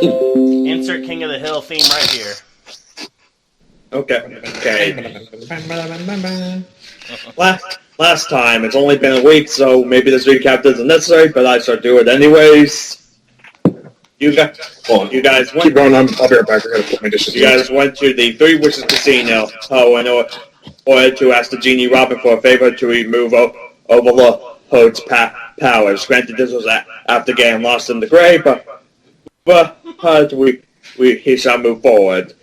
Insert King of the Hill theme right here. Okay. Last time, it's only been a week, so maybe this recap isn't necessary, but I shall do it anyways. You guys went. Keep going. I'll be right back. I gotta put my dishes. You guys went to the Three Wishes Casino. In order to ask the genie Robin for a favor to remove Overload's powers. Granted, this was after getting lost in the grave, but he shall move forward.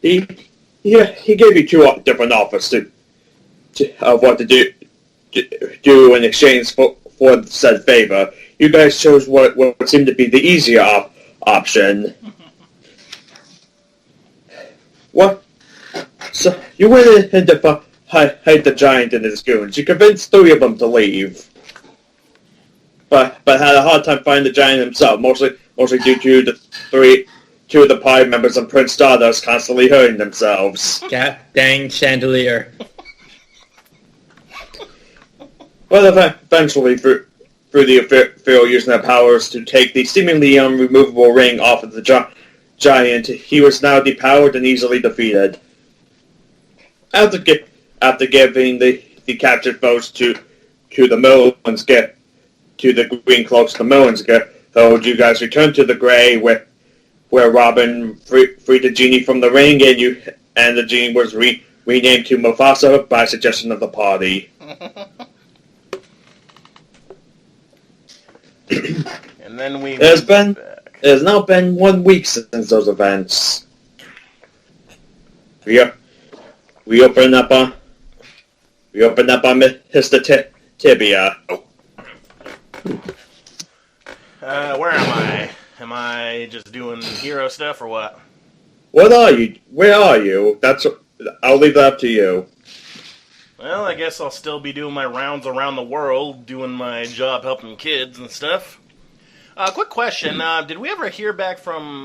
He gave you two different offers of what to do in exchange for said favor. You guys chose what seemed to be the easier option. What? So you went in to hide the giant and his goons. You convinced three of them to leave, but had a hard time finding the giant himself. Mostly due to two of the party members and Prince Stardust constantly hurting themselves. God dang chandelier. Well, eventually, through the Ethereal using their powers to take the seemingly unremovable ring off of the giant, he was now depowered and easily defeated. After giving the captured foes to the Merlin's gift, to the Green Cloaks, the Merlin's gift, you guys returned to the Grey, where Robin freed the genie from the ring, and the genie was renamed to Mufasa by suggestion of the party. And then It has now been 1 week since those events. We opened up on Mr. Tibia. Where am I? Am I just doing hero stuff or what? What are you? Where are you? I'll leave that up to you. Well, I guess I'll still be doing my rounds around the world, doing my job helping kids and stuff. Quick question, did we ever hear back from,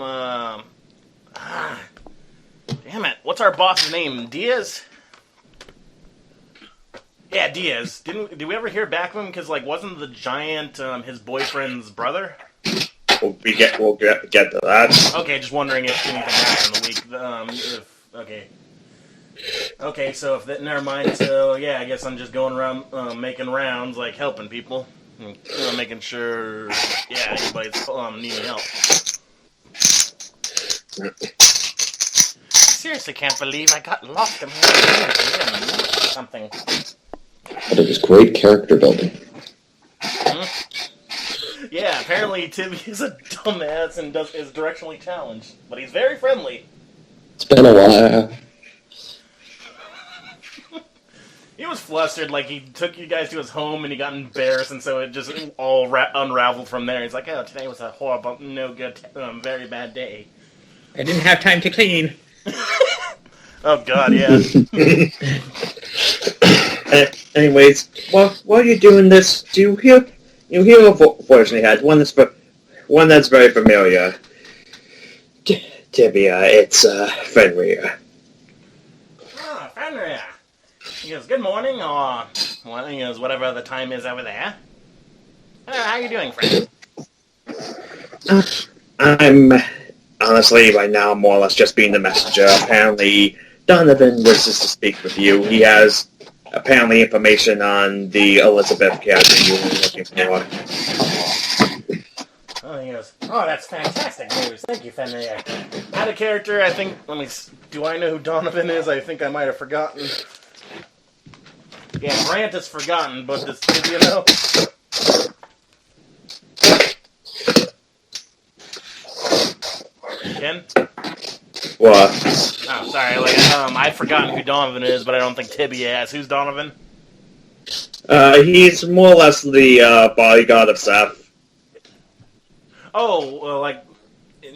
damn it, what's our boss's name, Diaz? Yeah, Diaz. Did we ever hear back from him? Because, wasn't the giant his boyfriend's brother? We'll get to that. Okay, just wondering if anything happened in the week. Okay. Okay, so never mind. So yeah, I guess I'm just going around making rounds, helping people, making sure anybody's needing help. Seriously, can't believe I got lost in something. But it was great character building. Yeah, apparently Tibia is a dumbass and is directionally challenged, but he's very friendly. It's been a while. He was flustered, he took you guys to his home and he got embarrassed, and so it just all unraveled from there. He's like, oh, today was a horrible, no good, very bad day. I didn't have time to clean. Oh, God, yeah. Anyways, while you're doing this, you hear a voice in your head, one that's very familiar. Tibia, it's Fenrir. Ah, Fenrir. He goes, good morning, or he goes, whatever the time is over there. How you doing, friend? I'm honestly right now more or less just being the messenger. Apparently, Donovan wishes to speak with you. He has apparently information on the Elizabeth character you were looking for. Oh, he goes, oh, that's fantastic news. Thank you, Fenrir. Out of character, I think, do I know who Donovan is? I think I might have forgotten. Yeah, Grant has forgotten, but does Tibia know? Ken? What? Oh, sorry, I've forgotten who Donovan is, but I don't think Tibia has. Who's Donovan? He's more or less the bodyguard of Seth. Oh, well,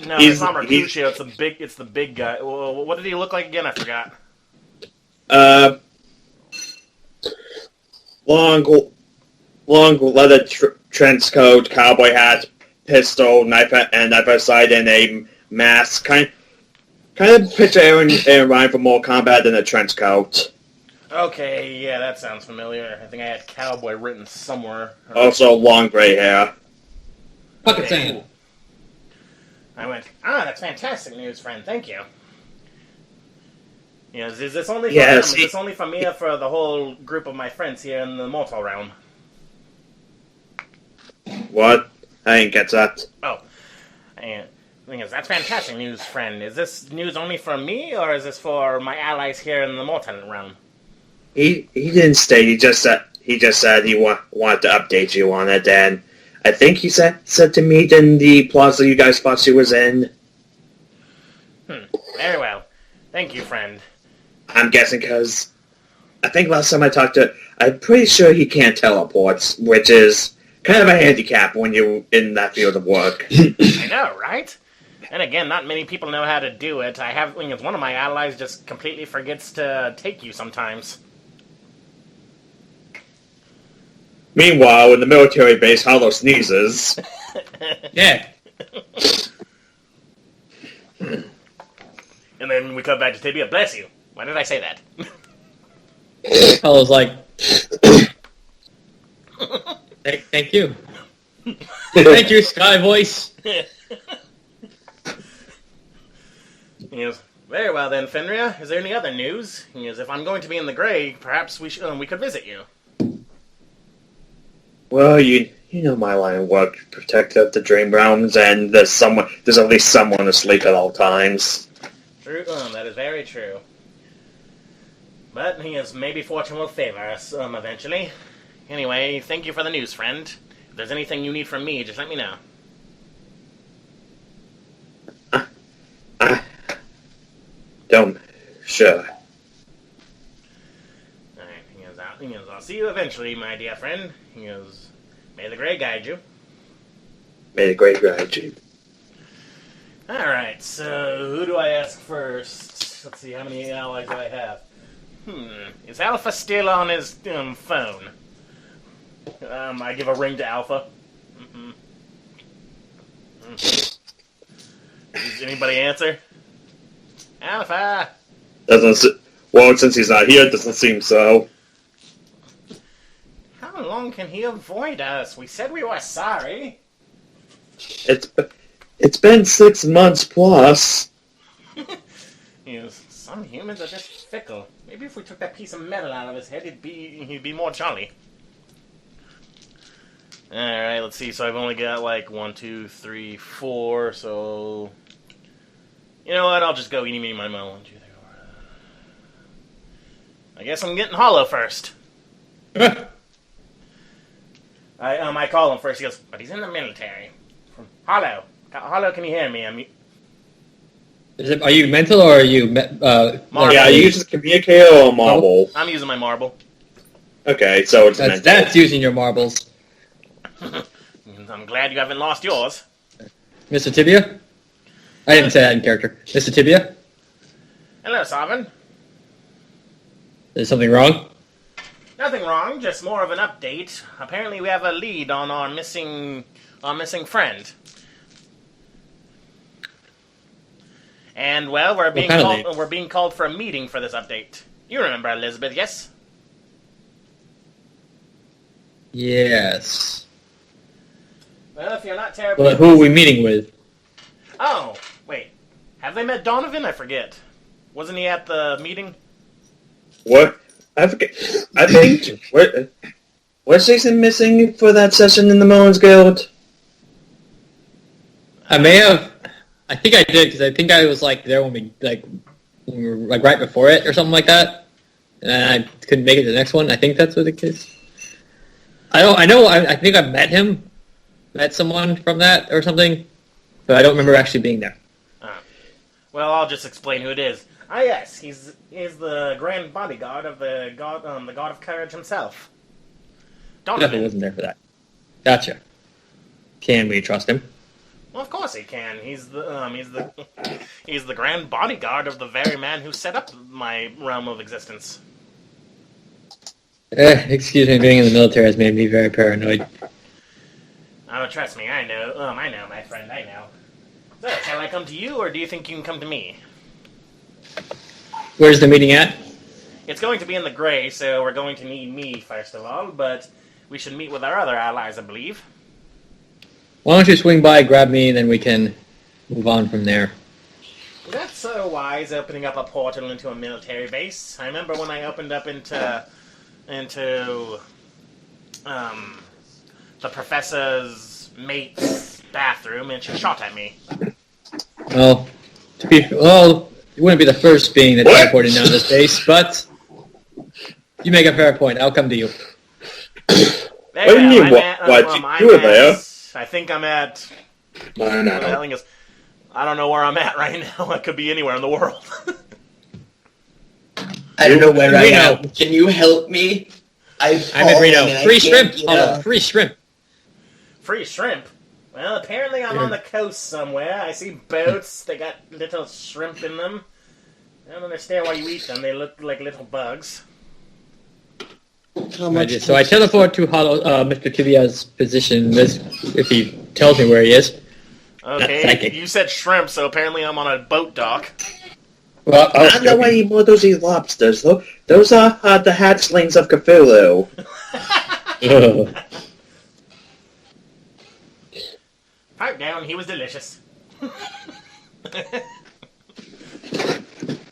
no, it's not Mercutio. It's the big guy. Well, what did he look like again? I forgot. Long leather trench coat, cowboy hat, pistol, knife at his side, and a mask. Kind of picture Aaron Ryan for more combat than a trench coat. Okay, yeah, that sounds familiar. I think I had cowboy written somewhere. Also, long gray hair. Pocket sand. I went, that's fantastic news, friend. Thank you. Yes, is this only for Yes, is this only for me or for the whole group of my friends here in the mortal realm? What? I didn't get that. Oh, and thing is, that's fantastic news, friend. Is this news only for me, or is this for my allies here in the mortal realm? He didn't state. He just said he wanted to update you on it, and I think he said to meet in the plaza you guys thought she was in. Very well. Thank you, friend. I'm guessing because I think last time I talked to, I'm pretty sure he can't teleport, which is kind of a handicap when you're in that field of work. I know, right? And again, not many people know how to do it. I have one of my allies just completely forgets to take you sometimes. Meanwhile, in the military base, Hollow sneezes. Yeah. And then we come back to Tibia. Bless you. Why did I say that? I was like, thank you. Thank you, Sky Voice. Yes. Very well then, Fenrir. Is there any other news? Yes, if I'm going to be in the Grey, perhaps we could visit you. Well, you know my line of work, protector of the Dream Realms, and there's at least someone asleep at all times. True. That is very true. But maybe fortune will favor us eventually. Anyway, thank you for the news, friend. If there's anything you need from me, just let me know. Sure. Alright, I'll see you eventually, my dear friend. May the Grey guide you. May the Grey guide you. Alright, so who do I ask first? Let's see, how many allies do I have? Is Alpha still on his phone? I give a ring to Alpha. Does anybody answer? Alpha! Well, since he's not here, it doesn't seem so. How long can he avoid us? We said we were sorry. It's been 6 months plus. Some humans are just fickle. Maybe if we took that piece of metal out of his head, he'd be more jolly. Alright, let's see. So I've only got 1, 2, 3, 4, so... You know what? I'll just go eeny, meeny, miny, moe. 1, 2, 3, 4. I guess I'm getting Hollow first. I call him first. He goes, but he's in the military. Hollow. Hollow, can you hear me? Are you mental or are you... Marble. Yeah, are you using a communicator or a marble? I'm using my marble. Okay, so it's mental. That's using your marbles. I'm glad you haven't lost yours. Mr. Tibia? I didn't say that in character. Mr. Tibia? Hello, Sovereign. Is something wrong? Nothing wrong, just more of an update. Apparently we have a lead on our missing friend. And, well, we're being called for a meeting for this update. You remember Elizabeth, yes? Yes. Well, if you're not terribly... But who are we meeting with? Oh, wait. Have they met Donovan? I forget. Wasn't he at the meeting? What? I forget. I think... Was Jayson missing for that session in the Moans Guild? I may have... I think I did, because I think I was, there when we were, right before it, or something like that. And I couldn't make it to the next one. I think that's what the case... I think I met someone from that, or something, but I don't remember actually being there. Well, I'll just explain who it is. Ah, yes, he's the grand bodyguard of the god of courage himself. Definitely wasn't there for that. Gotcha. Can we trust him? Well, of course he can. He's the grand bodyguard of the very man who set up my realm of existence. Excuse me, being in the military has made me very paranoid. Oh, trust me, I know, my friend, I know. So, shall I come to you, or do you think you can come to me? Where's the meeting at? It's going to be in the Grey, so we're going to need me first of all, but we should meet with our other allies, I believe. Why don't you swing by, grab me, and then we can move on from there. That's so wise, opening up a portal into a military base. I remember when I opened up into the professor's mate's bathroom, and she shot at me. Well, you wouldn't be the first being that teleported down this base, but you make a fair point. I'll come to you. What do you mean, what? You were there. I think I'm at... No, no. I don't know where I'm at right now. I could be anywhere in the world. I don't know where I am. Can you help me? I'm in Reno. Free shrimp. Hold on. Free shrimp. Free shrimp? Well, apparently I'm on the coast somewhere. I see boats. They got little shrimp in them. I don't understand why you eat them. They look like little bugs. So I teleport to Mr. Tibia's position if he tells me where he is. Okay, you said shrimp, so apparently I'm on a boat dock. Well, I don't know anymore those eat lobsters, though. Those are the hatchlings of Cthulhu. Pipe down, he was delicious.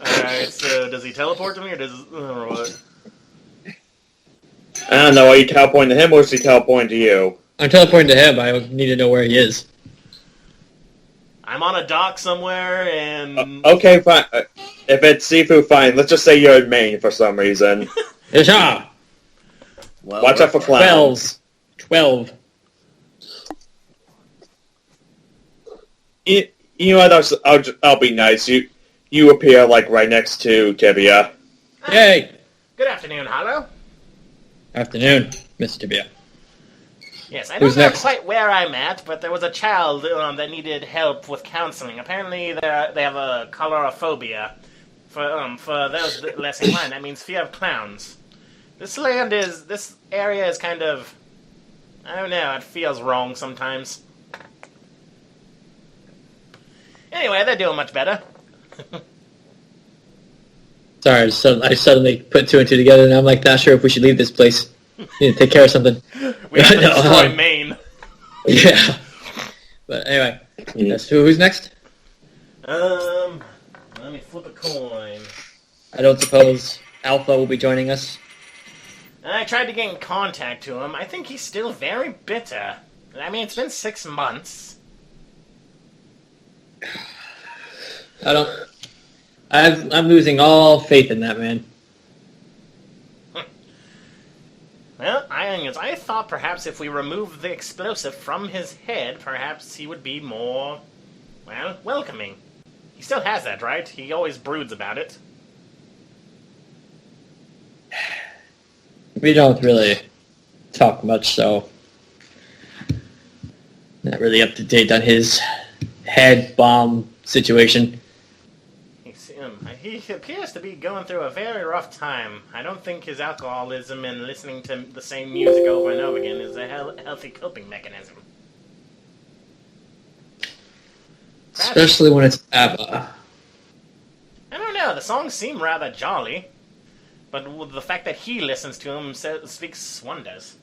Alright, so does he teleport to me, or what? I don't know, are you teleporting to him, or is he teleporting to you? I'm teleporting to him, I need to know where he is. I'm on a dock somewhere, and... Okay, fine. If it's seafood, fine. Let's just say you're in Maine for some reason. Yasha! Well, Watch out for clowns. 12. You know what, I'll be nice. You appear, like, right next to Tibia. Yay! Good afternoon, Hollow. Afternoon, Mr. Tibia. Yes, I don't know quite where I'm at, but there was a child that needed help with counseling. Apparently, they have a colorophobia. For those less inclined, that means fear of clowns. This area is kind of, I don't know, it feels wrong sometimes. Anyway, they're doing much better. Sorry, I suddenly put two and two together, and I'm like, not sure if we should leave this place. Need to take care of something. We have to destroy Maine. Yeah. But anyway, who's next? Let me flip a coin. I don't suppose Alpha will be joining us. I tried to get in contact to him. I think he's still very bitter. I mean, it's been 6 months. I'm losing all faith in that man. Well, I thought perhaps if we removed the explosive from his head, perhaps he would be more, well, welcoming. He still has that, right? He always broods about it. We don't really talk much, so not really up to date on his head bomb situation. He appears to be going through a very rough time. I don't think his alcoholism and listening to the same music over and over again is a healthy coping mechanism. Especially when it's ABBA. I don't know, the songs seem rather jolly, but the fact that he listens to them speaks wonders.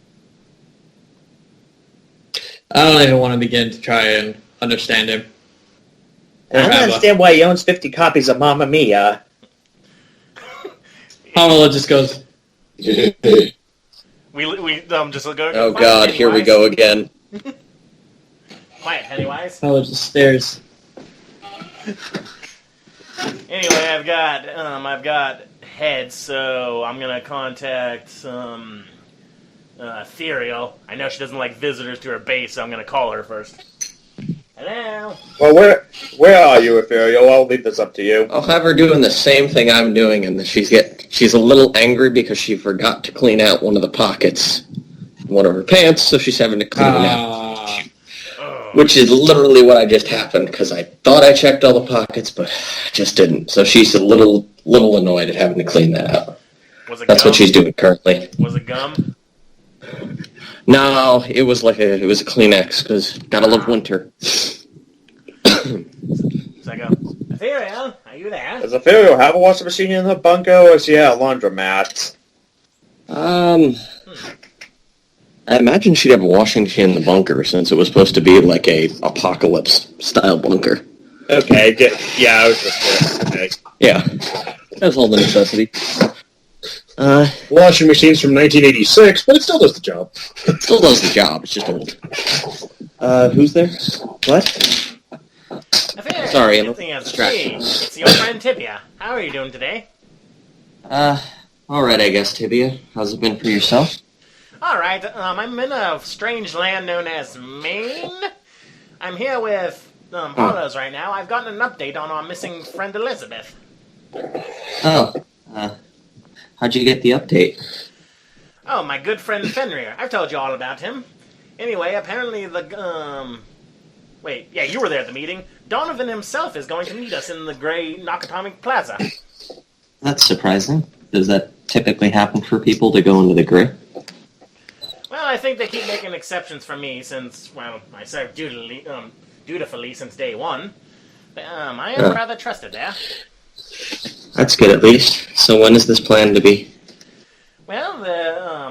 I don't even want to begin to try and understand him. I don't understand why he owns 50 copies of Mamma Mia. Pamela just goes... we just go... Oh god, here we go again. Quiet, Pennywise. Pamela just stares. Anyway, I've got heads, so I'm gonna contact Ethereal. I know she doesn't like visitors to her base, so I'm gonna call her first. Hello? Well, where are you, Ethereal? I'll leave this up to you. I'll have her doing the same thing I'm doing, and she's a little angry because she forgot to clean out one of the pockets in one of her pants, so she's having to clean it out. Which is literally what I just happened, because I thought I checked all the pockets, but I just didn't. So she's a little annoyed at having to clean that out. That's what she's doing currently. Was it gum? No, it was a Kleenex, because gotta love winter. So I go, Ethereal, are you there? Does Ethereal have a washing machine in the bunker, or is she at a laundromat? I imagine she'd have a washing machine in the bunker, since it was supposed to be like a apocalypse-style bunker. Okay, I was just okay. Yeah, that's all the necessity. Washing machines from 1986, but it still does the job. It still does the job. It's just old. Who's there? What? Sorry, I'm distracted. It's your friend Tibia. How are you doing today? Alright, I guess, Tibia. How's it been for yourself? Alright, I'm in a strange land known as Maine. I'm here with Hollows right now. I've gotten an update on our missing friend Elizabeth. Oh, how'd you get the update? Oh, my good friend Fenrir. I've told you all about him. Anyway, apparently Wait, yeah, you were there at the meeting. Donovan himself is going to meet us in the Grey Nakatomi Plaza. That's surprising. Does that typically happen for people to go into the Grey? Well, I think they keep making exceptions for me since, well, I served dutifully since day one. I am rather trusted there. That's good, at least. So when is this planned to be? Well,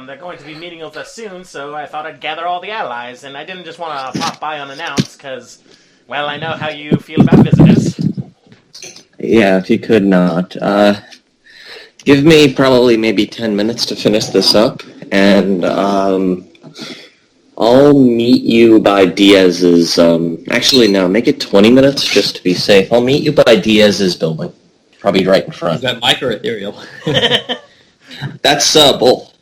they're going to be meeting with us soon, so I thought I'd gather all the allies, and I didn't just want to pop by unannounced, because, well, I know how you feel about visitors. Yeah, if you could not. Give me probably maybe 10 minutes to finish this up, and I'll meet you by Diaz's, actually no, make it 20 minutes just to be safe. I'll meet you by Diaz's building. Probably right in front. Is that Mike or Ethereal? That's both.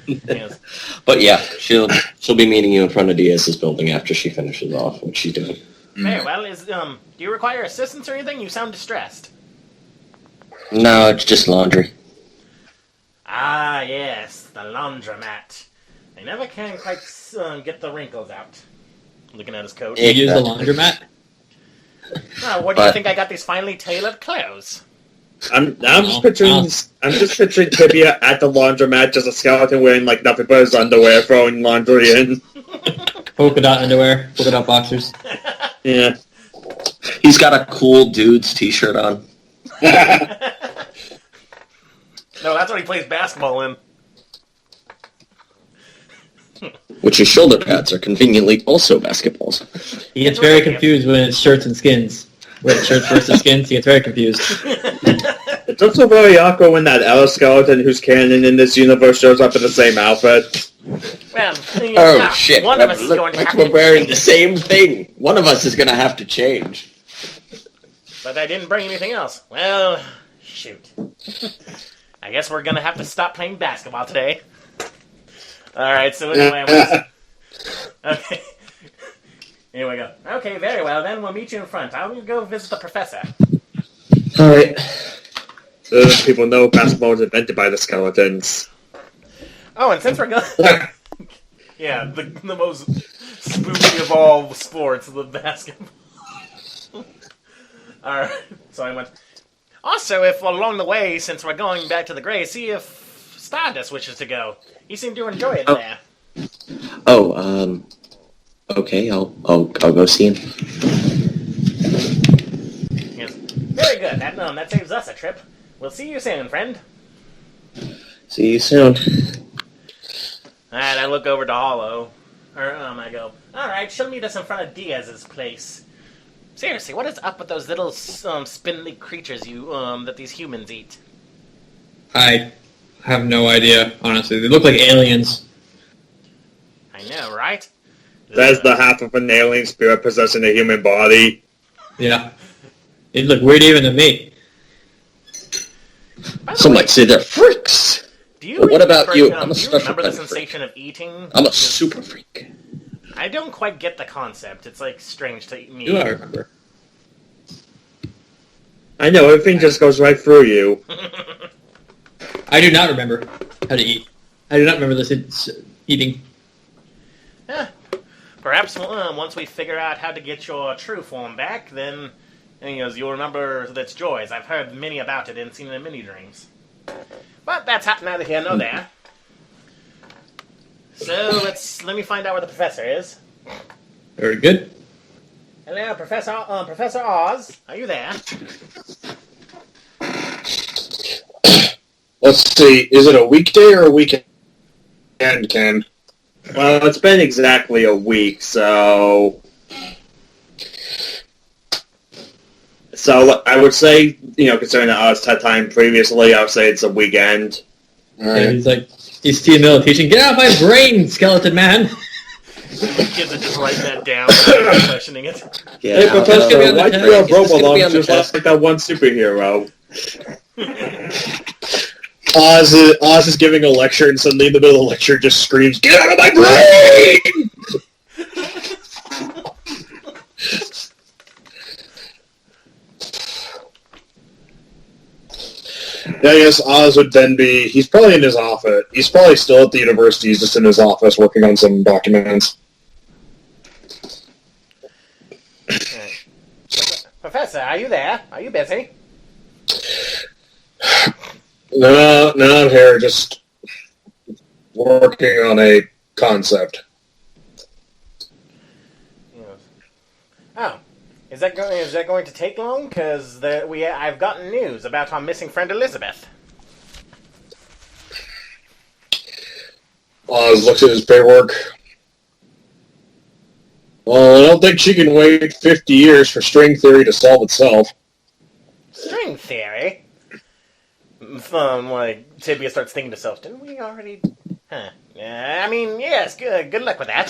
Yes. But yeah, she'll be meeting you in front of Diaz's building after she finishes off what she's doing. Very well. Do you require assistance or anything? You sound distressed. No, it's just laundry. Ah, yes, the laundromat. I never can quite get the wrinkles out. Looking at his coat. You use the laundromat? Oh, what do you think? I got these finely tailored clothes. I'm just picturing Tibia at the laundromat, just a skeleton wearing like nothing but his underwear, throwing laundry in. Polka dot underwear, polka dot boxers. Yeah. He's got a cool dude's t-shirt on. No, that's what he plays basketball in. Which his shoulder pads are conveniently also basketballs. He gets very confused when it's shirts and skins. When it's shirts versus skins, he gets very confused. It's also very awkward when that Ella skeleton who's canon in this universe shows up in the same outfit. Well, Oh shit! One of us is going to have we're to wearing the same thing. One of us is going to have to change. But I didn't bring anything else. Well, shoot. I guess we're going to have to stop playing basketball today. Alright, so anyway, okay. Here we go. Okay, very well, then we'll meet you in front. I'll go visit the professor. Alright. Those people know basketball was invented by the skeletons. Oh, and since we're going... yeah, the most spooky of all sports, the basketball. Alright, so I went... Also, if along the way, since we're going back to the Grey, see if Stardust wishes to go. He seemed to enjoy it there. Okay, I'll go see him. Yes. Very good. That saves us a trip. We'll see you soon, friend. See you soon. Alright, I look over to Hollow. I go, alright, she'll meet us in front of Diaz's place. Seriously, what is up with those little spindly creatures that these humans eat? I have no idea, honestly. They look like aliens. I know, right? That's the half of an alien spirit possessing a human body. Yeah. They look weird even to me. Some might say they're freaks. What about you? I'm a do you special remember kind the of sensation freak. of eating? I'm a super freak. I don't quite get the concept. It's like strange to me. Do I remember? I know, everything just goes right through you. I do not remember how to eat. I do not remember this eating. Yeah. Perhaps once we figure out how to get your true form back, then you'll remember its joys. I've heard many about it and seen it in many dreams. But that's neither here nor there. So let me find out where the professor is. Very good. Hello, Professor Oz. Are you there? Let's see, is it a weekday or a weekend, Ken? Well, it's been exactly a week, so... So I would say, considering that I was had time previously, I would say it's a weekend. And he's like, he's in the middle of teaching, get out of my brain, skeleton man! Kids are just writing that down, not questioning it. Yeah, Hey, Professor, why do you have It's just gonna be Robolong on the just test. like that one superhero? Oz is giving a lecture, and suddenly in the middle of the lecture just screams, "Get out of my brain!" Yeah, I guess Oz would then be... He's probably in his office. He's probably still at the university. He's just in his office working on some documents. Professor, are you there? Are you busy? No, I'm here. Just working on a concept. Oh, is that going to take long? Because I've gotten news about our missing friend Elizabeth. Oz looks at his paperwork. Well, I don't think she can wait 50 years for string theory to solve itself. String theory? Tibia starts thinking to herself, didn't we already... Huh. I mean, yes, good luck with that.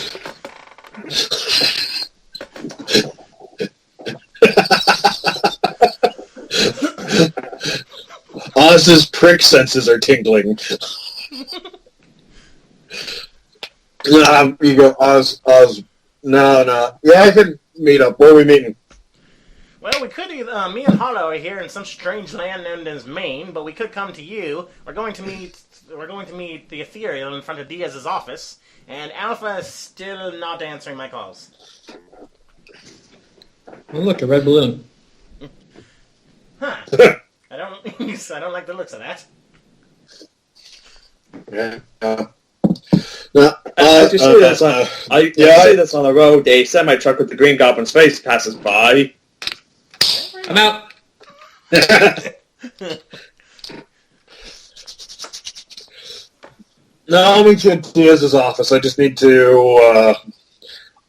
Oz's prick senses are tingling. You go, Oz, no. Yeah, I can meet up. Where are we meeting? Well, we could either, me and Hollow are here in some strange land known as Maine, but we could come to you. We're going to meet the Ethereal in front of Diaz's office, and Alpha is still not answering my calls. Oh, look, a red balloon. Huh. I don't like the looks of that. Yeah. I just see this on the road. A semi-truck with the Green Goblin's face passes by. I'm out! No, I'll meet you at Diaz's office. I just need to...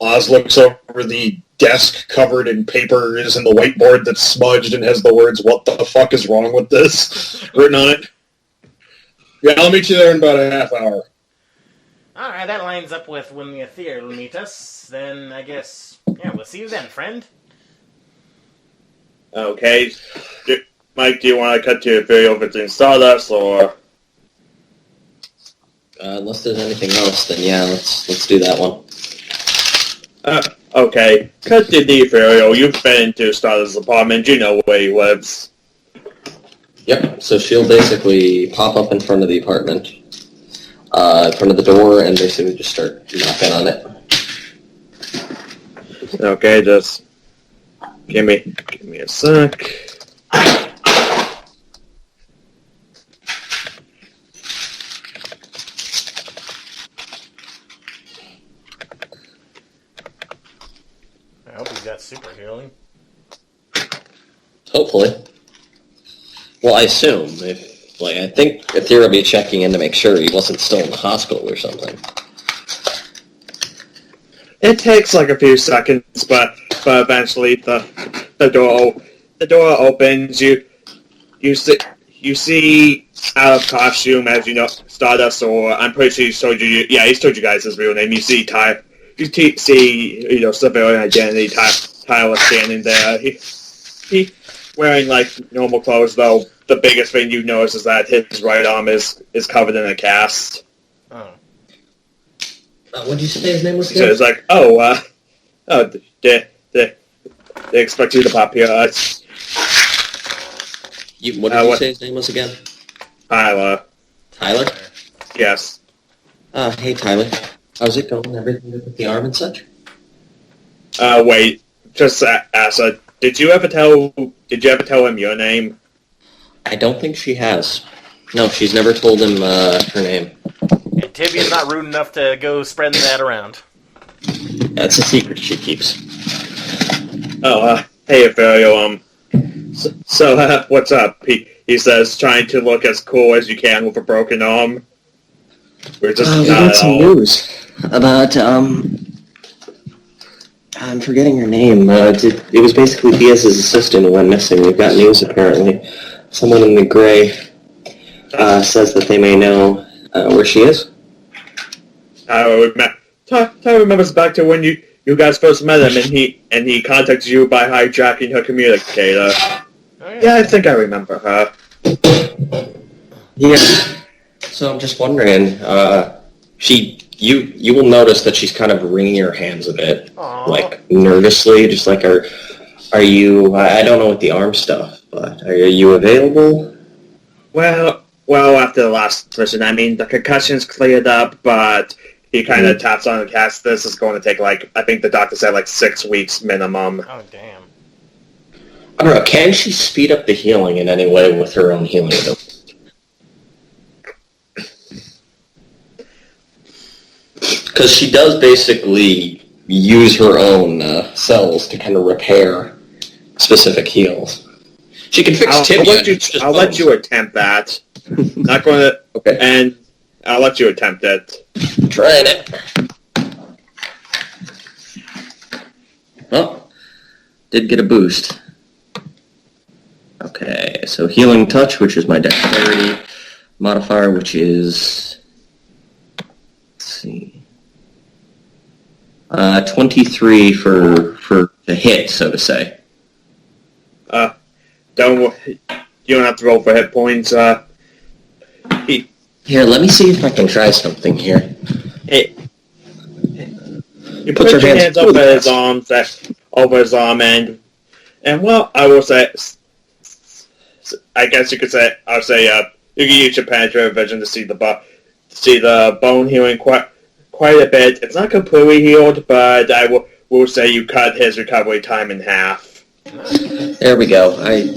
Oz looks over the desk covered in papers and the whiteboard that's smudged and has the words, "What the fuck is wrong with this?" written on it. Yeah, I'll meet you there in about a half hour. Alright, that lines up with when the Ethereal will meet us. Then, I guess, yeah, we'll see you then, friend. Okay. Mike, do you want to cut to Ethereal visiting Stardust, or... Unless there's anything else, then yeah, let's do that one. Okay. Cut to the Ethereal. You've been into Stardust's apartment. You know where he lives. Yep, so she'll basically pop up in front of the apartment, in front of the door, and basically just start knocking on it. Okay, just... Give me a sec. I hope he's got super healing. Hopefully. Well, I assume. I think Ethereal will be checking in to make sure he wasn't still in the hospital or something. It takes like a few seconds, but eventually the door opens. You see out of costume, as you know, Stardust, or I'm pretty sure he's told you. Yeah, he's told you guys his real name. You see civilian identity. Tyler standing there. He wearing like normal clothes, though. The biggest thing you notice is that his right arm is covered in a cast. Oh. What did you say his name was So again? it's like, they expect you to pop here. What did you say his name was again? Tyler. Tyler? Yes. Hey Tyler. How's it going? Everything good with the arm and such? Wait. Just Asa. Did you ever tell him your name? I don't think she has. No, she's never told him her name. And Tibia's not rude enough to go spreading that around. That's a secret she keeps. Hey, Ethereal, so, what's up? He says, trying to look as cool as you can with a broken arm. We're just We not got at some all. news about, I'm forgetting her name. It was basically Diaz's assistant who went missing. We've got news, apparently. Someone in the gray says that they may know where she is. I remembers back to when you guys first met him, and he contacted you by hijacking her communicator. Oh, Yeah, I think I remember her. Yeah. So I'm just wondering, you will notice that she's kind of wringing her hands a bit, Aw. like nervously, just like are you? I don't know what the arm stuff, but are you available? Well, after the last mission, I mean, the concussion's cleared up, but he kind of taps on the cast. This is going to take, I think the doctor said, 6 weeks minimum. Oh, damn. I don't know. Can she speed up the healing in any way with her own healing ability? Because she does basically use her own cells to kind of repair specific heals. She can fix tibia. I'll let you attempt that. Not going to... Okay. And I'll let you attempt it. Trying it. Oh, did get a boost. Okay, so healing touch, which is my dexterity modifier, which is... Let's see... 23 for the hit, so to say. You don't have to roll for hit points. Here, let me see if I can try something here. You put your hands over his arms, over his arm, and well, I will say, I guess you could say, you can use your penetrative vision to see the bone healing quite a bit. It's not completely healed, but I will say you cut his recovery time in half. There we go. I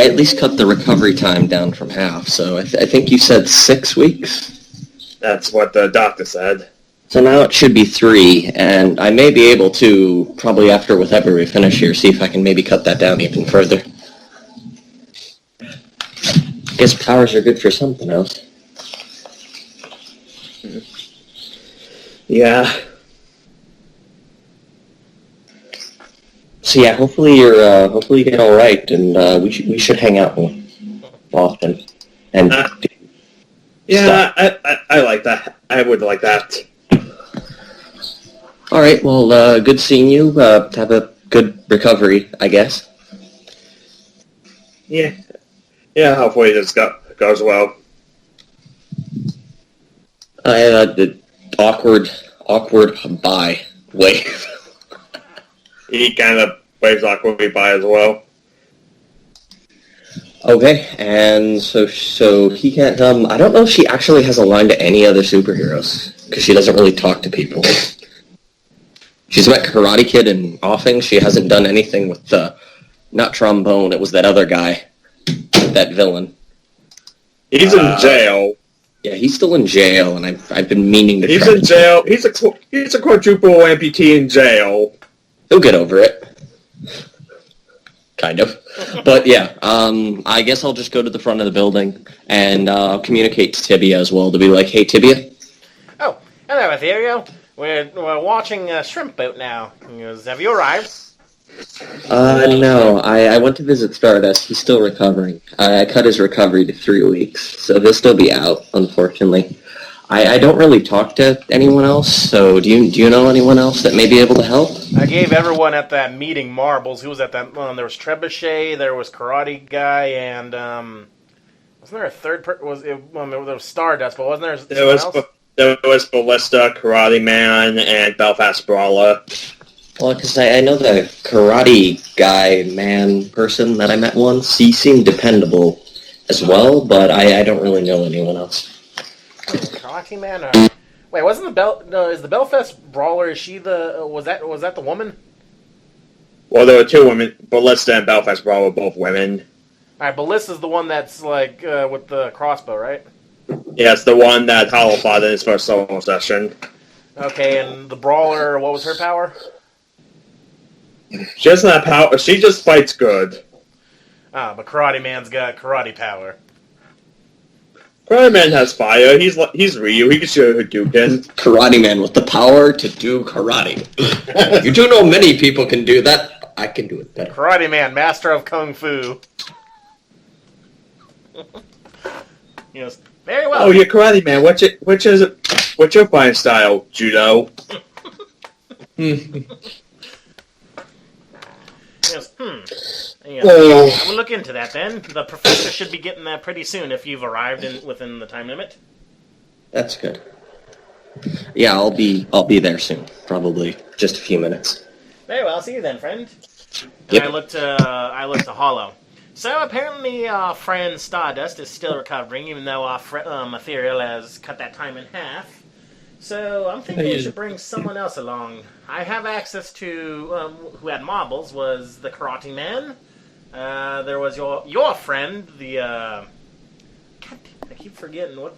at least cut the recovery time down from half, so I think you said 6 weeks? That's what the doctor said. So now it should be 3, and I may be able to, probably after we finish here, see if I can maybe cut that down even further. Guess powers are good for something else. Yeah. So yeah, hopefully you get all right, and we should hang out more often. And yeah, I like that. I would like that. All right. Well, good seeing you. Have a good recovery, I guess. Yeah. Hopefully this goes well. The awkward bye wave. He kind of waves awkwardly by as well. Okay, and so he can't. I don't know if she actually has a line to any other superheroes because she doesn't really talk to people. She's met Karate Kid and Offing. She hasn't done anything with not Trombone. It was that other guy, that villain. He's in jail. Yeah, he's still in jail, and I've been meaning to. He's in jail. He's a quadruple amputee in jail. He'll get over it. Kind of. But yeah, I guess I'll just go to the front of the building and communicate to Tibia as well to be like, hey, Tibia. Oh, hello, Ethereal. We're watching Shrimp Boat now. He goes, have you arrived? No. I went to visit Stardust. He's still recovering. I cut his recovery to 3 weeks, so he'll still be out, unfortunately. I don't really talk to anyone else, so do you know anyone else that may be able to help? I gave everyone at that meeting marbles. Who was at that? There was Trebuchet, there was Karate Guy, and wasn't there a third person? There was Stardust, but wasn't there someone else? There was Ballista, Karate Man, and Belfast Brawler. Well, because I know the Karate Guy man person that I met once. He seemed dependable as well, but I don't really know anyone else. Karate Man. Wait, wasn't is the Belfast Brawler? Is she the? Was that the woman? Well, there were 2 women. Ballista and Belfast Brawler were both women. All right, Ballista's the one that's like with the crossbow, right? Yeah, it's the one that Hollow fought in his first solo session. Okay, and the Brawler, what was her power? She doesn't have power. She just fights good. Ah, but Karate Man's got karate power. Karate Man has fire. He's Ryu. He can shoot Hadouken. Karate Man with the power to do karate. You do know many people can do that. I can do it better. Karate Man, master of kung fu. Yes, very well. Oh, you're Karate Man. What's your fighting style? Judo. Yes, I will look into that then. The professor should be getting that pretty soon if you've arrived within the time limit. That's good. Yeah, I'll be there soon. Probably just a few minutes. Very well. See you then, friend. Yep. And I looked to Hollow. So apparently, our friend Stardust is still recovering, even though our Ethereal has cut that time in half. So I'm thinking we should bring someone else along. I have access to who had marbles was the Karate Man. There was your friend, the God, I keep forgetting what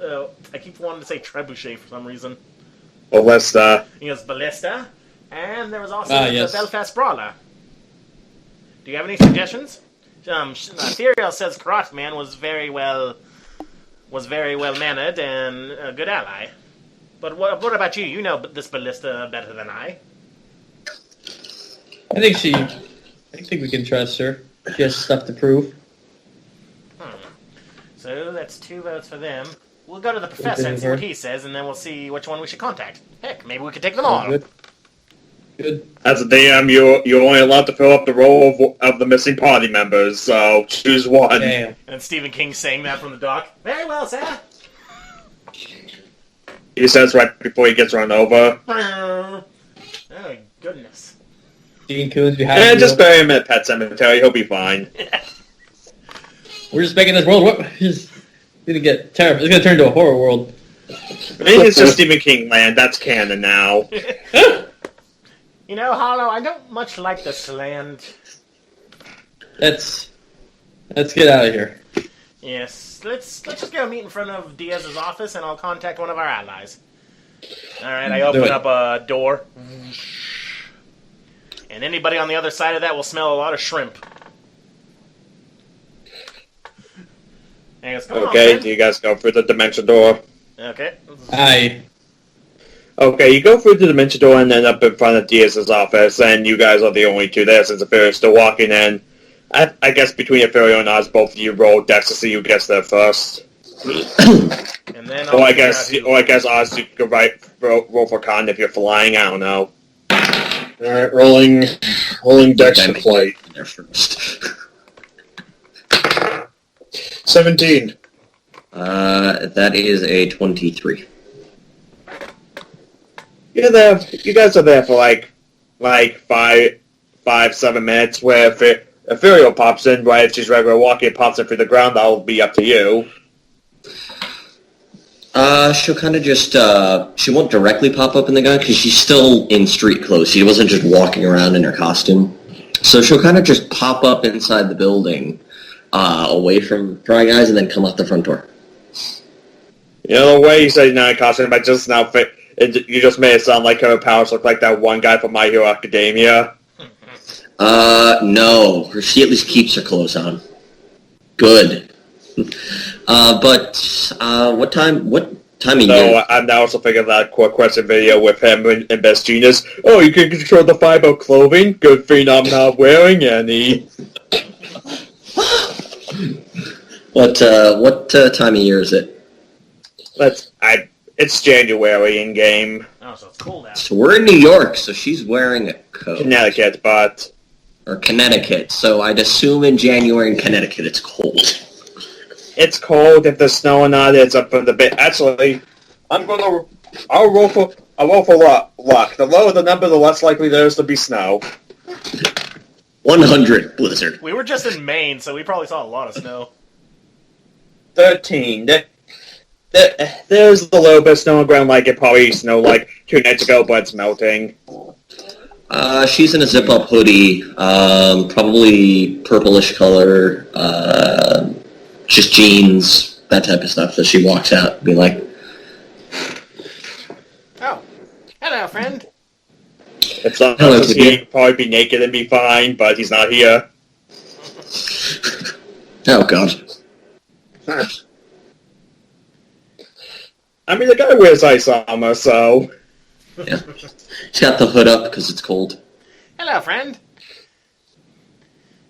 I keep wanting to say trebuchet for some reason. Ballista. He was Ballista, and there was also yes. the Belfast Brawler. Do you have any suggestions? Ethereal says Karate Man was very well mannered and a good ally. But what about you? You know this Ballista better than I. I think we can trust her. She has stuff to prove. So that's 2 votes for them. We'll go to the professor and see what he says, and then we'll see which one we should contact. Heck, maybe we could take them all. Good. As a DM, you're only allowed to fill up the role of the missing party members, so choose one. Damn. And Stephen King saying that from the dock. Very well, sir. He says right before he gets run over. Oh, goodness. Gene Coons behind And you. just bury him in a pet cemetery. He'll be fine. We're just making this world. It's gonna get terrible. It's gonna turn into a horror world. It's just Stephen King land. That's canon now. You know, Hollow, I don't much like this land. Let's get out of here. Yes, let's just go meet in front of Diaz's office, and I'll contact one of our allies. All right, I open up a door, and anybody on the other side of that will smell a lot of shrimp. And he goes, "Come on, Okay, man." do you guys go through the dimension door? Okay. Okay, you go through the dimension door and end up in front of Diaz's office, and you guys are the only two there since Ethereal's still walking in. I guess between Ethereal and Oz, both of you roll Dex to see who gets there first. And then I guess Oz, you could roll for con if you're flying. I don't know. Alright, rolling Dex for flight. There first. 17. That is a 23. You're there. You guys are there for like 7 minutes. Where if Ethereal pops in, right? If she's regular walking, pops in through the ground. That'll be up to you. She'll kind of just, she won't directly pop up in the gun because she's still in street clothes. She wasn't just walking around in her costume. So she'll kind of just pop up inside the building, away from prying eyes, and then come out the front door. You know the way you say not costume, but just now you just made it sound like her powers look like that one guy from My Hero Academia. No. She at least keeps her clothes on. Good. But what time of year? So I'm now also thinking that quick question video with him and Best Genius. Oh, you can control the fiber clothing? Good thing I'm not wearing any. What time of year is it? It's January in game. Oh, so it's cold out. So we're in New York, so she's wearing a coat. Connecticut, but Or Connecticut. So I'd assume in January in Connecticut it's cold. it's cold. If there's snow or not, it's up for the bit. Actually, I'll roll for luck. The lower the number, the less likely there is to be snow. 100 blizzard. We were just in Maine, so we probably saw a lot of snow. 13. There's a little bit of snow on the ground, like it probably snowed like 2 nights ago, but it's melting. She's in a zip-up hoodie, probably purplish color, just jeans, that type of stuff. So she walks out and be like, Oh, hello, friend. If someone Hello, else is Tibia. here, he'd probably be naked and be fine, but he's not here. oh god. I mean, the guy wears ice armor, so... Yeah. He's got the hood up because it's cold. Hello, friend.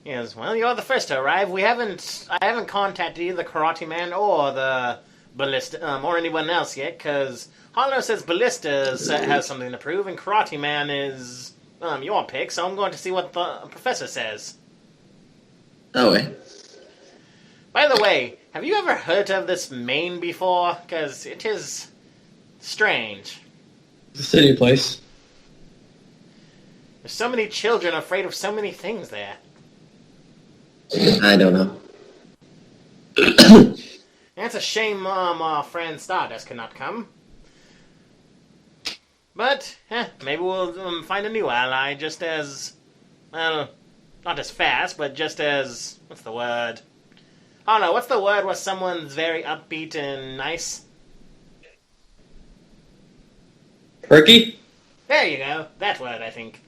Yes, well, you're the first to arrive. I haven't contacted either the Karate Man or the Ballista, or anyone else yet, because Hollow says Ballista has something to prove, and Karate Man is your pick, so I'm going to see what the professor says. Oh, wait. By the way, have you ever heard of this Maine before? Because it is strange. It's a city place. There's so many children afraid of so many things there. I don't know. It's a shame our friend Stardust cannot come. But, maybe we'll find a new ally just as... Well, not as fast, but just as... What's the word? Oh no, what's the word where someone's very upbeat and nice? Perky? There you go. That word, I think.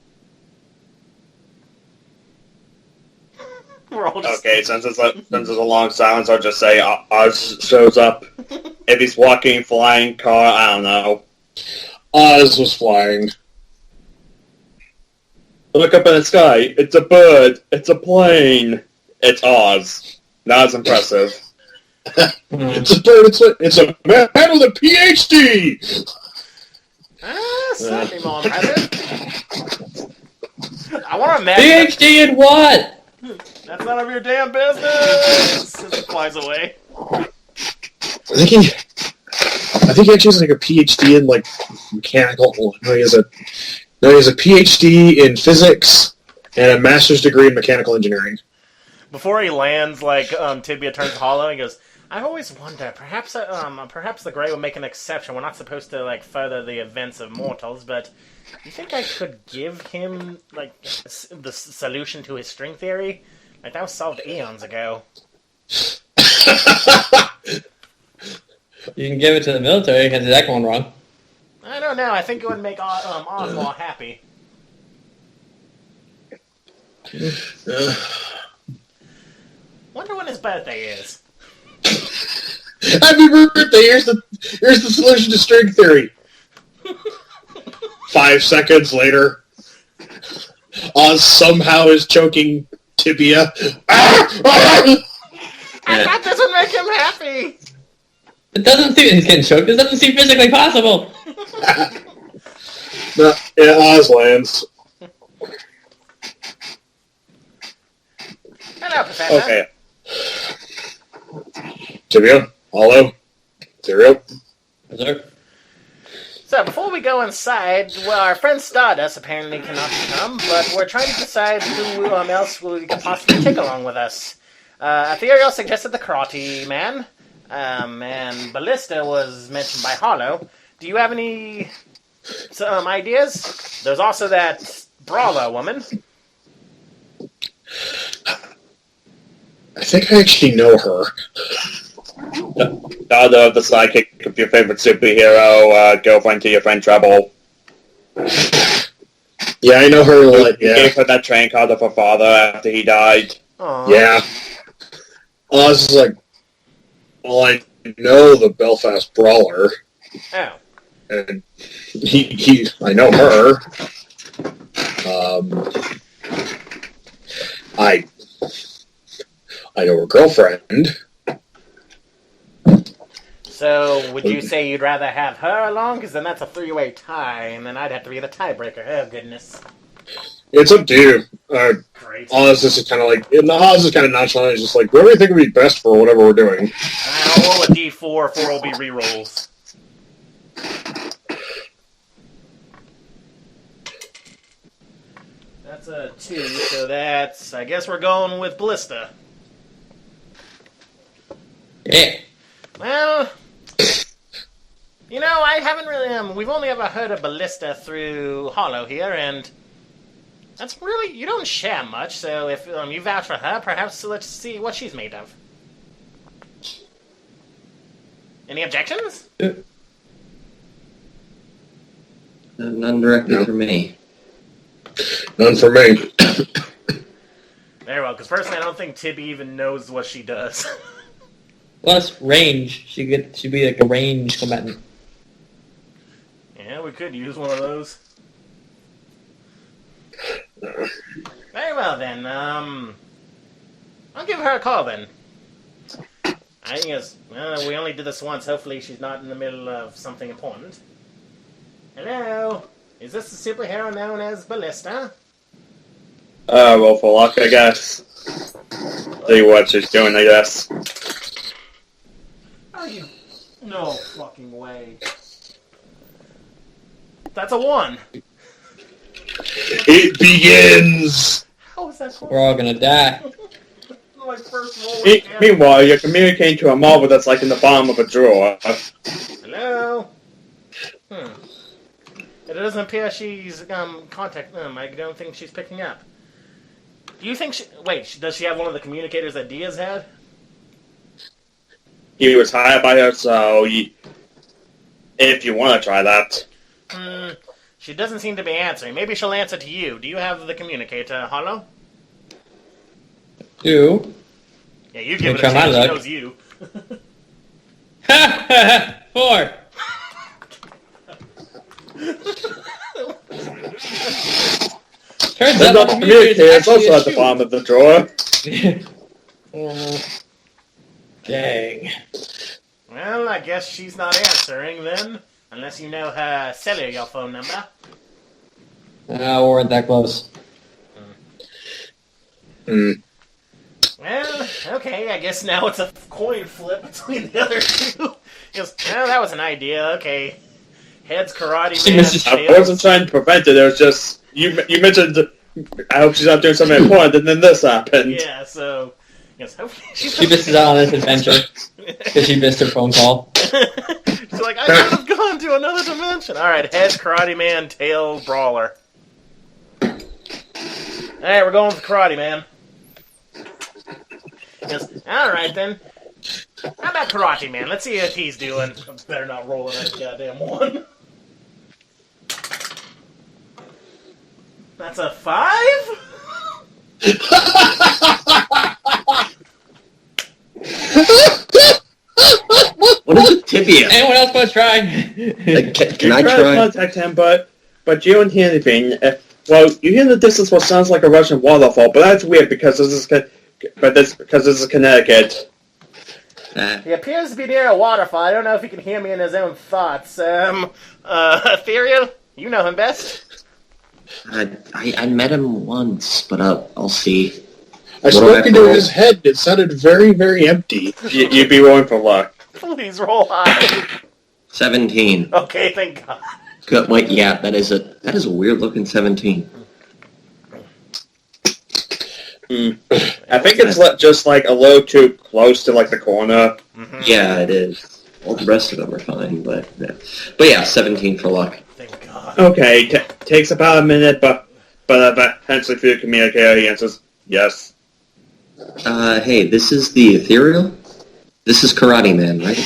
We're all just... Okay, since it's a long silence, I'll just say Oz shows up. If he's walking, flying car, I don't know. Oz was flying. Look up in the sky. It's a bird. It's a plane. It's Oz. Not as impressive. It's a bird. It's a man with a PhD. Slightly more impressive. I want to imagine... PhD in what? That's none of your damn business! As it flies away. I think he actually has like a PhD in like mechanical. No, he has a PhD in physics and a master's degree in mechanical engineering. Before he lands, like Tibia turns hollow, he goes, "I've always wondered. Perhaps the Grey would make an exception. We're not supposed to like further the events of mortals, but you think I could give him like the solution to his string theory? Like that was solved eons ago." You can give it to the military because that going wrong. I don't know. I think it would make Oswald happy. Wonder when his birthday is. Happy birthday! Here's the solution to string theory. 5 seconds later, Oz somehow is choking Tibia. I thought this would make him happy. It doesn't seem he's getting choked. It doesn't seem physically possible. No, yeah, Oz lands. Hello, Professor. Okay. Tibia, Hollow, Ethereal. Sir? So, before we go inside, well, our friend Stardust apparently cannot come, but we're trying to decide who else we could possibly take along with us. Ethereal suggested the Karate Man, and Ballista was mentioned by Hollow. Do you have any ideas? There's also that Brawler woman. I think I actually know her. The sidekick of your favorite superhero, girlfriend to your friend Trouble. Yeah, I know her. You gave her that train card of her father after he died. Aww. Yeah. Oz is like, well, I know the Belfast Brawler. Oh. And I know her. I know her girlfriend. So, would you say you'd rather have her along? Because then that's a three-way tie, and then I'd have to be the tiebreaker. Oh, goodness. It's up to you. Great. Oz is kind of like, Oz is kind of nonchalant. He's just like, whatever you think would be best for whatever we're doing. I'll roll a d4, 4 will be rerolls. That's a 2, so that's... I guess we're going with Ballista. Yeah. Well... You know, I haven't really... we've only ever heard of Ballista through Hollow here, and... That's really... You don't share much, so if you vouch for her, perhaps let's see what she's made of. Any objections? None directly for me. None for me. Very well, because personally I don't think Tibby even knows what she does. Plus range. She'd be like a range combatant. Yeah, we could use one of those. Very well, then. I'll give her a call, then. I guess, well, we only did this once. Hopefully she's not in the middle of something important. Hello? Is this the superhero known as Ballista? Well, for luck, I guess. See what she's doing, I guess. Are you? No fucking way. That's a 1. It begins! How is that possible? We're all gonna die. My first roll Meanwhile, you're communicating to a marble that's like in the bottom of a drawer. Hello? It doesn't appear she's contacting them. I don't think she's picking up. Do you think she... Wait, does she have one of the communicators that Diaz had? He was hired by her, so if you want to try that. She doesn't seem to be answering. Maybe she'll answer to you. Do you have the communicator, Hollow? Do. Yeah, you give it a Try my chance. She luck. knows you. 4. Turns There's out no the communicator, it's actually also a at the bottom of the drawer. Dang. Well, I guess she's not answering then. Unless you know her cellular phone number. We weren't that close. Well, okay, I guess now it's a coin flip between the other two. Well, that was an idea, okay. Heads Karate Man, I tails. wasn't trying to prevent it, it was just... You mentioned... I hope she's not doing something important, and then this happened. Yeah, so... Yes, hopefully She misses out on this adventure because she missed her phone call. She's like, I could have gone to another dimension. Alright, head Karate Man, tail Brawler. Alright, we're going with Karate Man. Yes, alright then. How about Karate Man? Let's see what he's doing. I better not roll that goddamn 1. That's a 5? What is a tibia? Anyone else want to try? Can I You try to try? contact him, but you don't hear anything. Well, you hear in the distance what sounds like a Russian waterfall, but that's weird because this is Connecticut. He appears to be near a waterfall. I don't know if he can hear me in his own thoughts. Ethereal? You know him best. I met him once, but I'll see. I spoke into his head. It sounded very, very empty. You'd be rolling for luck. Please roll high. 17. Okay, thank God. Good. Wait, yeah, that is a weird looking 17. I think it's just like a little too close to like the corner. Mm-hmm. Yeah, it is. All the rest of them are fine, but yeah, 17 for luck. Thank God. Okay, takes about a minute, but eventually through the communicator he answers yes. Hey, this is the Ethereal? This is Karate Man, right?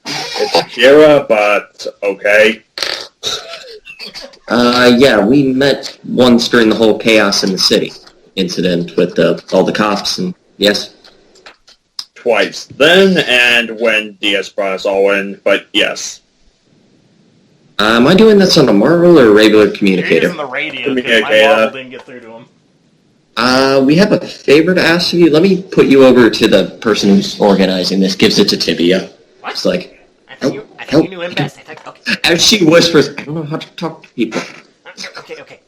It's Kira, but okay. Yeah, we met once during the whole chaos in the city incident with all the cops, and yes. Twice then, and when Diaz brought us all in, but yes. Am I doing this on a Marvel or a regular You're communicator? using the radio because my Communicator. marble didn't get through to him. We have a favor to ask of you. Let me put you over to the person who's organizing this. Gives it to Tibia. What? It's like, I think you knew him best. I think, okay. as she whispers, I don't know how to talk to people. Okay.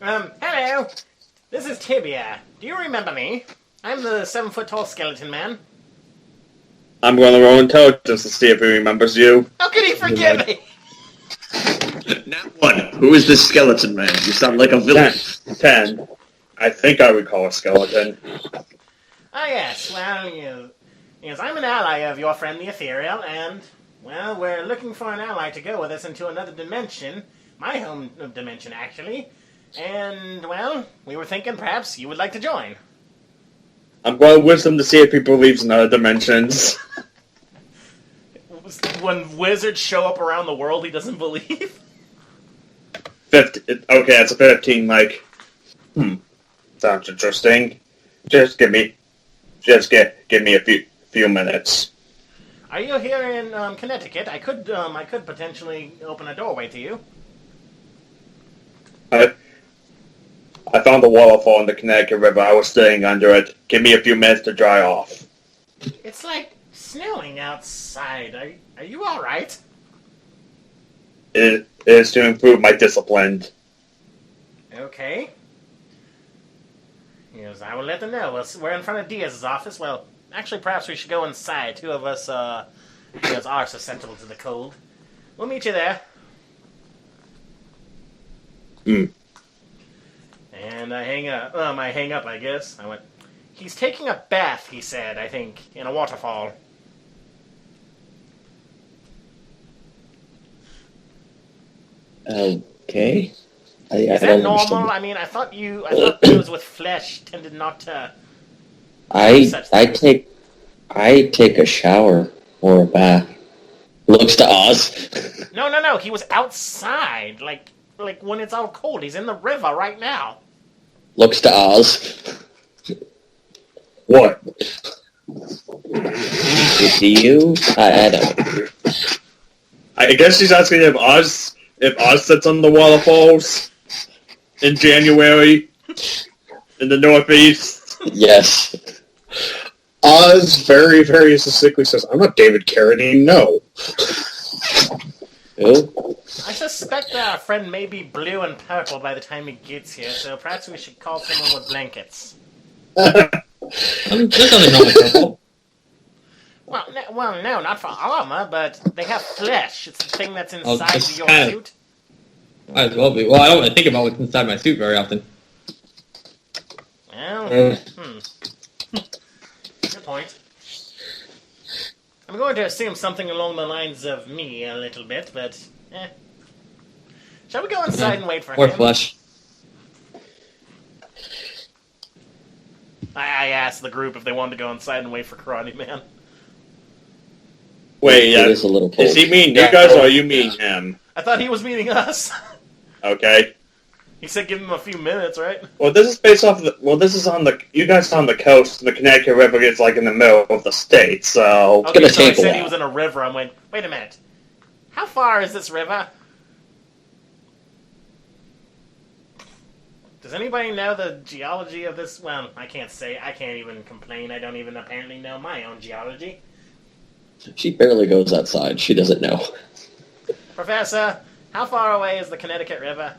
Hello. This is Tibia. Do you remember me? I'm the 7-foot-tall skeleton man. I'm going to roll intelligence to see if he remembers you. How could he forget me? Not one. Who is this skeleton man? You sound like a villain. 10. I think I would call a skeleton. Ah, yes. Well, yes, I'm an ally of your friend the Ethereal, and, well, we're looking for an ally to go with us into another dimension. My home dimension, actually. And, well, we were thinking perhaps you would like to join. I'm going to wisdom to see if he believes in other dimensions. When wizards show up around the world, he doesn't believe? 50, okay, that's a 15, like... Sounds interesting. Just give me a few minutes. Are you here in Connecticut? I could potentially open a doorway to you. I found a waterfall in the Connecticut River. I was staying under it. Give me a few minutes to dry off. It's like snowing outside. Are you all right? It is to improve my discipline. Okay. Yes, I will let them know. We're in front of Diaz's office. Well, actually, perhaps we should go inside. Two of us are susceptible to the cold. We'll meet you there. And I hang up. I guess. I went, he's taking a bath, he said, I think, in a waterfall. Okay. Is that normal? I mean, I thought those with flesh tended not to. I take a shower or a bath. Looks to Oz. No. He was outside, like when it's all cold. He's in the river right now. Looks to Oz. What? Do you? I don't. I guess she's asking if Oz sits on the waterfalls in January in the Northeast. Yes. Oz very, very succinctly says, I'm not David Carradine, no. Who? I suspect our friend may be blue and purple by the time he gets here, so perhaps we should call someone with blankets. There's nothing wrong with purple. Well, no, not for armor, but they have flesh. It's the thing that's inside it's your kind of- suit. Might as well be. Well, I don't want to think about what's inside my suit very often. Well, good point. I'm going to assume something along the lines of me a little bit, but shall we go inside and wait for Or him? flesh. I asked the group if they wanted to go inside and wait for Karate Man. Wait, It is a little cold. is he mean you guys or are you mean him? I thought he was meeting us. Okay. He said give him a few minutes, right? Well, this is based off of this is on you guys are on the coast, and the Connecticut River is like in the middle of the state, so... Okay, gonna so he take a said he while. was in a river. I went, wait a minute. How far is this river? Does anybody know the geology of this? Well, I can't say. I can't even complain. I don't even apparently know my own geology. She barely goes outside. She doesn't know. Professor, how far away is the Connecticut River?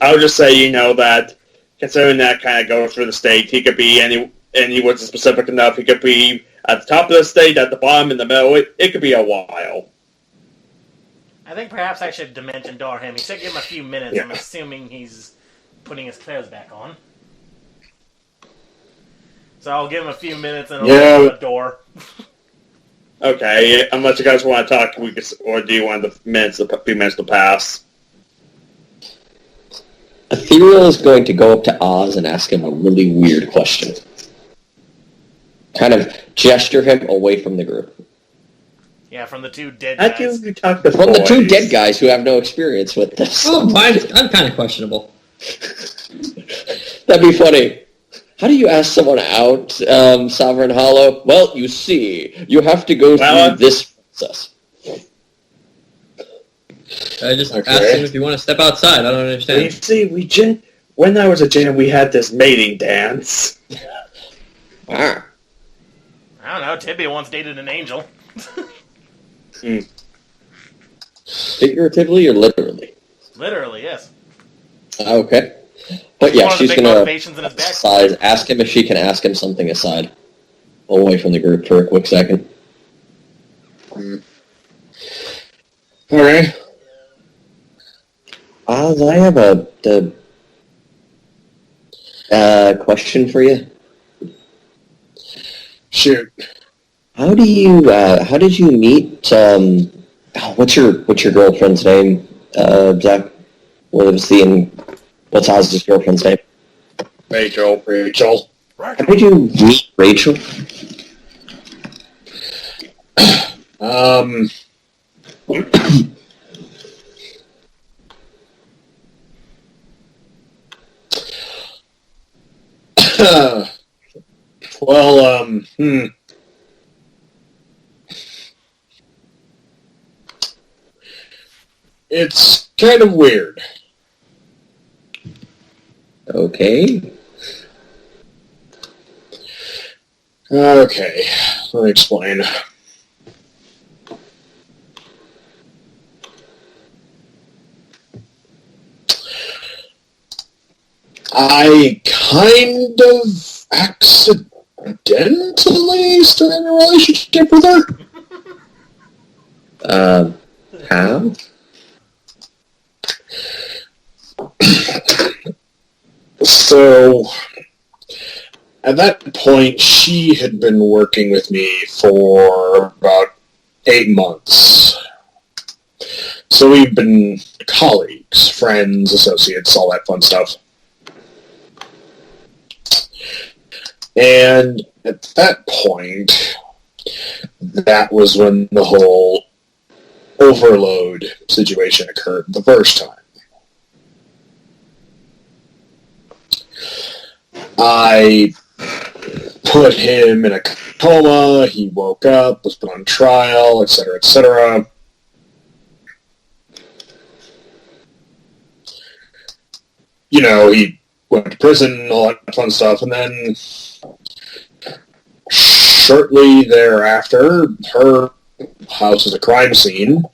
I would just say, that considering that kind of goes through the state, he could be and he wasn't specific enough, he could be at the top of the state, at the bottom, in the middle. It could be a while. I think perhaps I should dimension door him. He said give him a few minutes. Yeah. I'm assuming he's putting his clothes back on. So I'll give him a few minutes and I'll open the door. Okay, unless you guys want to talk, or do you want the few minutes to pass? Ethereal is going to go up to Oz and ask him a really weird question. Kind of gesture him away from the group. Yeah, from the two dead How guys. do you talk to From the two boys? dead guys who have no experience with this. Oh, I'm kind of questionable. That'd be funny. How do you ask someone out, Sovereign Hollow? Well, you see, you have to go through this process. I just asked him if you want to step outside. I don't understand. You see, when I was a jam, we had this mating dance. Ah. I don't know. Tibia once dated an angel. Figuratively or literally? Literally, yes. Okay. But yeah, One of the she's big going motivations in his back. to ask him if she can ask him something aside. Away from the group for a quick second. Okay. Oz, I have a question for you. Shoot. How did you meet, what's your girlfriend's name, Zach? What's Oz's girlfriend's name? Rachel. How did you meet Rachel? Well, It's kind of weird. Okay. Okay, let me explain. I kind of accidentally started a relationship with her. How? So, at that point, she had been working with me for about 8 months. So we've been colleagues, friends, associates, all that fun stuff. And at that point, that was when the whole overload situation occurred the first time. I put him in a coma, he woke up, was put on trial, etc., etc. You know, he went to prison, all that fun stuff, and then shortly thereafter, her house was a crime scene,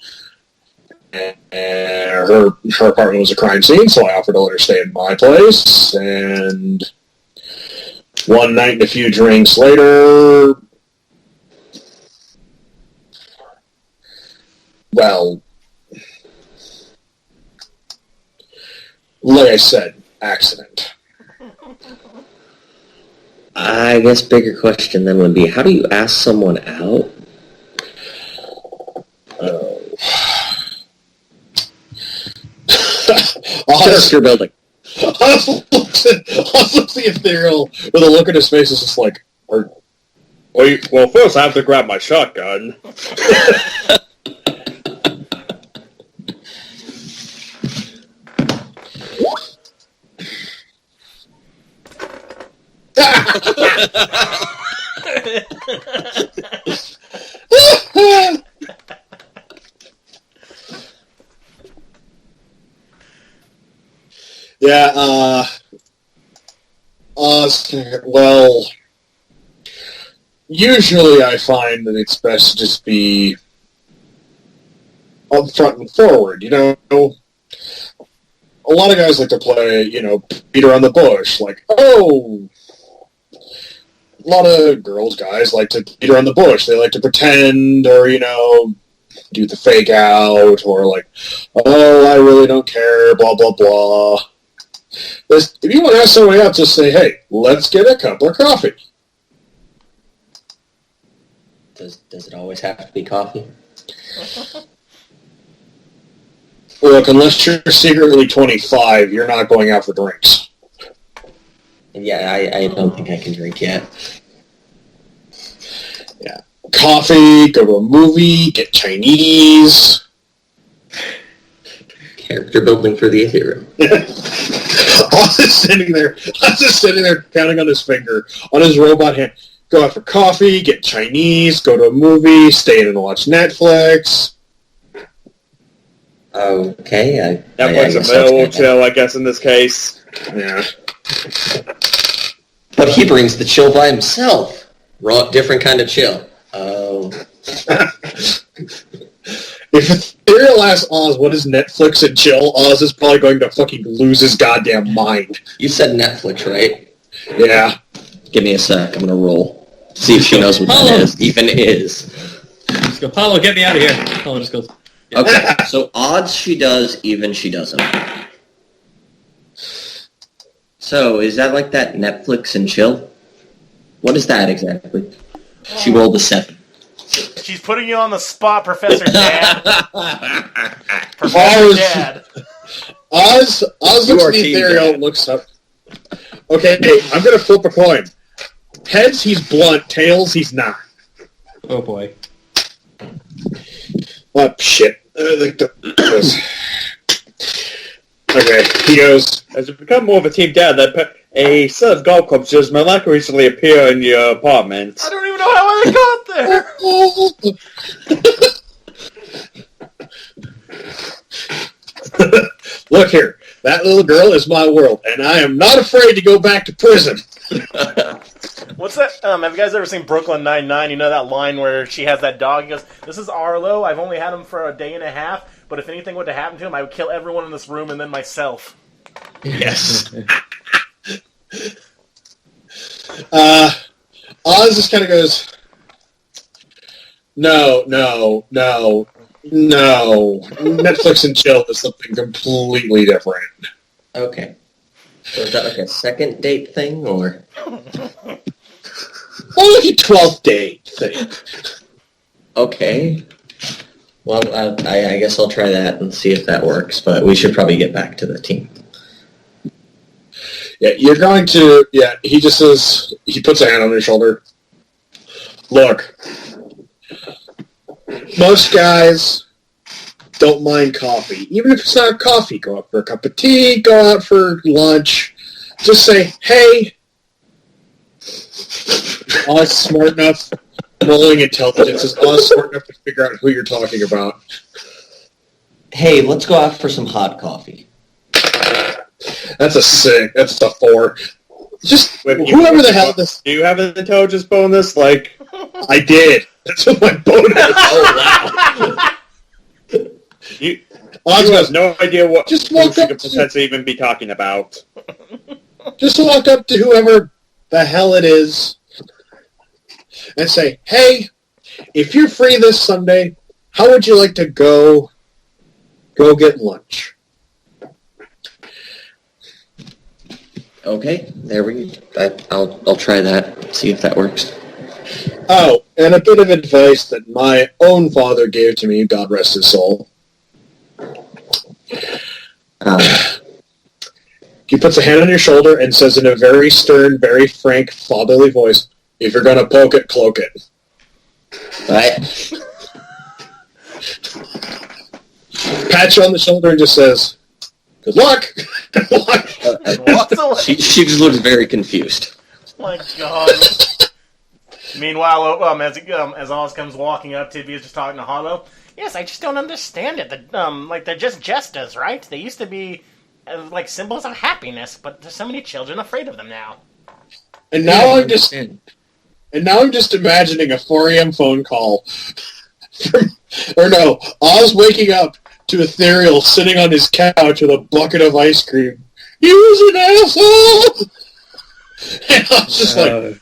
and her apartment was a crime scene, so I offered to let her stay in my place, and one night and a few drinks later, well, like I said, accident. I guess bigger question then would be, how do you ask someone out? Character building. Oz looks the Ethereal with a look at his face. Is just like, well, first I have to grab my shotgun. Yeah, well, usually I find that it's best to just be upfront and forward, you know? A lot of guys like to play, you know, beat around the bush, like, oh! A lot of guys like to beat around the bush. They like to pretend, or, you know, do the fake out, or like, oh, I really don't care, blah, blah, blah. If you want to ask somebody out, just say, hey, let's get a cup of coffee. Does it always have to be coffee? Look, unless you're secretly 25, you're not going out for drinks. Yeah, I don't think I can drink yet. Yeah. Coffee, go to a movie, get Chinese. Character building for the Ethereal. Oz is sitting there counting on his finger, on his robot hand. Go out for coffee, get Chinese, go to a movie, stay in and watch Netflix. Okay, Netflix and middle chill, I guess, in this case. Yeah. But he brings the chill by himself. Different kind of chill. Oh. If Ethereal asks Oz what is Netflix and chill, Oz is probably going to fucking lose his goddamn mind. You said Netflix, right? Yeah. Give me a sec. I'm gonna roll. See if she knows what that is. Even is. Just go, Paulo, get me out of here. Paulo just goes. Yeah. Okay, so odds she does, even she doesn't. So, is that like that Netflix and chill? What is that exactly? She rolled a 7. She's putting you on the spot, Professor Dad. Professor Dad. Oz looks at the Ethereal, looks up. Okay, I'm going to flip a coin. Heads, he's blunt. Tails, he's not. Oh, boy. What shit? Okay, he goes, As you become more of a team dad, a set of golf clubs just miraculously appear in your apartment. I don't even know how I got there. look here, that little girl is my world, and I am not afraid to go back to prison. What's that? Have you guys ever seen Brooklyn Nine-Nine? You know that line where she has that dog? He goes, "This is Arlo. I've only had him for a day and a half, but if anything were to happen to him, I would kill everyone in this room and then myself." Yes. Oz just kind of goes, no. Netflix and chill is something completely different. Okay. So is that like a second date thing, or? Well, like a 12th date thing. Okay. Well, I guess I'll try that and see if that works, but we should probably get back to the team. Yeah, you're going to... Yeah, he just says... He puts a hand on his shoulder. Look. Most guys don't mind coffee. Even if it's not coffee, go out for a cup of tea, go out for lunch. Just say, hey... Oz smart enough... Rolling intelligence is Oz smart enough to figure out who you're talking about. Hey, let's go out for some hot coffee. That's a 6. That's a 4. Just Wait, whoever the hell this... Do you have an intelligence bonus? Like, I did. That's what my bonus. Oh, wow. you Oz have goes, no idea what Just who walk she up could to- potentially even be talking about. just walk up to whoever the hell it is and say, hey, if you're free this Sunday, how would you like to go get lunch? Okay, there we go. I'll try that, see if that works. Oh, and a bit of advice that my own father gave to me, God rest his soul. He puts a hand on your shoulder and says in a very stern, very frank, fatherly voice, if you're going to poke it, cloak it. Right? Pats you on the shoulder and just says, good luck. Good luck. Walks away. She just looks very confused. My God. Meanwhile, as Oz comes walking up, Tibia's just talking to Hollow. Yes, I just don't understand it. They're just jesters, right? They used to be like symbols of happiness, but there's so many children afraid of them now. And now I'm just imagining a 4 a.m. phone call. Oz waking up to Ethereal sitting on his couch with a bucket of ice cream. He was an asshole! And I was just like,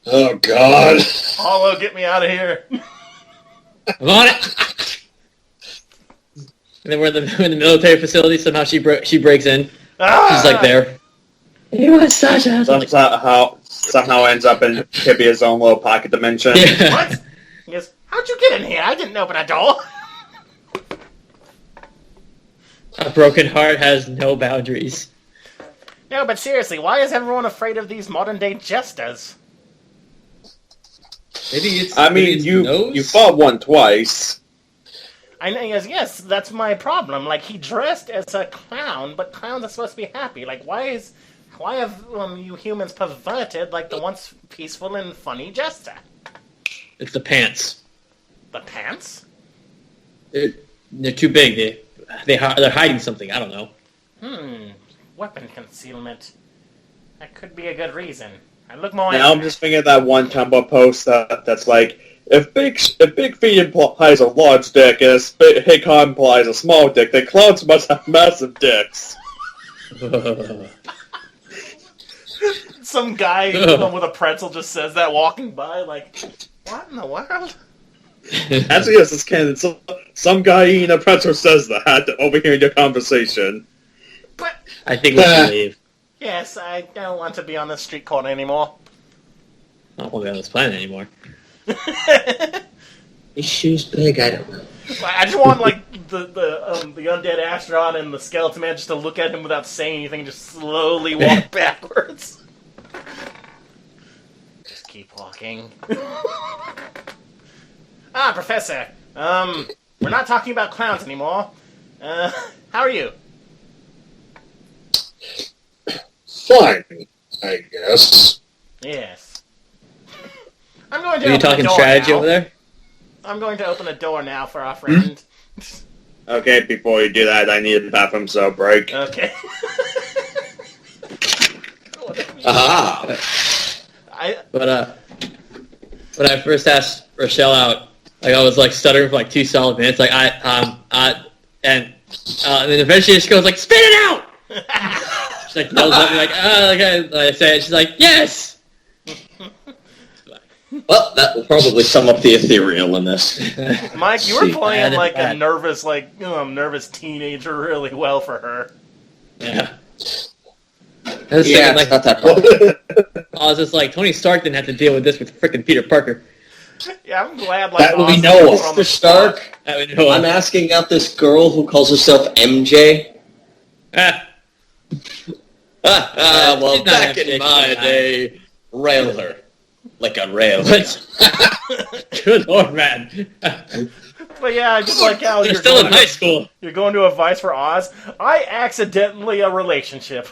oh, God. Hollow, get me out of here. I'm on it. And then we're in the military facility. Somehow she breaks in. She's like there. He was such a... Somehow ends up in Tibia's own little pocket dimension. Yeah. What? He goes, how'd you get in here? I didn't open a door. A broken heart has no boundaries. No, but seriously, why is everyone afraid of these modern-day jesters? Maybe it's. I mean, you fought one twice. I know, yes, that's my problem. Like, he dressed as a clown, but clowns are supposed to be happy. Like, why have you humans perverted, like, the once peaceful and funny jester? It's the pants. The pants? They're too big. They're hiding something. I don't know. Weapon concealment. That could be a good reason. I look more. Now I'm just thinking of that one Tumblr post that's like, if big feet implies a large dick and if big cock implies a small dick, then clowns must have massive dicks. Some guy with a pretzel just says that walking by, like, what in the world? Actually, yes, it's canon. Some guy eating a pretzel says that, overhearing your conversation. But I think we should leave. yes, I don't want to be on this street corner anymore. I don't want to be on this planet anymore. His shoes big? I don't know. I just want like the undead astronaut and the skeleton man just to look at him without saying anything, just slowly walk backwards. Just keep walking. Professor. We're not talking about clowns anymore. How are you? fine, I guess. Yes. I'm going to Are you open talking a door strategy now. over there? I'm going to open a door now for our friend. Okay, before you do that, I need a bathroom so break. Okay. Aha! But when I first asked Rochelle out, like I was like stuttering for like 2 solid minutes, like and then eventually she goes like, "Spit it out!" She's like yells at me like, okay. I say it. She's like, "Yes." Well, that will probably sum up the ethereal in this. Mike, you were playing like a bad. nervous teenager really well for her. Yeah. I was Yeah, thinking, it's not that hard. I was just like, Tony Stark didn't have to deal with this with frickin' Peter Parker. Yeah, I'm glad. That we Austin know was of. on the Mr. Stark, I would know. I'm asking out this girl who calls herself MJ. Well, She's not back MJ, in my she's not. day, rail her. Like a rail. Good lord, man. But yeah, I just like how They're you're still in going, high school. you're going to advice for Oz. I accidentally a relationship.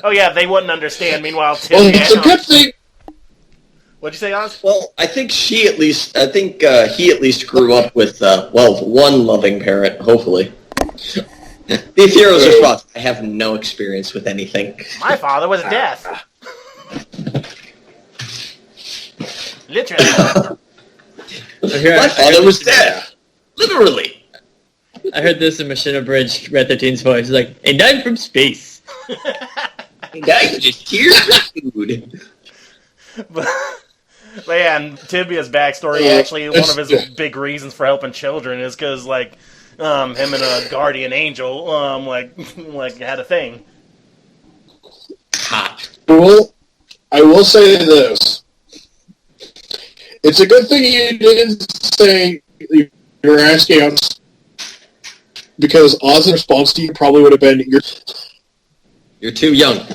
Oh yeah, they wouldn't understand. Meanwhile, Well, Tibia. it's a good thing. What'd you say, Oz? Well, I think he at least grew up with, one loving parent, hopefully. The Ethereal's response, I have no experience with anything. My father was death. Literally. My father was dead. Literally. I heard this in Machina Bridge, Red 13's voice. He's like, "And I'm from space." Now you just hear food. But yeah, and Tibia's backstory, actually, one of his big reasons for helping children is because, like, him and a guardian angel, like had a thing. Hot. Well, I will say this. It's a good thing you didn't say you were asking out, because Oz's response to you probably would have been, You're too young.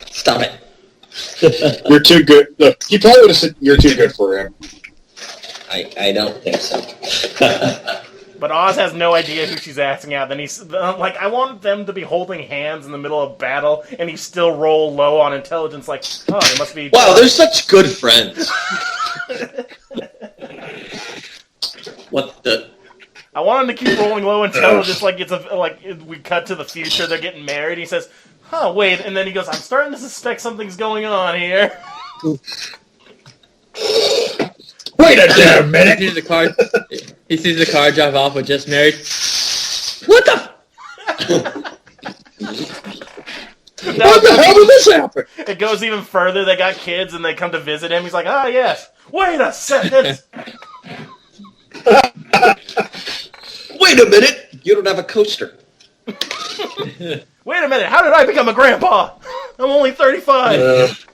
Stop it. you're too good. Look, he probably would have said, you're too good for him. I don't think so. But Oz has no idea who she's asking out. Then he's like, I want them to be holding hands in the middle of battle, and he still roll low on intelligence. Like, oh, they must be. Wow, they're such good friends. What the? I want him to keep rolling low intelligence. We cut to the future. They're getting married. He says, "Huh, wait," and then he goes, "I'm starting to suspect something's going on here." Wait a damn minute! He sees the car drive off with "just married." What the? What the hell did this happen? It goes even further. They got kids, and they come to visit him. He's like, "Ah, yes. Wait a second." Wait a minute! You don't have a coaster. Wait a minute. How did I become a grandpa? I'm only 35.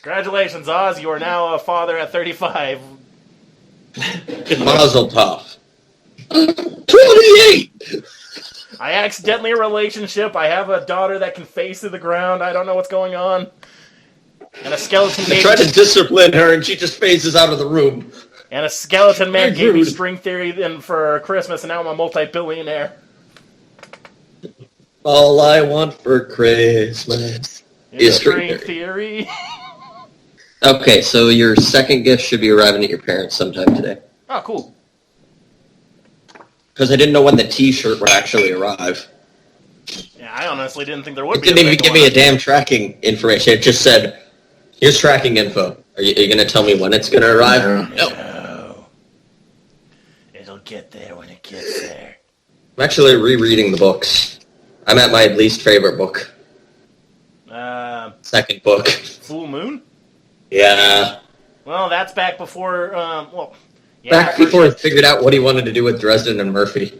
Congratulations, Oz. You are now a father at 35. Mazel tov. 28! I accidentally a relationship. I have a daughter that can face to the ground. I don't know what's going on. And a skeleton I baby. tried to discipline her and she just phases out of the room. And a skeleton man Very gave me rude. string theory for Christmas, and now I'm a multi-billionaire. All I want for Christmas is String string theory. Okay, so your second gift should be arriving at your parents sometime today. Oh, cool. Because I didn't know when the T-shirt would actually arrive. Yeah, I honestly didn't think there would It be. didn't even second give me one. a damn tracking information. It just said, here's tracking info. Are you going to tell me when it's going to arrive? No. No. It'll get there when it gets there. I'm actually rereading the books. I'm at my least favorite book. Second book. Full Moon? Yeah. Well, that's back before, yeah. Back before he figured out what he wanted to do with Dresden and Murphy.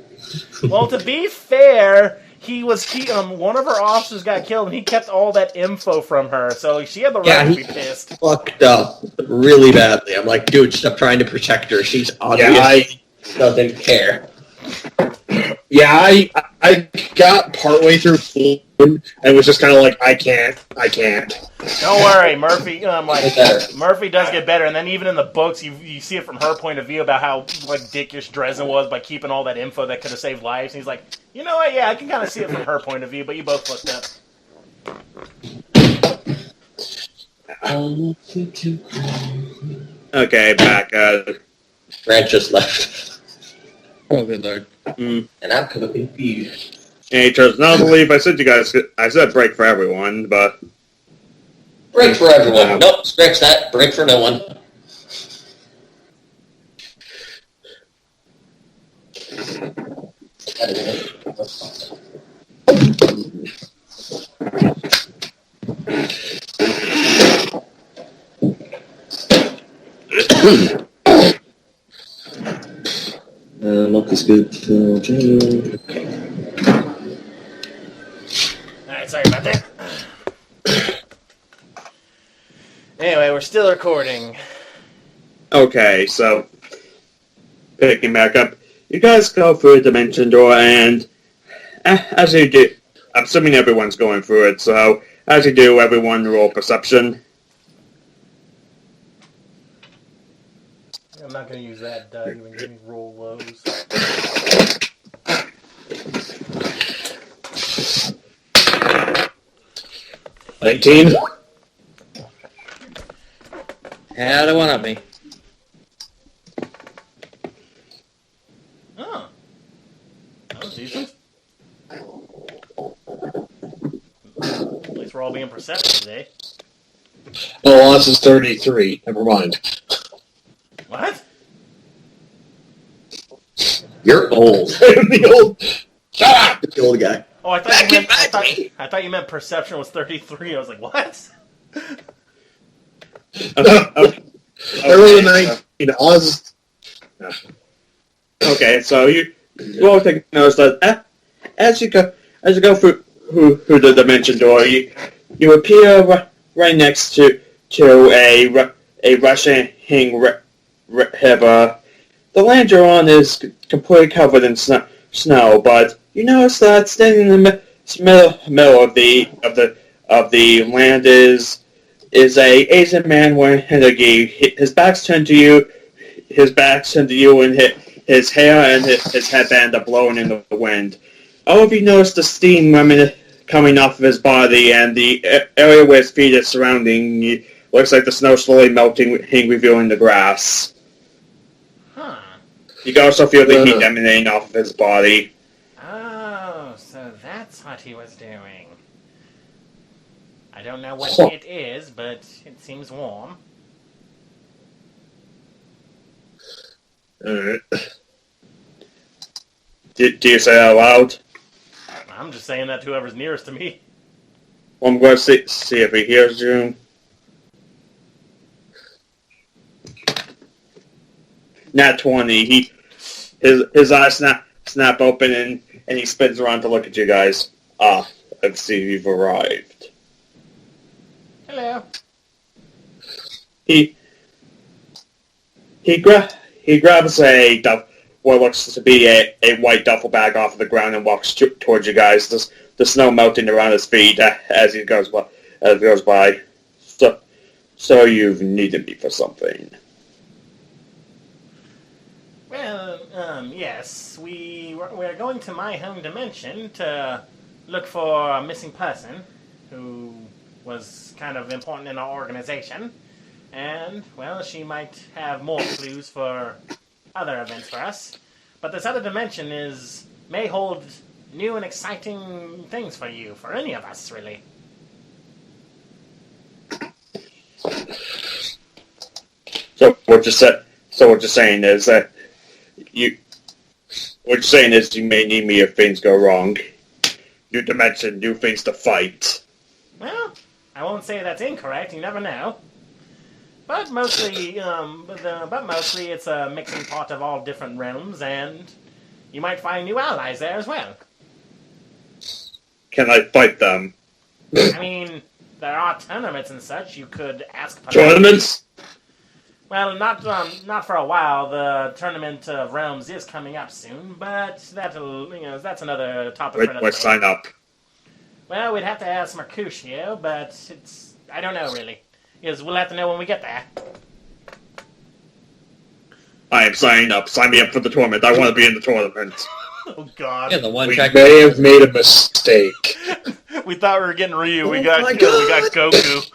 Well, to be fair, one of her officers got killed, and he kept all that info from her, so she had the right to be pissed. Fucked up really badly. I'm like, dude, stop trying to protect her. She's obviously doesn't care. I got partway through Full and was just kind of like, I can't. Don't worry, Murphy. Better. Murphy does get better, and then even in the books, you see it from her point of view about how dickish Dresden was by keeping all that info that could have saved lives. And he's like, you know what? Yeah, I can kind of see it from her point of view, but you both fucked up. Okay, back. Grant just left, Oh, good lord. and I'm confused. Hey, turns not to leave. I said break for everyone, but Break for everyone. Nope, scratch that. Break for no one. Milk is good till June. Alright, sorry about that. Anyway, we're still recording. okay. So picking back up, you guys go through a dimension door, and as you do, I'm assuming everyone's going through it. So as you do, everyone roll perception. I'm not going to use that die, even give me roll lows. $19. Yeah, the one on me. Oh. That was decent. At least we're all being perceptive today. Oh, this is 33. Never mind. What? You're old. The old... Shut up! The old guy. Oh, I thought you meant perception was 33. I was like, what? I rolled a 19. Oz... Okay, so you all take notice that as you go through the dimension door, you appear right next to a rushing river. The land you're on is completely covered in snow, but you notice that standing in the middle of the land is a Asian man wearing a gi. His back's turned to you. And his hair and his headband are blowing in the wind. All of you notice the steam coming off of his body, and the area where his feet are surrounding looks like the snow slowly melting, revealing the grass. Huh. You can also feel the heat emanating off of his body. Oh, so that's what he was doing. I don't know what it is, but it seems warm. Alright. Do you say that out loud? I'm just saying that to whoever's nearest to me. Well, I'm going to see if he hears you. Nat 20. His eyes snap open and he spins around to look at you guys. I see you've arrived. Hello. He grabs what looks to be a white duffel bag off of the ground and walks towards you guys. The snow melting around his feet as he goes by. So you've needed me for something. Well, yes. We're going to my home dimension to look for a missing person who was kind of important in our organization. And, well, she might have more clues for other events for us. But this other dimension may hold new and exciting things for you, for any of us, really. So what you're saying is that you may need me if things go wrong. New dimension, new things to fight. Well, I won't say that's incorrect. You never know. But mostly, it's a mixing pot of all different realms, and you might find new allies there as well. Can I fight them? I mean, there are tournaments and such. You could ask. Tournaments? Well, not for a while. The tournament of realms is coming up soon, but that's another topic for another Wait, day. sign up. Well, we'd have to ask Mercutio, but I don't know, really. Because we'll have to know when we get there. I am signing up. Sign me up for the tournament. I want to be in the tournament. Oh, God. Yeah, the one We track. may have made a mistake. We thought we were getting Ryu. We Oh got my Goku.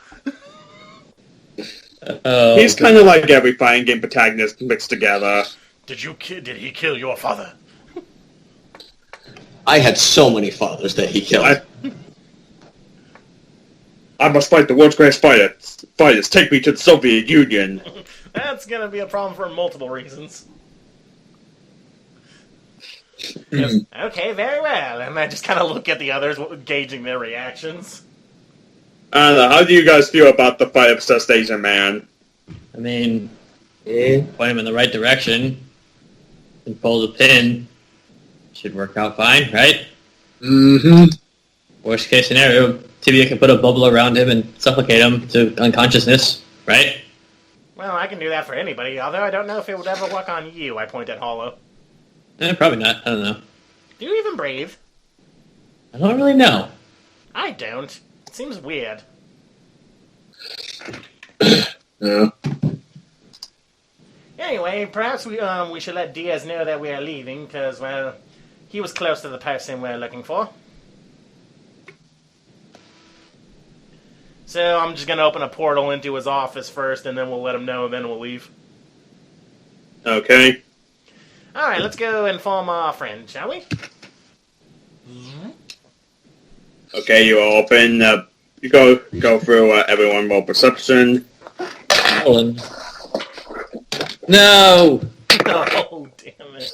Oh, He's kind of like every fighting game protagonist mixed together. Did he kill your father? I had so many fathers that he killed. I must fight the world's greatest fighters. Take me to the Soviet Union. That's gonna be a problem for multiple reasons. Hmm. Yes. Okay, very well. And I just kind of look at the others, gauging their reactions. I don't know. How do you guys feel about the fight obsessed Asian man? I mean, Eh? point him in the right direction and pull the pin. Should work out fine, right? Mm-hmm. Worst case scenario, Tibia can put a bubble around him and suffocate him to unconsciousness, right? Well, I can do that for anybody, although I don't know if it would ever work on you, I point at Hollow. Probably not. I don't know. Do you even breathe? I don't really know. I don't. It seems weird. Yeah. Anyway, perhaps we should let Diaz know that we are leaving, because, well, he was close to the person we're looking for. So I'm just going to open a portal into his office first, and then we'll let him know, and then we'll leave. Okay. Alright, let's go inform our friend, shall we? Okay, you open. You go through everyone roll perception. Colin. No! Oh, damn it.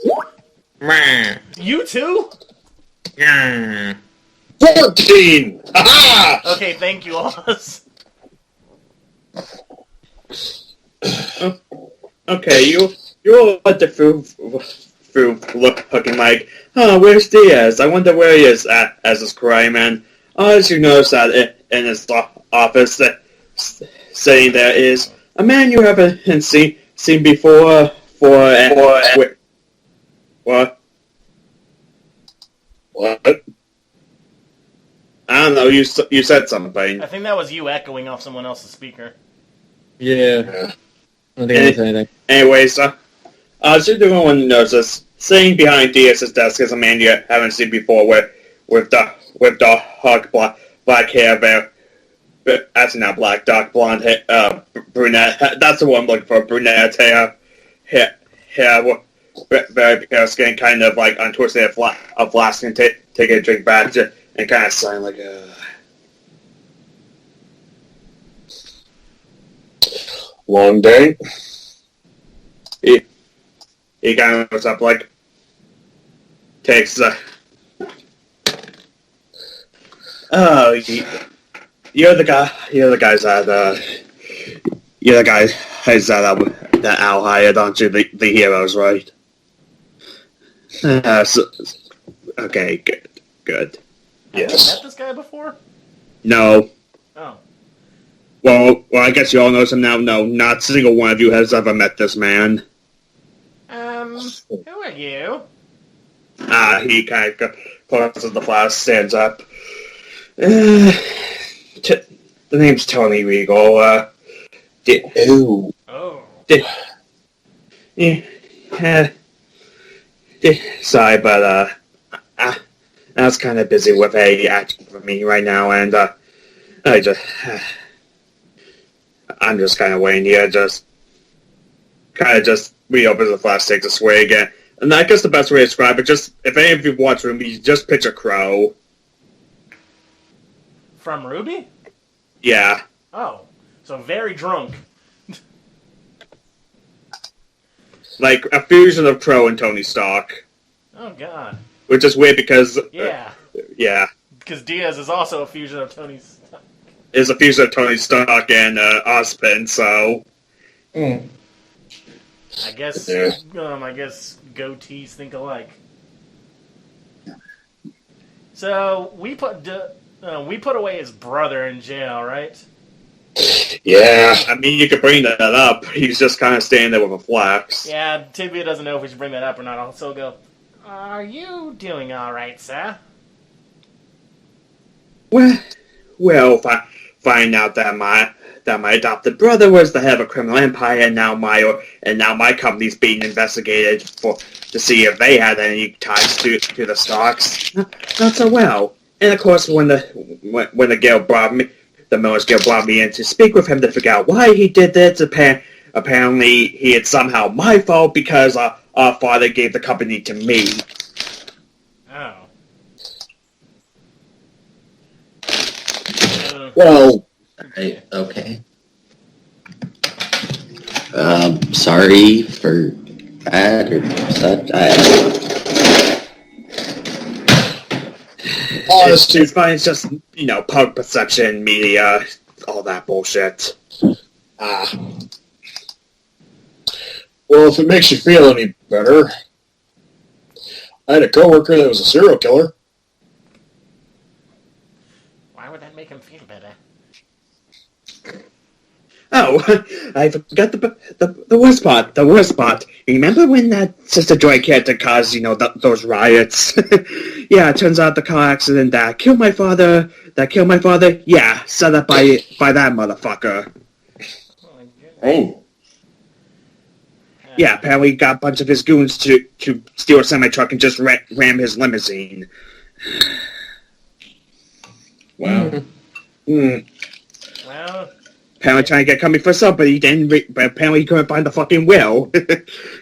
Meh. You too? Yeah. 14! Ha-ha! Okay, thank you, Oz. Okay, you let the through looking like, where's Diaz? I wonder where he is as his crying man. As you notice that in his office, sitting there is a man you haven't seen before. What? What? I don't know. You said something. I think that was you echoing off someone else's speaker. Yeah. Yeah. I don't think I said anything. Anyways, as everyone notices, sitting behind Diaz's desk is a man you haven't seen before with dark black hair, actually not black, dark blonde hair, brunette. That's the one I'm looking for. Brunette hair, very pale skin, kind of like untwisted a flask and take a drink back and kind of sign like Long day? He kind of looks up like takes you're the guys that Al hired, aren't you? The heroes, right? Okay, good. Have you Yes. met this guy before? No. Oh. Well, I guess you all know him now. No, not a single one of you has ever met this man. Who are you? He kind of closes the flask, stands up. The name's Tony Regal. Ew. Oh. Sorry, but I was kind of busy with a acting for me right now, and I'm just kind of waiting here, just reopens the flask, takes a swig, and I guess the best way to describe it, just if any of you watch Ruby, just picture Crow. From Ruby? Yeah. Oh. So very drunk. Like a fusion of Crow and Tony Stark. Oh, God. Which is weird because... Yeah. Yeah. Because Diaz is also a fusion of Tony's... Is a fusion of Tony Stark and Ozpin, so... I guess Yeah. I guess goatees think alike. So we put away his brother in jail, right? Yeah. I mean, you could bring that up. He's just kind of standing there with a flax. Yeah, Tibia doesn't know if we should bring that up or not. I'll still go, are you doing all right, sir? Well, find out that my adopted brother was the head of a criminal empire, and now my company's being investigated to see if they had any ties to the Starks. Not so well. And of course, when the guild brought me, the Millers Guild brought me in to speak with him to figure out why he did this. Apparently, it's somehow my fault because our father gave the company to me. Oh. Well, Okay. Sorry for that or such. It's fine. It's just public perception, media, all that bullshit. Well, if it makes you feel any better, I had a coworker that was a serial killer. Why would that make him feel better? Oh, I forgot the worst part. The worst part. Remember when that Sister Joy character caused, those riots? Yeah, it turns out the car accident that killed my father. Yeah, set up by that motherfucker. Oh. Yeah, apparently he got a bunch of his goons to steal a semi-truck and just ram his limousine. Wow. Well, Apparently trying to get company for some, but he didn't. But apparently he couldn't find the fucking will.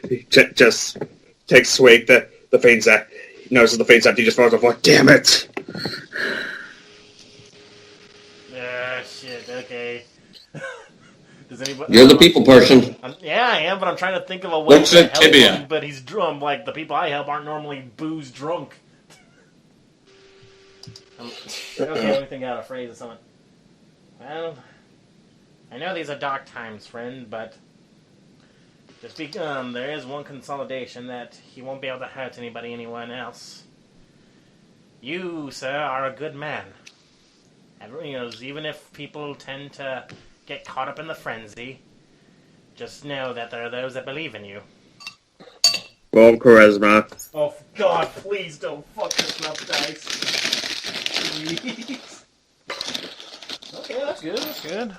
He just takes swig the things that notices the things that he just falls off. Like, damn it! shit. Okay. Does anybody? You're the people person. Yeah, I am, but I'm trying to think of a way Looks to at help Tibia. him. But he's drunk. Like the people I help aren't normally booze drunk. Okay, let me think out a phrase or something. Well, I know these are dark times, friend, but just there is one consolidation that he won't be able to hurt anyone else. You, sir, are a good man. Even if people tend to get caught up in the frenzy, just know that there are those that believe in you. Roll charisma. Oh, God, please don't fuck this up, dice. Please. Okay, that's good.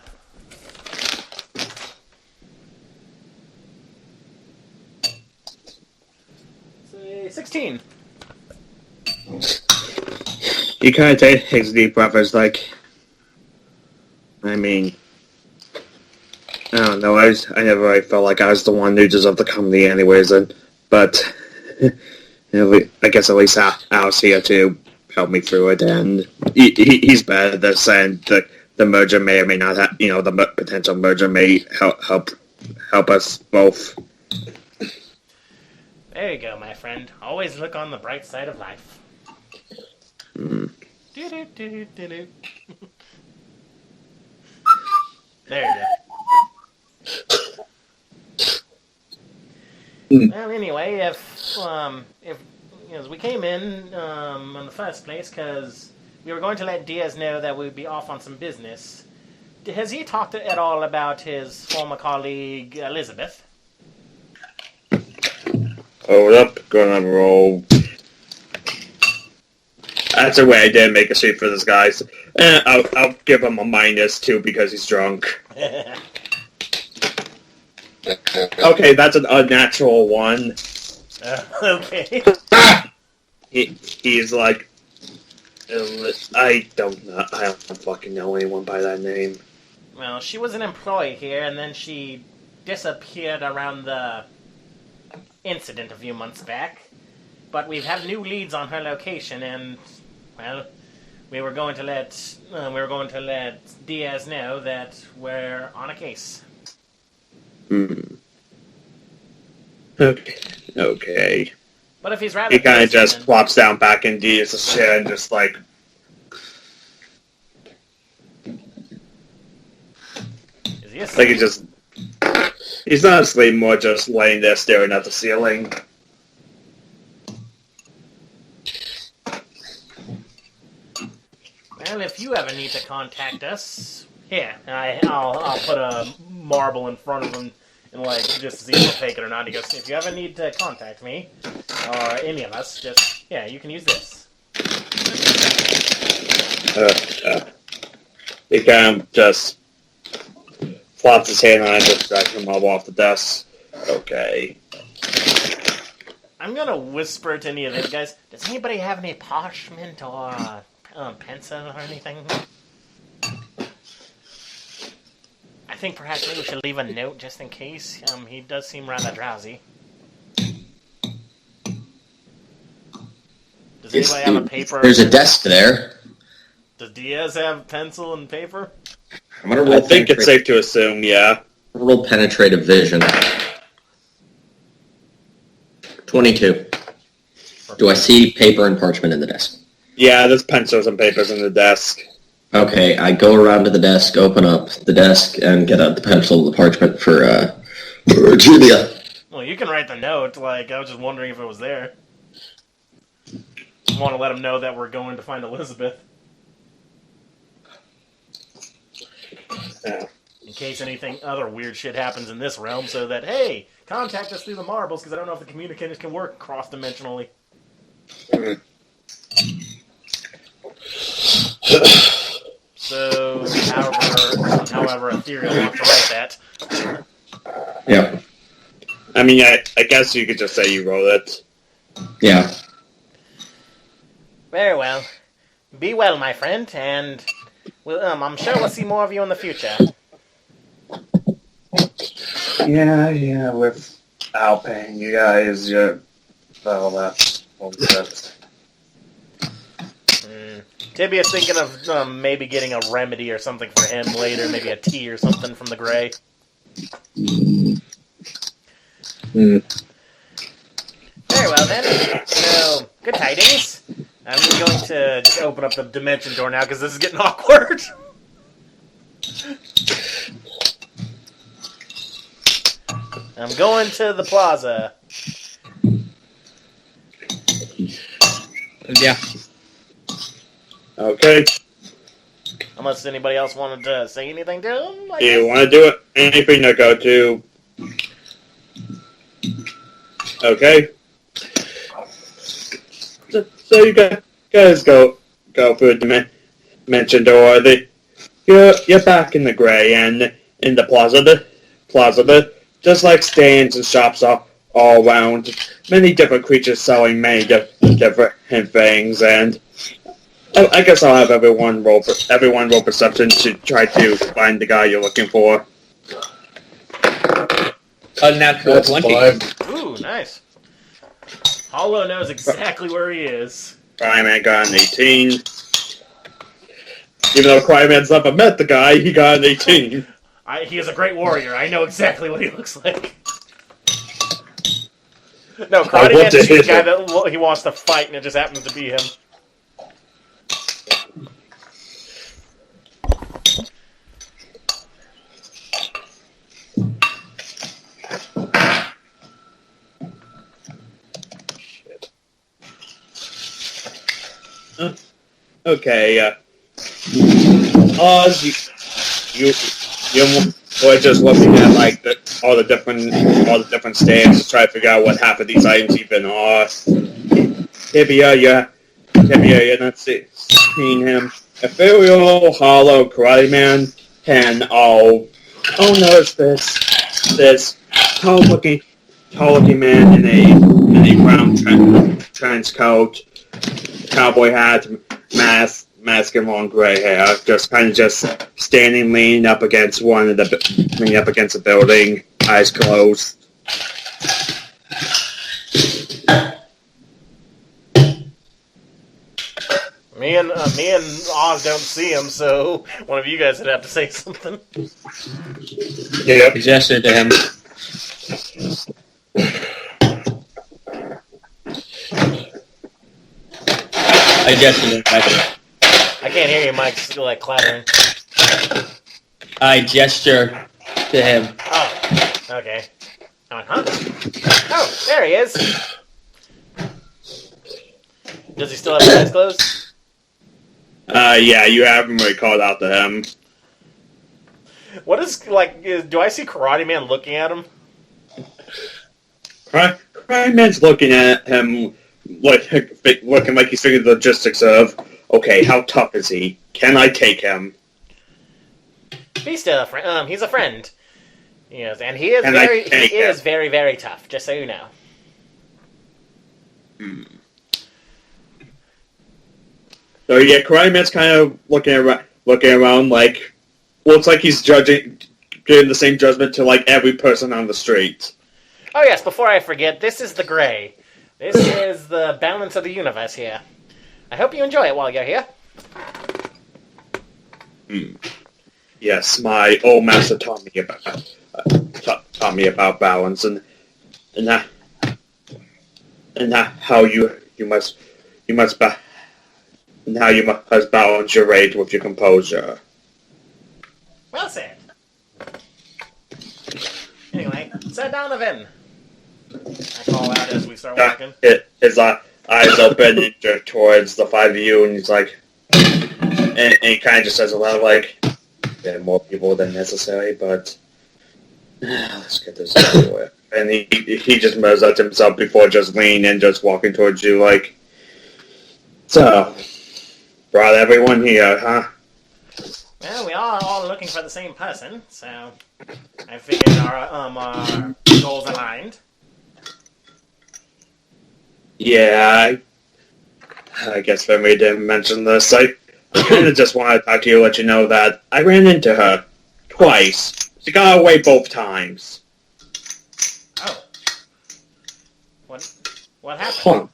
Say 16. He kind of takes a deep breath. It's like, I don't know. I never really felt like I was the one who deserved the company, anyways. But I guess at least Al's here to help me through it, and he's better at this. And the merger may or may not have, the potential merger may help us both. There you go, my friend. Always look on the bright side of life. Do-do-do-do-do. There you go. Well, anyway, if we came in the first place because we were going to let Diaz know that we'd be off on some business. Has he talked at all about his former colleague Elizabeth? Hold up, gonna roll. That's the way I did make a sweep for this guy. So, I'll give him a -2 because he's drunk. Okay, that's an unnatural 1. Okay. He's like, I don't know. I don't fucking know anyone by that name. Well, she was an employee here, and then she disappeared around the incident a few months back. But we've had new leads on her location, and well, we were going to let Diaz know that we're on a case. Okay. But if he's rather He kind of patient, just flops down back in Diaz's chair and just like. Is he asleep? He's not asleep, more just laying there staring at the ceiling. Well, if you ever need to contact us, here, I'll put a marble in front of him and just to see if he'll take it or not. He goes, if you ever need to contact me, or any of us, you can use this. He kind of just flops his hand and I just drag him up off the desk. Okay. I'm gonna whisper to any of these guys. Does anybody have any parchment or pencil or anything? I think perhaps maybe we should leave a note just in case. He does seem rather drowsy. Does anybody have a paper? There's a desk there. Does Diaz have pencil and paper? I'm gonna roll I think it's safe to assume, yeah. Roll penetrative vision. 22. Do I see paper and parchment in the desk? Yeah, there's pencils and papers in the desk. Okay, I go around to the desk, open up the desk, and get out the pencil and the parchment for Tibia. Well, you can write the note. Like, I was just wondering if it was there. I want to let him know that we're going to find Elizabeth. Yeah. In case anything other weird shit happens in this realm, so that, hey, contact us through the marbles, because I don't know if the communicators can work cross-dimensionally. So, however, Ethereal wants to write that. Yeah. I mean, I guess you could just say you wrote it. Yeah. Very well. Be well, my friend, and I'm sure we'll see more of you in the future. Yeah, without paying you guys, well, that's Tibia's thinking of maybe getting a remedy or something for him later, maybe a tea or something from the Grey. Very well, then. So, good tidings. I'm going to just open up the dimension door now, because this is getting awkward. I'm going to the plaza. Yeah. okay. Unless anybody else wanted to say anything to him. You want to do it? Anything to go to? Okay. So you guys go through the dimension door. You're back in the Grey and in the plaza. Just like stands and shops all around. Many different creatures selling many different things, and I guess I'll have everyone roll perception to try to find the guy you're looking for. Unnatural That's 20. 5. Ooh, nice. Hollow knows exactly where he is. Cryman got an 18. Even though Cryman's never met the guy, he got an 18. He is a great warrior. I know exactly what he looks like. No, Karate Man's the guy that he wants to fight, and it just happens to be him. Okay, you're just looking at like all the different stands to try to figure out what half of these items even are. Tibia, you're not seeing him. Ethereal, Hollow, Karate Man, and notice this tall looking man in a brown trench coat, cowboy hat, mask and long gray hair, just standing leaning up against the building, eyes closed. Me and Oz don't see him, so one of you guys would have to say something. Yep. I gestured to him. I gestured to him. I can't hear you, Mike's still like clattering. I gesture to him. Oh, okay. I went, huh? Oh, there he is. Does he still have his eyes closed? Yeah, you haven't really called out to him. What is, do I see Karate Man looking at him? Crime Man's looking at him, looking like he's figuring the logistics of Okay, how tough is he? Can I take him? He's still a friend. He's a friend. Yes, and he is Can very, I take he is him? very, very tough. Just so you know. So yeah, Cryman's kind of looking around like, looks like he's giving the same judgment to like every person on the street. Oh yes, before I forget, this is the Gray. This is the balance of the universe here. I hope you enjoy it while you're here. Yes, my old master taught me about balance and how you must balance your rage with your composure. Well said. Anyway, Sir Donovan. I call out as we start walking. His eyes open towards the five of you, and he's like, and he kind of just says aloud, like, there are more people than necessary, but let's get this over with. And he just mutters out to himself before just leaning and just walking towards you, like, so, brought everyone here, huh? Well, we are all looking for the same person, so I figured our goals aligned. Yeah, I guess when we didn't mention this, I kind of just want to talk to you, let you know that I ran into her twice. She got away both times. Oh. What happened? Huh.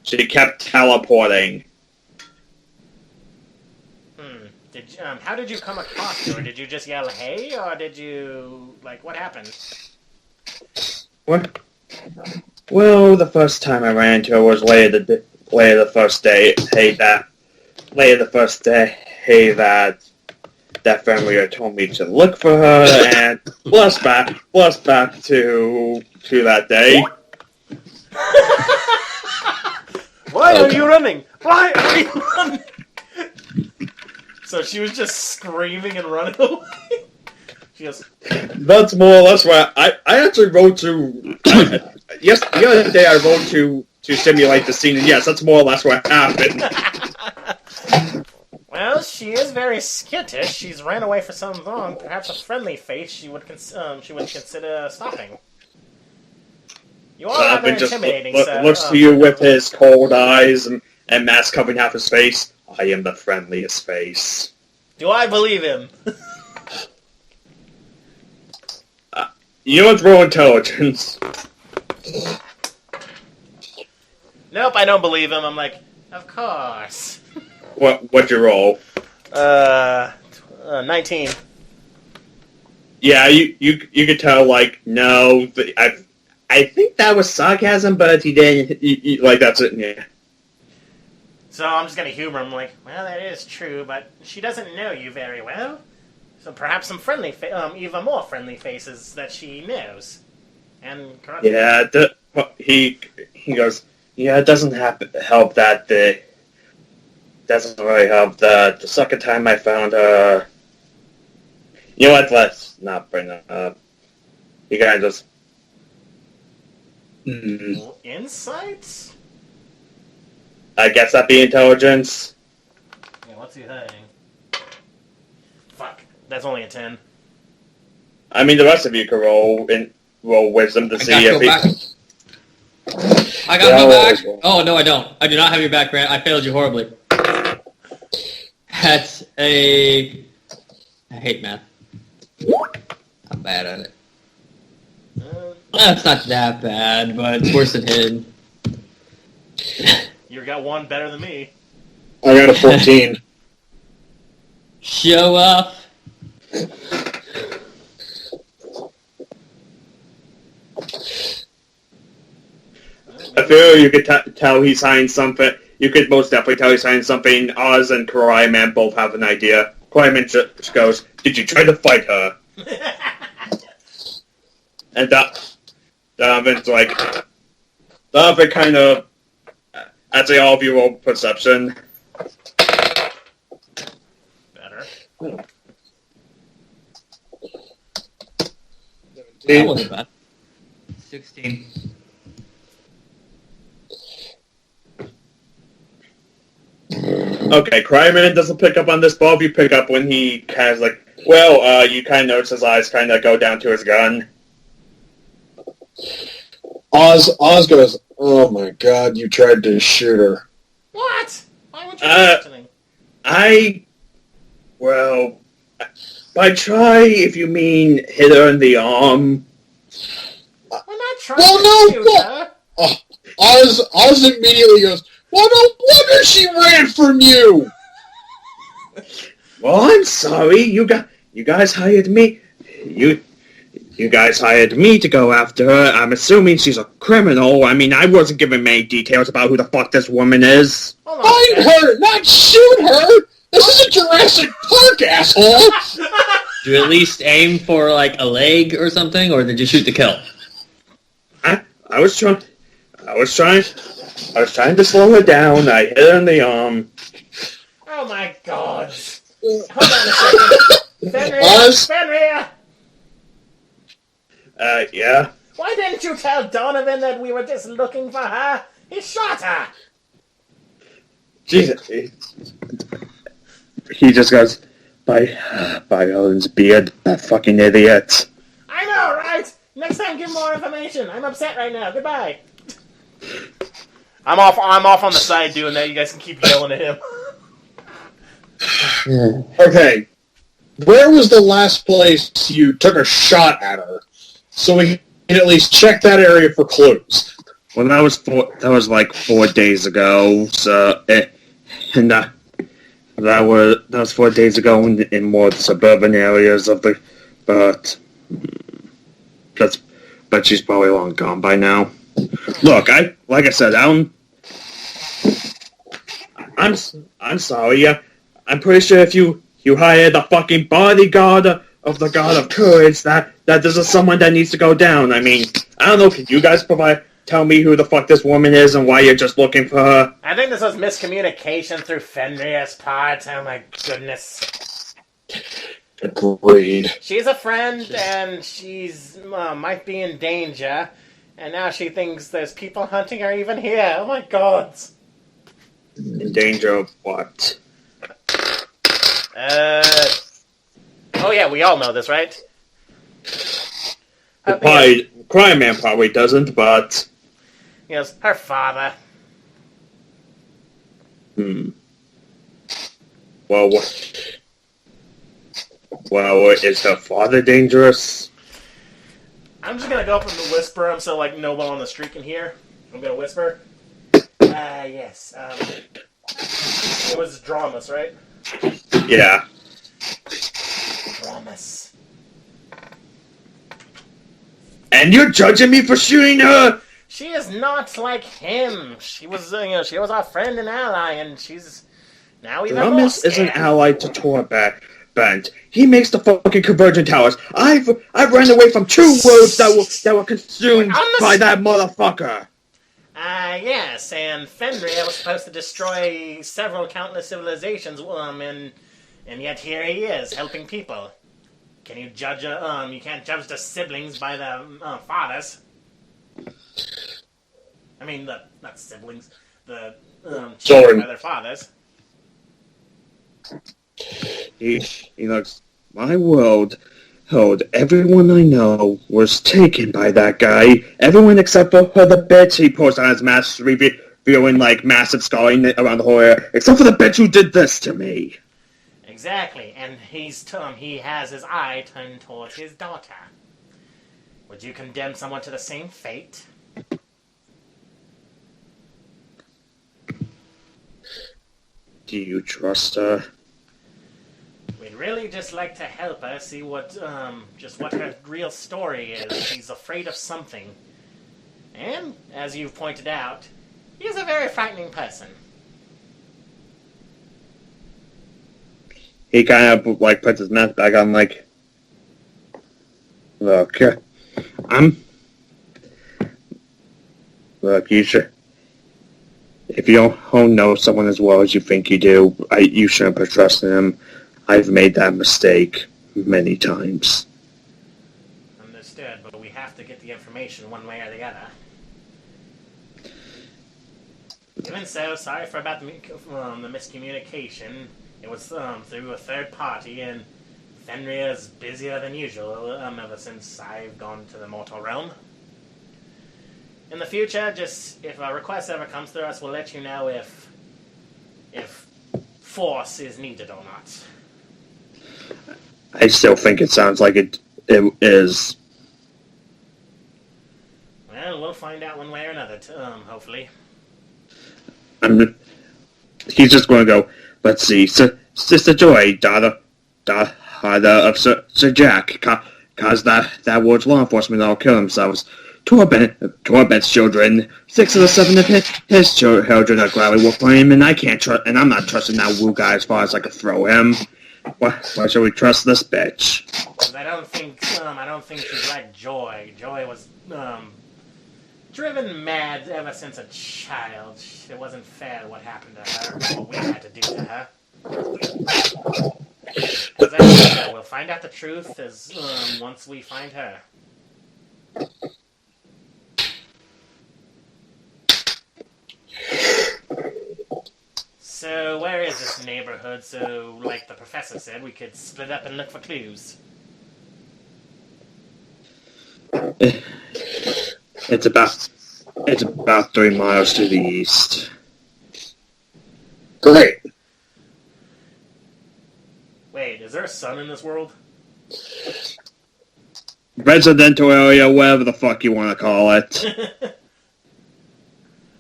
She kept teleporting. How did you come across her? Did you just yell, hey, or did you, what happened? What? Well, the first time I ran into her was later the first day. That friend we told me to look for her, and plus back to that day. Why are you running? Why are you running? So she was just screaming and running away. She goes, That's more or less why I actually wrote to. Yes, the other day I wrote to simulate the scene, and yes, that's more or less what happened. well, she is very skittish. She's ran away for so long. Perhaps a friendly face she would consider stopping. You are rather intimidating, sir. Looks to you with his cold eyes and mask covering half his face. I am the friendliest face. Do I believe him? You want to roll intelligence. Nope, I don't believe him. I'm like, of course. What'd you roll? 19. Yeah, you could tell, like, no, I think that was sarcasm, but he didn't, like, that's it, yeah. So I'm just gonna humor him, like, well, that is true, but she doesn't know you very well. So perhaps some friendly, even more friendly faces that she knows. And yeah, he goes, yeah, it doesn't help that doesn't really help that the second time I found her. You know what? Let's not bring that up. You guys just insights. I guess that'd be intelligence. Yeah, what's he saying? Fuck, that's only a 10. I mean, the rest of you can roll wisdom to see if he. I got no back. Oh no, I don't. I do not have your back, Grant. I failed you horribly. That's a. I hate math. I'm bad at it. That's not that bad, but it's worse than him. You got one better than me. I got a 14. Show up. I feel you could tell he signed something. You could most definitely tell he signed something. Oz and Karai Man both have an idea. Karai Man just goes, "Did you try to fight her?" And Donovan's like, Donovan kind of. I'd say all of you roll perception. Better. That wasn't bad. 16. Okay, Cryman doesn't pick up on this. Both of you pick up when he kind of like, you kind of notice his eyes kind of go down to his gun. Oz goes, oh my god, you tried to shoot her. What? Why would you be questioning? By try, if you mean hit her in the arm. We're not trying to shoot her. Oz immediately goes, well, no wonder she ran from you! Well, I'm sorry. You guys hired me. You guys hired me to go after her. I'm assuming she's a criminal. I mean, I wasn't given many details about who the fuck this woman is. Find her, not shoot her! This isn't Jurassic Park, asshole! Did you at least aim for, like, a leg or something, or did you shoot to kill? I was trying to slow her down. I hit her in the arm. Oh my god. Hold on a second. Fenrir! Yeah? Why didn't you tell Donovan that we were just looking for her? He shot her! Jesus. He just goes, by Owen's beard, that fucking idiot. I know, right? Next time, give more information. I'm upset right now. Goodbye. I'm off on the side doing that. You guys can keep yelling at him. Okay. Where was the last place you took a shot at her? So we can at least check that area for clues. Well, that was like 4 days ago. So, that was 4 days ago in more suburban areas of the, but she's probably long gone by now. Look, like I said, I'm sorry. I'm pretty sure if you hired a fucking bodyguard of the God of Courage, that this is someone that needs to go down. I mean, I don't know. Can you guys tell me who the fuck this woman is and why you're just looking for her? I think this was miscommunication through Fenrir's part. Oh my goodness. Agreed. She's a friend and she's might be in danger. And now she thinks there's people hunting her even here. Oh my god. In danger of what? Oh yeah, we all know this, right? Cryman probably doesn't, but... Yes, her father. Well, is her father dangerous? I'm just gonna go up and whisper him so like no one on the street can hear. I'm gonna whisper. Yes. It was Dramas, right? Yeah. Dramas. And you're judging me for shooting her? She is not like him. She was, she was our friend and ally, and she's now even more Dramas scared. is an ally to Torbent. He makes the fucking convergent towers. I've run away from 2 roads that were consumed by that motherfucker. Yes, and Fenrir was supposed to destroy several countless civilizations, and yet here he is, helping people. Can you judge, you can't judge the siblings by the, fathers. I mean, not siblings, the, children by their fathers. He looks, my world, everyone I know was taken by that guy. Everyone except for the bitch he posed on his mask, revealing, like, massive scarring around the whole area. Except for the bitch who did this to me. Exactly, and he has his eye turned towards his daughter. Would you condemn someone to the same fate? Do you trust her? We'd really just like to help her see what her real story is. She's afraid of something. And, as you've pointed out, he is a very frightening person. He kind of, like, puts his mask back on, like, look, you should, if you don't know someone as well as you think you do, you shouldn't put trust in him. I've made that mistake many times. Understood, but we have to get the information one way or the other. Even so, sorry for about the miscommunication. It was through a third party, and Fenrir's busier than usual ever since I've gone to the mortal realm. In the future, just if a request ever comes through us, we'll let you know if force is needed or not. I still think it sounds like it is. Well, we'll find out one way or another, hopefully. He's just going to go, let's see, Sister Joy, daughter of Sir Jack, caused that ward's law enforcement all kill themselves. Torben's children, 6 of the 7 of his children are gladly work for him, and and I'm not trusting that Wu guy as far as I can throw him. Why should we trust this bitch? I don't think she's like Joy. Joy was, driven mad ever since a child. It wasn't fair what happened to her, what we had to do to her. As I said, we'll find out the truth once we find her. So, where is this neighborhood? So, like the professor said, we could split up and look for clues. It's about 3 miles to the east. Great. Wait, is there a sun in this world? Residential area, whatever the fuck you want to call it.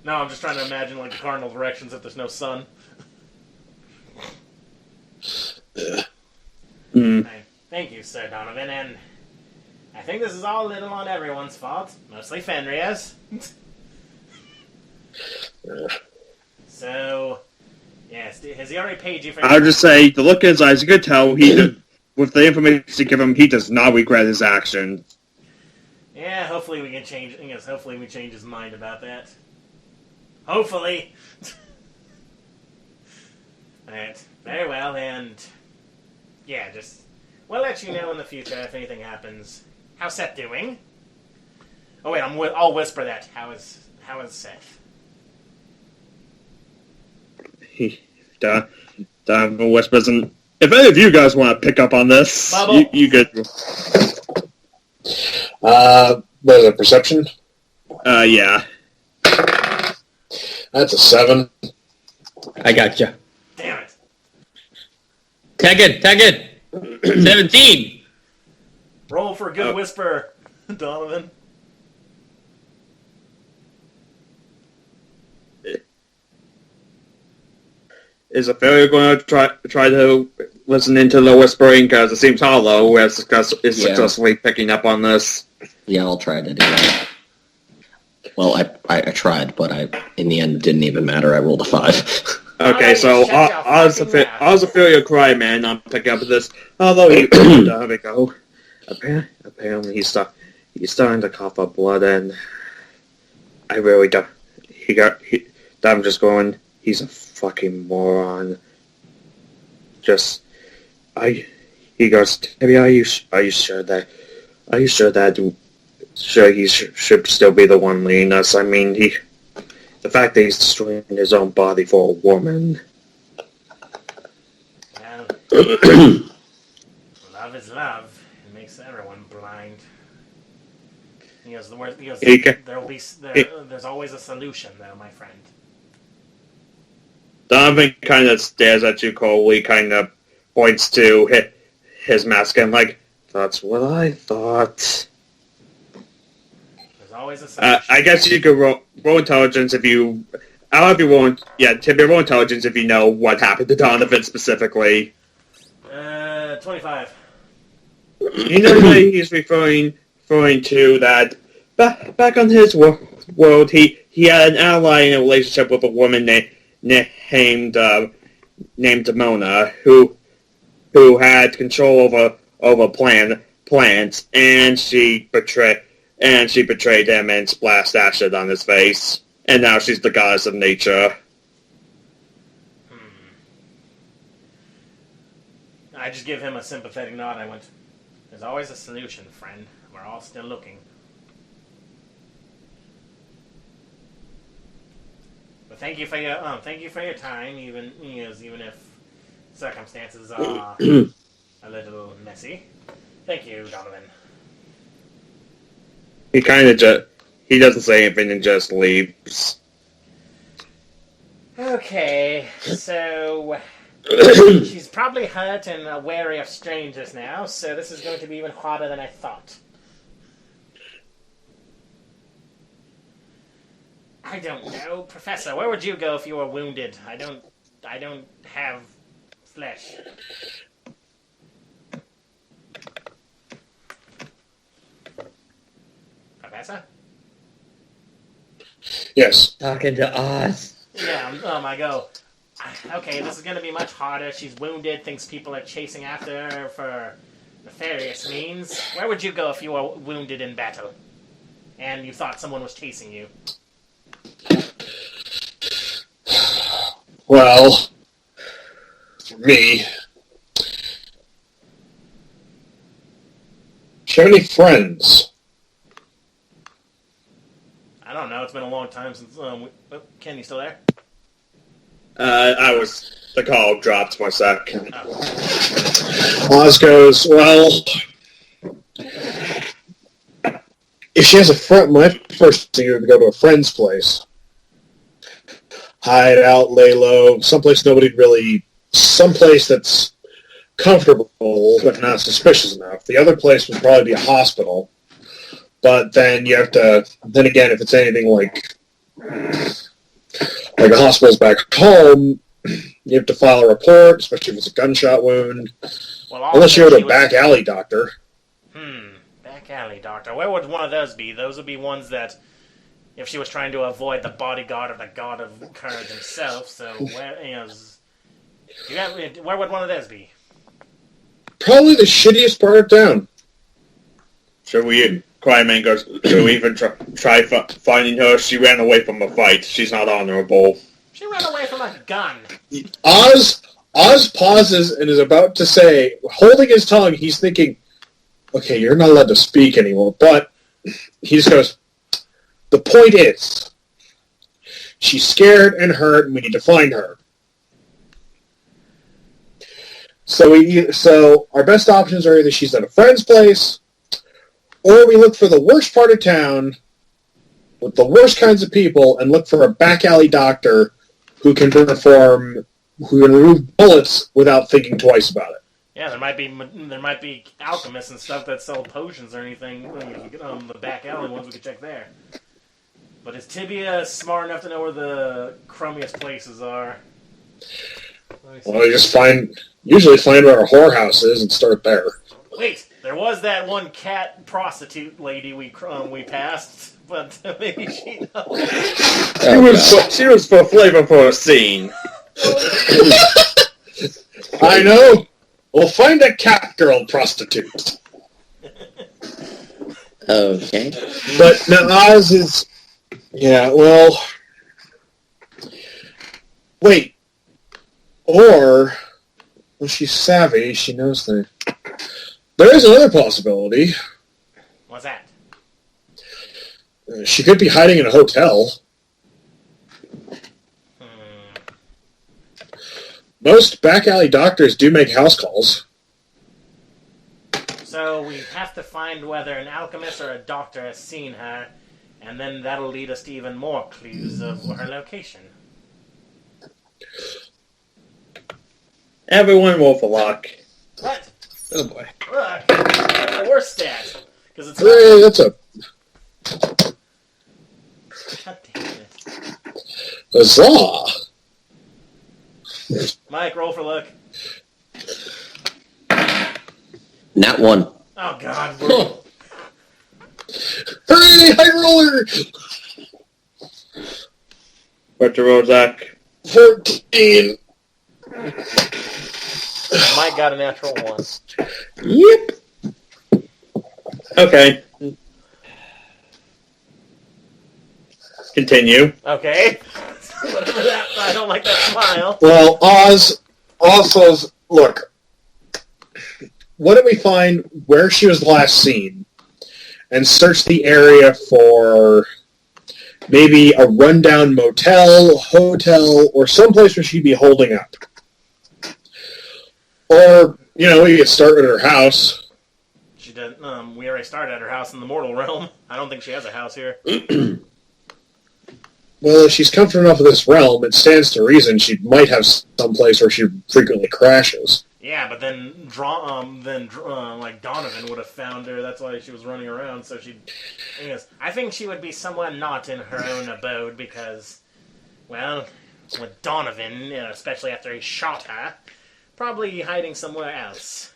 No, I'm just trying to imagine like the cardinal directions if there's no sun. Thank you, Sir Donovan, and I think this is all little on everyone's fault, mostly Fenrir's. So, yes, has he already paid you for... I'll just say, the look in his eyes, you could tell, with the information you give him, he does not regret his action. Yeah, hopefully we can change... Yes, hopefully we change his mind about that. Hopefully! Alright, very well, and... Yeah, just... We'll let you know in the future if anything happens. How's Seth doing? Oh wait, I'll whisper that. How is Seth? Donovan whispers, and if any of you guys want to pick up on this, you good. What is it, perception? Yeah. That's a 7. I gotcha. Damn it. Tag it. 17. Roll for a good whisper, Donovan. Is Ethereal going to try to listen into the whispering, because it seems hollow, is successfully picking up on this? Yeah, I'll try to do that. Well, I tried, but in the end, it didn't even matter. I rolled a 5. Okay, so Oz Ethereal cry, man, I'm picking up with this. Although he there we go. Apparently he's starting to cough up blood, and I really don't. I'm just going. He's a fucking moron. He goes, Tibia, are you sure that he should still be the one leading us? I mean, the fact that he's destroying his own body for a woman. Well, love is love. It makes everyone blind. There's always a solution, though, my friend. Donovan kind of stares at you coldly, kind of points to his mask, and like, that's what I thought. There's always a solution. I guess you could roll intelligence if you... I'll have you roll... Yeah, Tibia, roll intelligence if you know what happened to Donovan specifically. 25. You know that he's referring to that back on his world, he had an ally in a relationship with a woman named Mona, who had control over plants, and she betrayed him and splashed acid on his face, and now she's the goddess of nature. I just give him a sympathetic nod. I went, there's always a solution, friend. We're all still looking. But thank you for your time, even if circumstances are a little messy. Thank you, Donovan. He kind of he doesn't say anything and just leaves. Okay, so she's probably hurt and wary of strangers now, so this is going to be even harder than I thought. I don't know, Professor. Where would you go if you were wounded? I don't have flesh. Professor? Yes. Talking to Oz. Yeah, I go, okay, this is going to be much harder. She's wounded, thinks people are chasing after her for nefarious means. Where would you go if you were wounded in battle? And you thought someone was chasing you? Well, for me, do you have any friends? I don't know. It's been a long time since... Ken, you still there? The call dropped for a sec. Oh. Oz goes, well, if she has a friend, my first thing would be to go to a friend's place. Hide out, lay low, someplace someplace that's comfortable but not suspicious enough. The other place would probably be a hospital. But then you have to, then again, if it's anything like a hospital's back home, you have to file a report, especially if it's a gunshot wound. Well, unless you go to a back alley doctor. Back alley doctor. Where would one of those be? Those would be ones that, if she was trying to avoid the bodyguard of the god of courage himself, so where would one of those be? Probably the shittiest part of town. Cryman goes, should we even try finding her? She ran away from a fight. She's not honorable. She ran away from a gun. Oz pauses and is about to say, holding his tongue, he's thinking, okay, you're not allowed to speak anymore, but he just goes, the point is, she's scared and hurt, and we need to find her. So our best options are either she's at a friend's place, or we look for the worst part of town with the worst kinds of people and look for a back alley doctor who can remove bullets without thinking twice about it. Yeah, there might be alchemists and stuff that sell potions or anything. The back alley ones, we could check there. But is Tibia smart enough to know where the crummiest places are? Well, usually find where a whorehouse is and start there. Wait, there was that one cat prostitute lady we passed, but maybe she knows. She was for flavor for a scene. I know. We'll find a cat girl prostitute. Okay. But now Oz is... Yeah, well... Wait. Or... Well, she's savvy. She knows things. There is another possibility. What's that? She could be hiding in a hotel. Most back alley doctors do make house calls. So we have to find whether an alchemist or a doctor has seen her, and then that'll lead us to even more clues of her location. Everyone roll for luck. What? Oh boy. Look, that's the worst stat. Because it's Hey, that's a... God damn it. Huzzah! Mike, roll for luck. Not one. Oh, God. Hooray, high roller! What's your roll, Zach? 14. Mike got a natural 1. Yep. Okay. Continue. Okay. Whatever that, I don't like that smile. Well, Oz says, look, why don't we find where she was last seen and search the area for maybe a rundown motel, hotel, or someplace where she'd be holding up. Or, you could start at her house. She did. We already started at her house in the mortal realm. I don't think she has a house here. Well, if she's comfortable enough with this realm, it stands to reason she might have some place where she frequently crashes. Yeah, but then like Donovan would have found her. That's why she was running around. So I think she would be somewhere not in her own abode because, well, with Donovan, especially after he shot her, probably hiding somewhere else.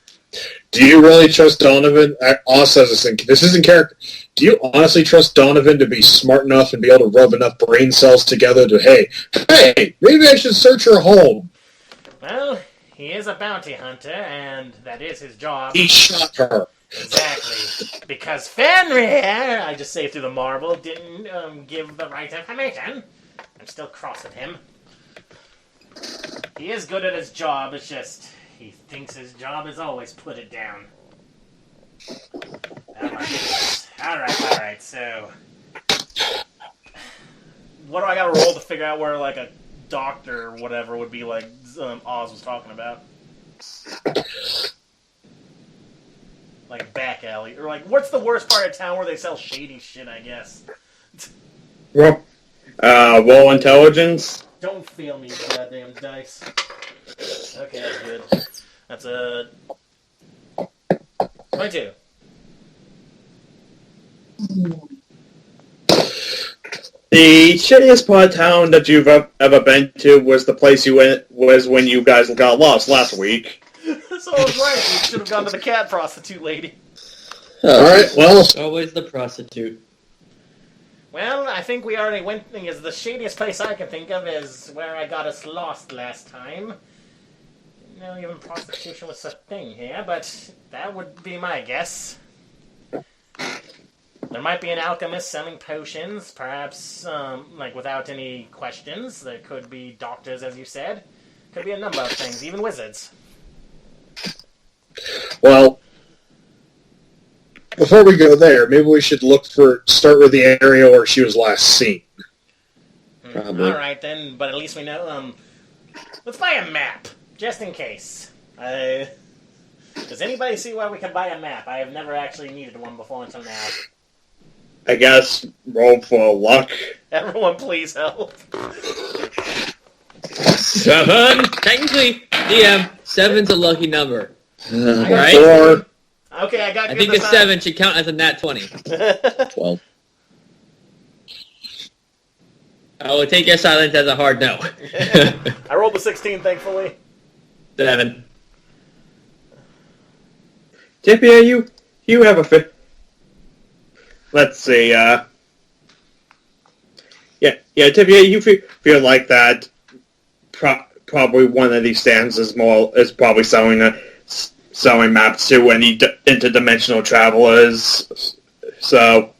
Do you really trust Donovan? Oz says this thing. This isn't character. Do you honestly trust Donovan to be smart enough and be able to rub enough brain cells together to, hey, maybe I should search her home? Well, he is a bounty hunter, and that is his job. He shot her. Exactly. Because Fenrir, I just say through the marble, didn't give the right information. I'm still cross with him. He is good at his job, it's just he thinks his job is always put it down. Alright, so... What do I gotta roll to figure out where, like, a doctor or whatever would be like Oz was talking about? Like a back alley. Or, like, what's the worst part of town where they sell shady shit, I guess? Well, roll intelligence. Don't fail me, goddamn dice. Okay, that's good. That's a 22. The shittiest part of town that you've ever been to was the place was when you guys got lost last week. So I was right. We should have gone to the cat prostitute lady. Alright, well... Always the prostitute. Well, I think we already went... The shadiest place I can think of is where I got us lost last time. Didn't know even prostitution was a thing here, but that would be my guess. There might be an alchemist selling potions, perhaps, like, without any questions. There could be doctors, as you said. Could be a number of things, even wizards. Well, before we go there, maybe we should start with the area where she was last seen. Probably. Alright then, but at least we know, let's buy a map, just in case. Does anybody see where we can buy a map? I have never actually needed one before until now. I guess roll for luck. Everyone please help. 7! Technically, DM, 7's a lucky number. Right? 4. Okay, I got I good think this a time. 7 should count as a nat 20. 12. I will take your silence as a hard no. I rolled a 16, thankfully. 7. Tibia, you have a fit. Let's see, Tibia, you feel like that probably one of these stands is probably selling maps to any interdimensional travelers, so...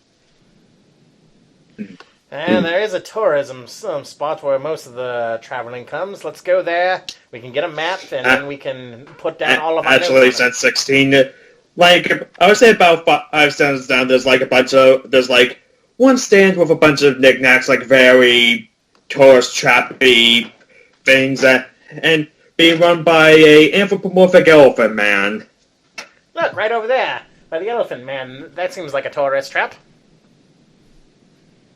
And there is a tourism spot where most of the traveling comes. Let's go there. We can get a map, and then we can put down all of our actually, notes on it. since 16, like, I would say about 5 stands down, there's like one stand with a bunch of knickknacks, like very tourist trappy things, and being run by a anthropomorphic elephant man. Look, right over there, by the elephant man. That seems like a tourist trap.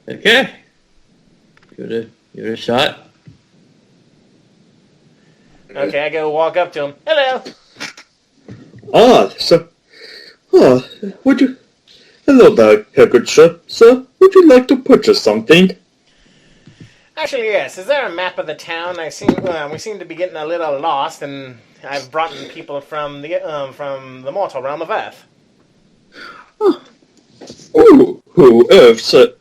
Okay. Give it a shot. Okay, I go walk up to him. Hello. Would you... Hello there, good sir. Sir, would you like to purchase something? Actually, yes. Is there a map of the town? We seem to be getting a little lost, and I've brought in people from the mortal realm of Earth. Earth, so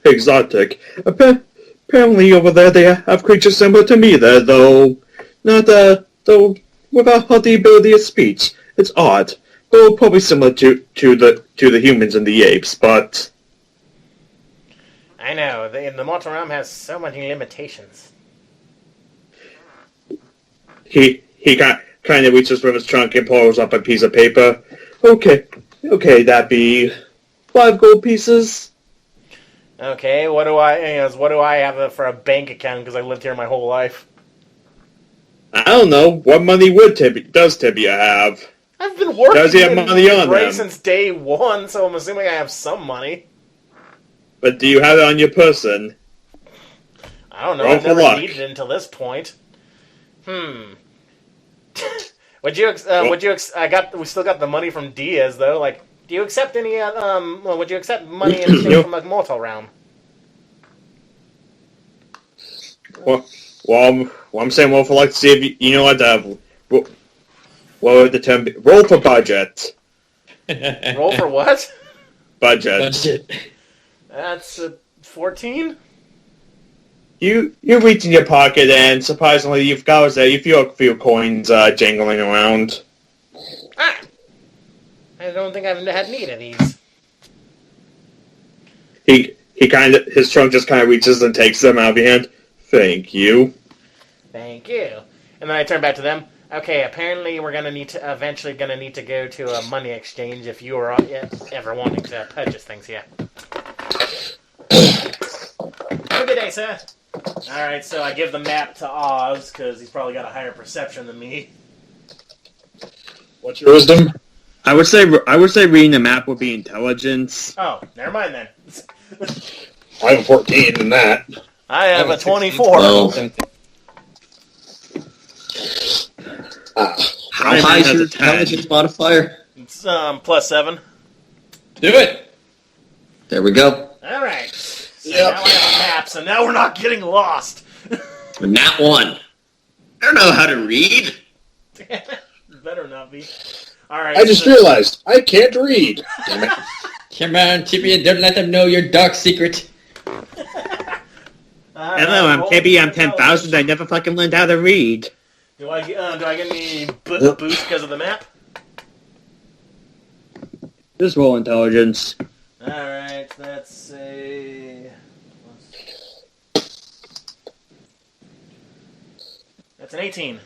exotic. Apparently over there they have creatures similar to me there, though without the ability of speech. It's odd. Well, probably similar to the humans and the apes, but... I know, the mortal realm has so many limitations. He kind of reaches from his trunk and pulls up a piece of paper. Okay, that'd be 5 gold pieces. Okay, what do I have for a bank account because I lived here my whole life? I don't know. What money does Tibia have? I've been working Does he have in money on Gray him? since day one, so I'm assuming I have some money. But do you have it on your person? I don't know. Roll I've for never luck. needed it until this point. We still got the money from Diaz though. Like, do you accept any? Would you accept money in exchange from a mortal realm? Well, I'm saying roll for luck to see if you know what what would the term be? Roll for budget. Roll for what? Budget. That's a 14. You reach in your pocket and surprisingly you feel a few coins jangling around. Ah! I don't think I've had need of these. His trunk just kind of reaches and takes them out of your hand. Thank you. Thank you. And then I turn back to them. Okay, apparently we're eventually gonna need to go to a money exchange if you are ever wanting to purchase things here. Have a good day, sir. Alright, so I give the map to Oz, because he's probably got a higher perception than me. What's your wisdom? I would say reading the map would be intelligence. Oh, never mind then. I have a 14 in that. I have a 24. Well, how Ryan high is has your a 10. intelligence modifier? It's +7. Do it. There we go. Alright. So now I have a map, so now we're not getting lost. Nat 1. I don't know how to read. Better not be. Alright. I just realized I can't read. Damn it. Come on, Tibia, don't let them know your dark secret. Hello, I'm Tibia, I'm 10,000, I never fucking learned how to read. Do I get any boost because of the map? Just roll intelligence. Alright, that's a... That's an 18.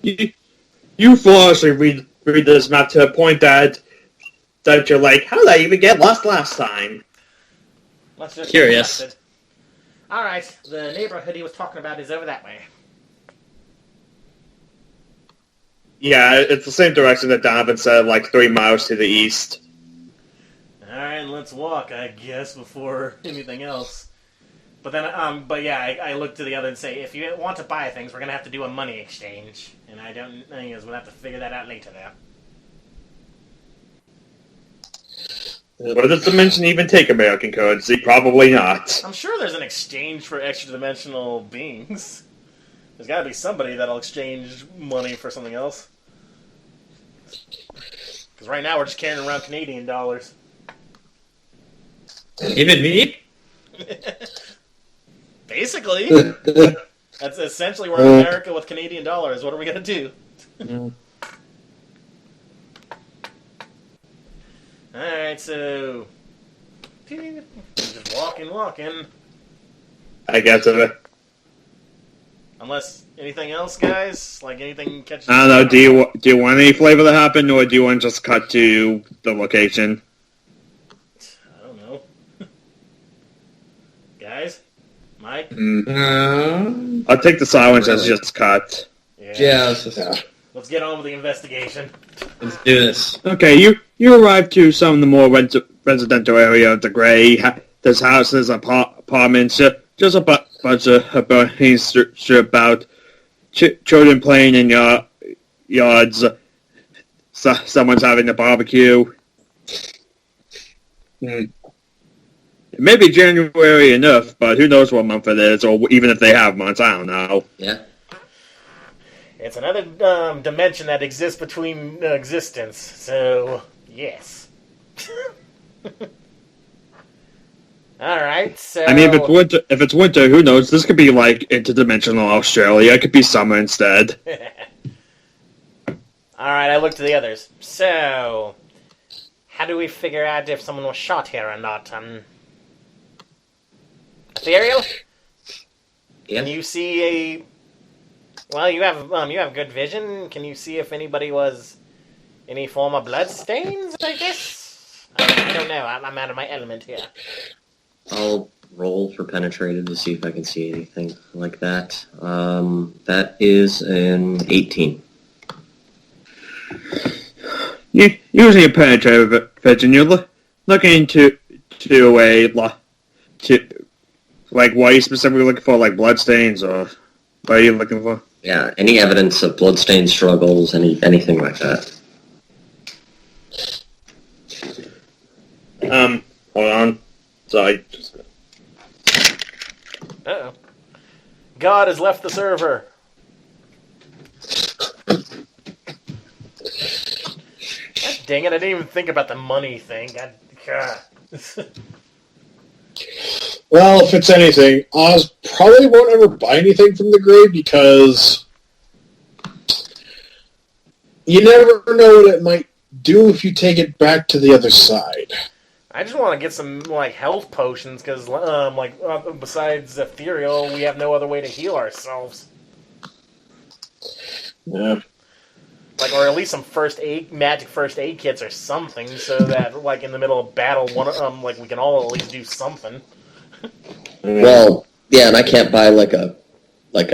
You flawlessly read this map to a point that you're like, how did I even get lost last time? Let's just Curious. get Alright, the neighborhood he was talking about is over that way. Yeah, it's the same direction that Donovan said, like 3 miles to the east. Alright, let's walk, I guess, before anything else. But then, I look to the other and say, if you want to buy things, we're gonna have to do a money exchange. And I guess we'll have to figure that out later there. What does Dimension even take American currency? Probably not. I'm sure there's an exchange for extra-dimensional beings. There's gotta be somebody that'll exchange money for something else. Because right now we're just carrying around Canadian dollars. Even me? Basically. That's essentially we're in America with Canadian dollars. What are we gonna do? Alright, so... Just walking. I guess Unless anything else, guys? Like anything catches... I don't know, do you want any flavor to happen, or do you want to just cut to the location? I don't know. Guys? Mike? I'll take the silence as just cut. Yeah, Let's get on with the investigation. let's do this. Okay, you arrive to some of the more residential area of the Gray. There's houses, apartments, just a bunch of buildings about, children playing in yards. Someone's having a barbecue. It may be January enough, but who knows what month it is, or even if they have months, I don't know. Yeah. It's another dimension that exists between existence, so yes. Alright, so... I mean, if it's winter, who knows? This could be like interdimensional Australia. It could be summer instead. Alright, I look to the others. So, how do we figure out if someone was shot here or not? Ethereal? Yeah. Can you see a... Well, you have good vision. Can you see if anybody was any form of blood stains, I guess? don't know. I'm out of my element here. I'll roll for penetrated to see if I can see anything like that. That is an 18. Using a penetrative vision, you're looking to like what are you specifically looking for, like bloodstains, or what are you looking for? Yeah, any evidence of bloodstained struggles, anything like that. Hold on. Sorry. Uh-oh. God has left the server. God dang it, I didn't even think about the money thing. God. Well, if it's anything, Oz probably won't ever buy anything from the grave because you never know what it might do if you take it back to the other side. I just want to get some, like, health potions, because, besides Ethereal, we have no other way to heal ourselves. Yeah. Like, or at least some magic first aid kits or something, so that, like, in the middle of battle, we can all at least do something. Well, yeah, and I can't buy, like a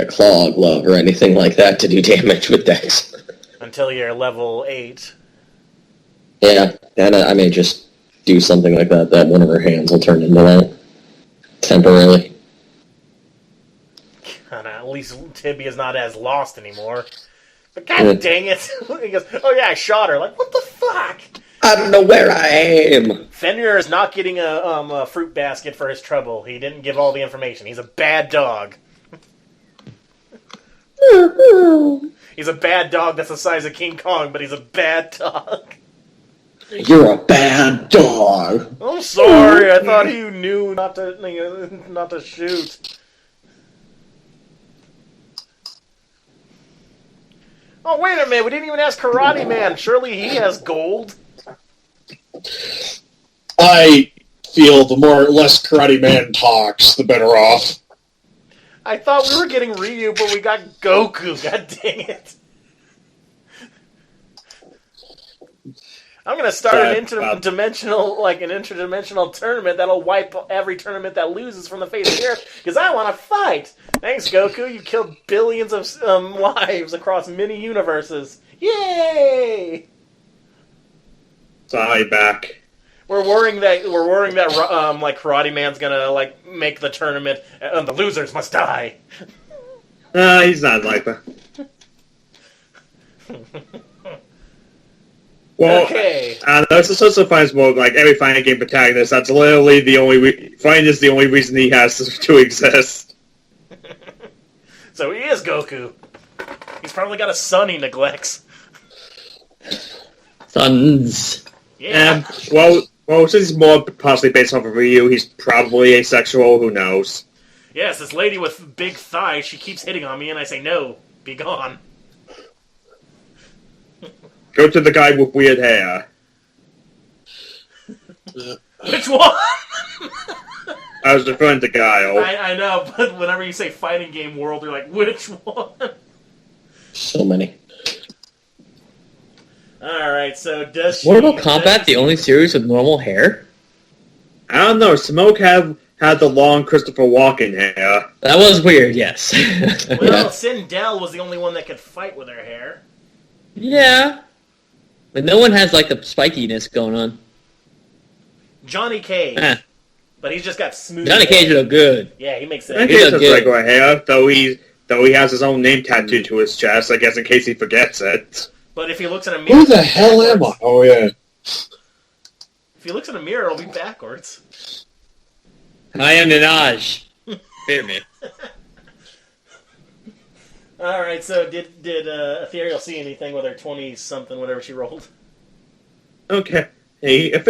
claw glove or anything like that to do damage with Dex. Until you're level 8. Yeah, and I may just do something like that one of her hands will turn into that. Temporarily. At least Tibia's not as lost anymore. But god dang it! He goes, oh yeah, I shot her. Like, what the fuck? I don't know where I am! Fenrir is not getting a fruit basket for his trouble. He didn't give all the information. He's a bad dog. He's a bad dog that's the size of King Kong, but he's a bad dog. You're a bad dog. I'm sorry. I thought you knew not to shoot. Oh, wait a minute. We didn't even ask Karate Man. Surely he has gold. I feel the more or less Karate Man talks, the better off. I thought we were getting Ryu, but we got Goku. God dang it. I'm gonna start an interdimensional tournament that'll wipe every tournament that loses from the face of the earth, because I want to fight! Thanks, Goku, you killed billions of lives across many universes. Yay! Sorry, back. We're worrying that Karate Man's gonna make the tournament and the losers must die. He's not like that. Well, okay. This also finds more like every fighting game protagonist. That's literally the only fighting is the only reason he has to exist. So he is Goku. He's probably got a son he neglects. Sons. Yeah. Well, since he's more possibly based off of Ryu, he's probably asexual. Who knows? Yes, this lady with big thighs. She keeps hitting on me, and I say no. Be gone. Go to the guy with weird hair. Which one? I was referring to Guile. I know, but whenever you say fighting game world, you're like, which one? So many. Alright, so does she... Mortal Kombat the only series with normal hair? I don't know. Smoke had the long Christopher Walken hair. That was weird, yes. Well, Sindel was the only one that could fight with her hair. Yeah. But no one has, the spikiness going on. Johnny Cage. But he's just got smooth Johnny hair. Cage look good. Yeah, he makes Johnny it. Cage has regular hair, though he has his own name tattooed to his chest, I guess in case he forgets it. But if he looks in a mirror... Who the hell am I? Oh, yeah. If he looks in a mirror, it'll be backwards. I am Minaj. Fear me. Alright, so did Ethereal see anything with her 20-something, whatever she rolled? Okay. Hey, it's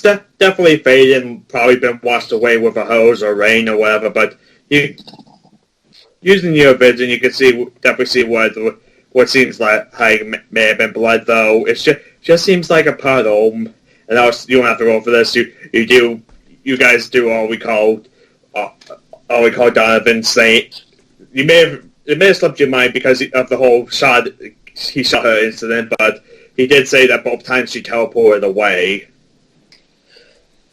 definitely faded and probably been washed away with a hose or rain or whatever, but using your vision, you can definitely see what seems like may have been blood, though. It just seems like a puddle. And also, you don't have to roll for this. You guys do all we call Donovan saying. It may have slipped your mind because of the whole he shot her incident, but he did say that both times she teleported away.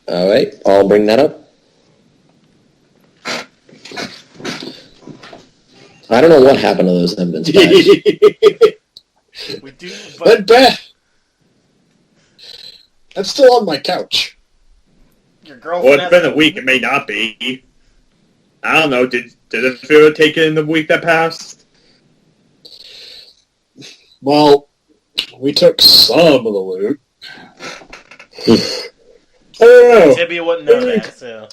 All right, I'll bring that up. I don't know what happened to those evidence bags. We do, That but bad. That's still on my couch. your Well, girlfriend it's been a week. It may not be. I don't know. Did it feel taken in the week that passed? Well, we took some of the loot. I don't know. Tibia wouldn't know that, so...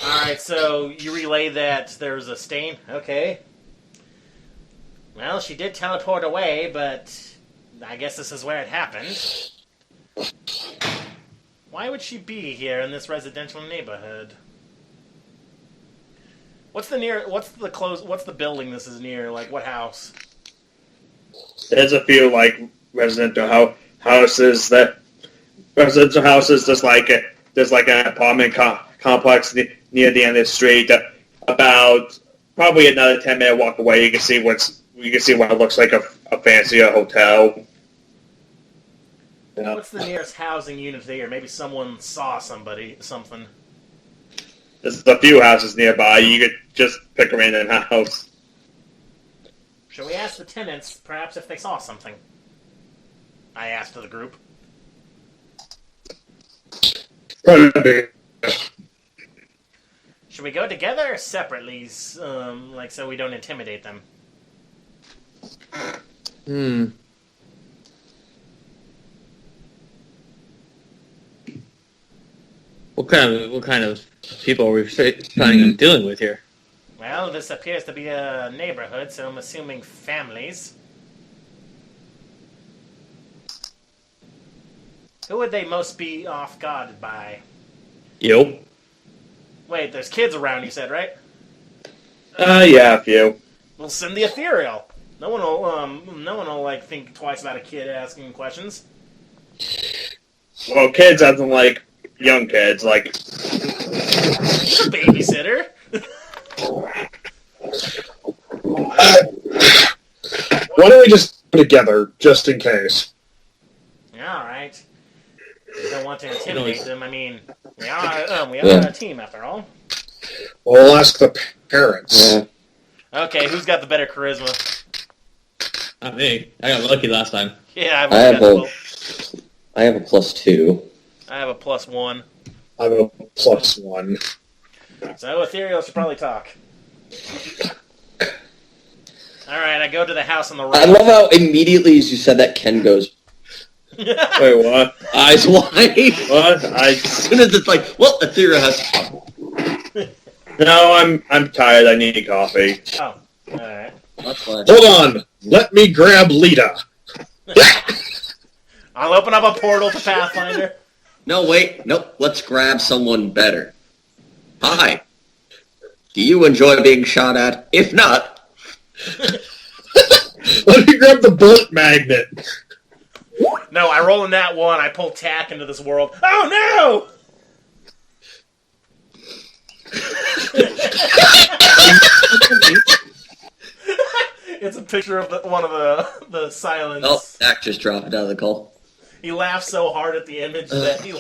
Alright, so you relay that there's a stain? Okay. Well, she did teleport away, but I guess this is where it happened. Why would she be here in this residential neighborhood? What's the building this is near? Like, what house? There's a few like residential houses. There's like an apartment complex near the end of the street. About probably another 10-minute walk away, you can see what looks like a fancier hotel. Yeah. What's the nearest housing unit there? Maybe someone saw something. There's a few houses nearby. You could just pick a random house. Shall we ask the tenants, perhaps, if they saw something? I asked of the group. Probably. Should we go together or separately, like so we don't intimidate them? What kind of people are we planning on dealing with here? Well, this appears to be a neighborhood, so I'm assuming families. Who would they most be off guard by? You? Wait, there's kids around, you said, right? Yeah, a few. We'll send the Ethereal. No one will like think twice about a kid asking questions. Well, kids as in like young kids, like You're a babysitter. Why don't we just put together, just in case? All right. You don't want to intimidate them. I mean, we are a team after all. Well, we'll ask the parents. Yeah. Okay, who's got the better charisma? Not me. I got lucky last time. Yeah, I have a +2. I have a +1. I have a +1. So Ethereal should probably talk. Alright, I go to the house on the right. I love how immediately as you said that, Ken goes, wait, what? eyes wide. What? As soon as it's like, well, Ethereal has to talk. No, I'm tired. I need coffee. Oh, alright. That's fine. Hold on. Let me grab Lita. I'll open up a portal to Pathfinder. No, wait. Nope. Let's grab someone better. Hi. Do you enjoy being shot at? If not... Let me grab the bullet magnet. No, I roll in that one, I pull tack into this world. Oh no! It's a picture of one of the silence. Oh, Zach just dropped out of the call. He laughs so hard at the image that he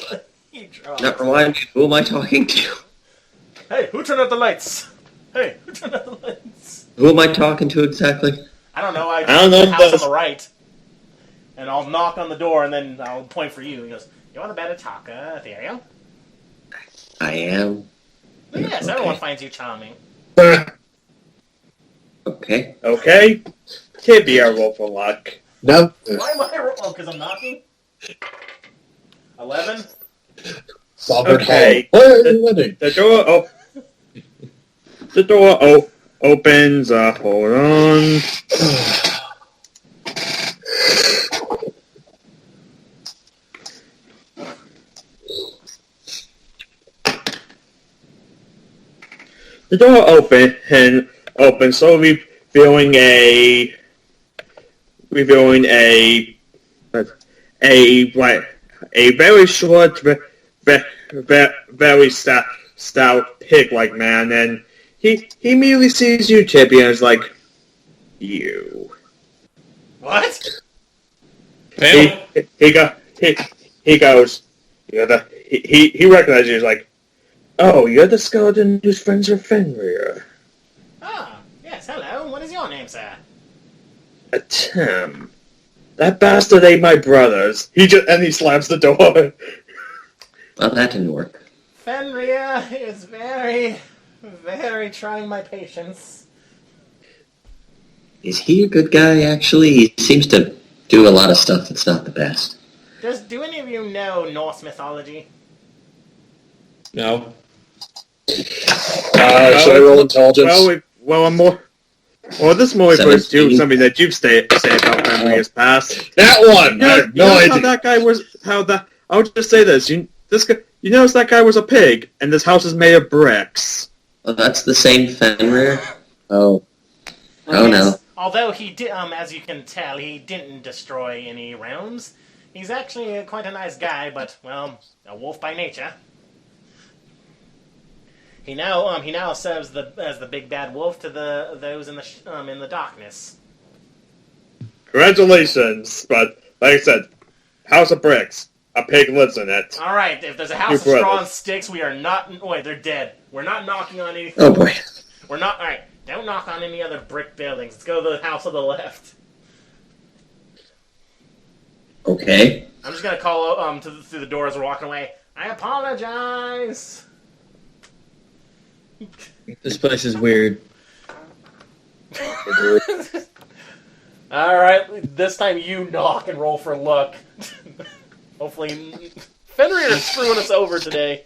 drops. Now, remind me, who am I talking to? Hey, who turned out the lights? Hey, who turned out the lights? Who am I talking to exactly? I don't know. I don't know, the house but- on the right. And I'll knock on the door, and then I'll point for you. He goes, "You're the better talker, Ethereal." I am. Yes, Okay. everyone finds you charming. Okay. Okay. Tibia, roll for luck. No. Why am I roll? Oh, because I'm knocking? 11? Robert Okay. Hall. The door opens. Hold on. The door opens, so revealing a very short, very stout pig-like man, and he immediately sees you, Tibia, and is like, you. What? He goes, he recognizes you. He's like, oh, you're the skeleton who's friends with Fenrir. Ah, yes, hello. What is your name, sir? Tim. That bastard ate my brothers. He slams the door. Well, that didn't work. Fenrir is very, very trying my patience. Is he a good guy, actually? He seems to do a lot of stuff that's not the best. Do any of you know Norse mythology? No. Should I roll intelligence? This movie refers to something that you've said about Fenrir's past. That one! I have no idea. How that guy was... I'll just say this. You notice that guy was a pig, and this house is made of bricks. Well, that's the same Fenrir? Oh. Oh, no. Although he did, as you can tell, he didn't destroy any realms. He's actually quite a nice guy, but, well, a wolf by nature. He now serves as the big bad wolf to those in the darkness. Congratulations, but like I said, house of bricks. A pig lives in it. All right, if there's a house of straw and sticks, we are not. Wait, they're dead. We're not knocking on anything. Oh, boy. We're not. All right, don't knock on any other brick buildings. Let's go to the house on the left. Okay. I'm just gonna call through the door as we're walking away. I apologize. This place is weird. Alright, this time you knock and roll for luck. Hopefully... Fenrir is screwing us over today.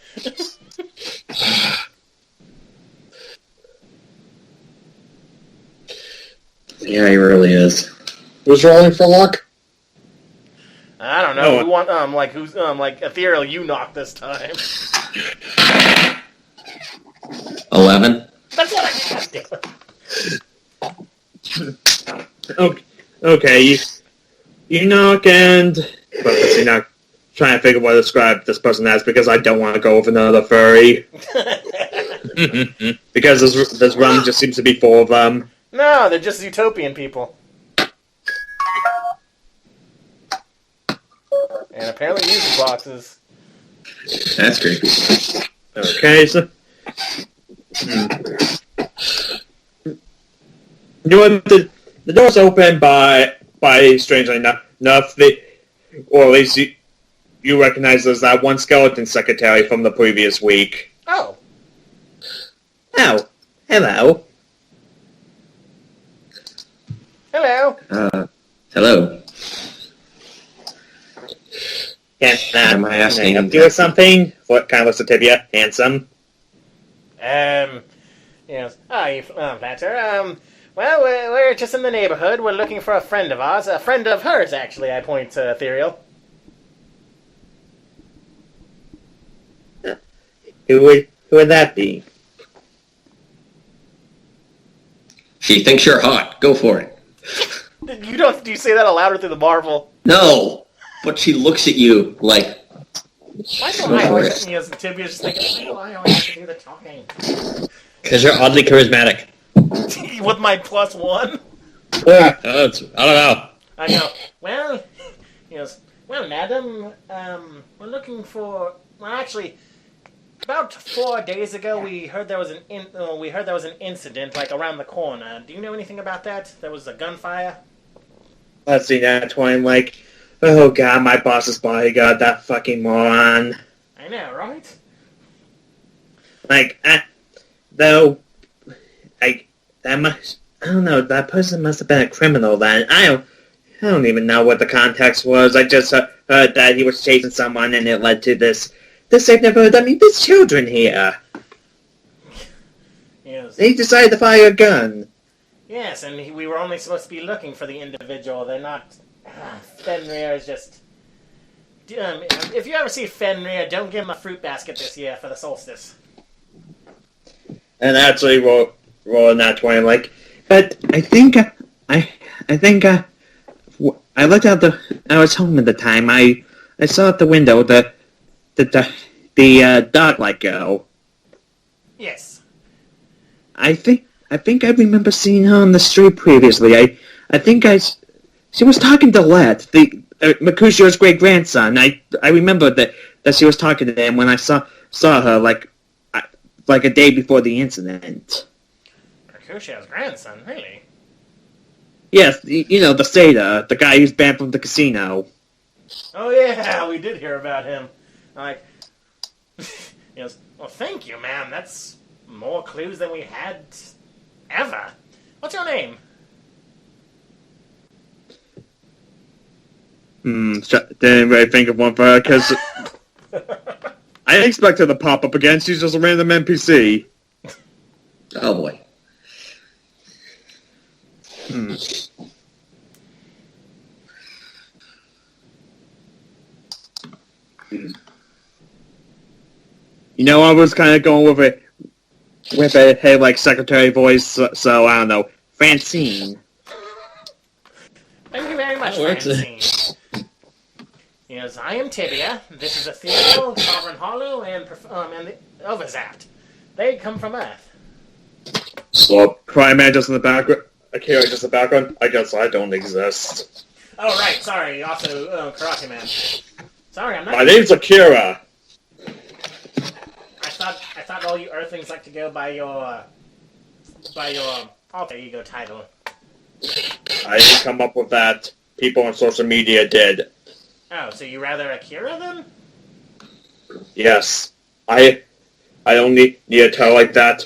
Yeah, he really is. Who's rolling for luck? I don't know. Who want Ethereal, you knock this time. 11. That's what I got. Okay, you knock and... But you're not trying to figure what to describe this person as because I don't want to go with another furry. Because this realm just seems to be full of them. No, they're just utopian people. And apparently music boxes. That's creepy. Okay, so... You know what? The door's open by strangely enough, or at least you recognize there's that one skeleton secretary from the previous week. Oh. Oh, hello. Hello. Hello. Am I asking? Can I help you with something? What kind of looks at Tibia? Handsome? Yes. Oh, you flatter. Well, we're just in the neighborhood. We're looking for a friend of ours. A friend of hers, actually, I point to Ethereal. Who would that be? She thinks you're hot. Go for it. Do you say that louder through the marvel? No, but she looks at you like... Why do I always, Tibia's just thinking, why do I always have to do the talking? Because you're oddly charismatic. With my +1? Yeah. I don't know. I know. Well, yes. Well, madam, we're looking for... Well, actually, about 4 days ago, we heard there was an incident, like, around the corner. Do you know anything about that? There was a gunfire? Let's see, that's why I'm like, oh god, my boss's bodyguard, that fucking moron. I know, right? Like, I don't know, that person must have been a criminal then. I don't even know what the context was. I just heard that he was chasing someone and it led to this safe neighborhood. I mean, there's children here. Yes. They decided to fire a gun. Yes, and we were only supposed to be looking for the individual. They're not... Fenrir is just... if you ever see Fenrir, don't give him a fruit basket this year for the solstice. And actually, rolling that 20, like, but I think I looked out I was home at the time. I saw at the window the dog let go. Yes. I think I remember seeing her on the street previously. I think She was talking to Let, the Mercutio's great grandson. I remember that she was talking to him when I saw her like a day before the incident. Mercutio's grandson, really? Yes, you know, the Sata, the guy who's banned from the casino. Oh yeah, we did hear about him. Like, he goes, well, thank you, ma'am. That's more clues than we had ever. What's your name? Didn't really think of one for her, because I didn't expect her to pop up again. She's just a random NPC. Oh boy. You know, I was kind of going with a hey, like secretary voice, so I don't know, Francine. Thank you very much, That works. Francine. Yes, I am Tibia. This is Ethereal, Sovereign Hollow, and the Overzapped. They come from Earth. So, Crime Man just in the background. Akira just in the background. I guess I don't exist. Oh, right, sorry. Also, Karate Man. Sorry, I'm not... My name's Akira. I thought all you Earthlings like to go by your alter ego title. I didn't come up with that. People on social media did. Oh, so you rather Akira then? Yes. I don't need a title like that.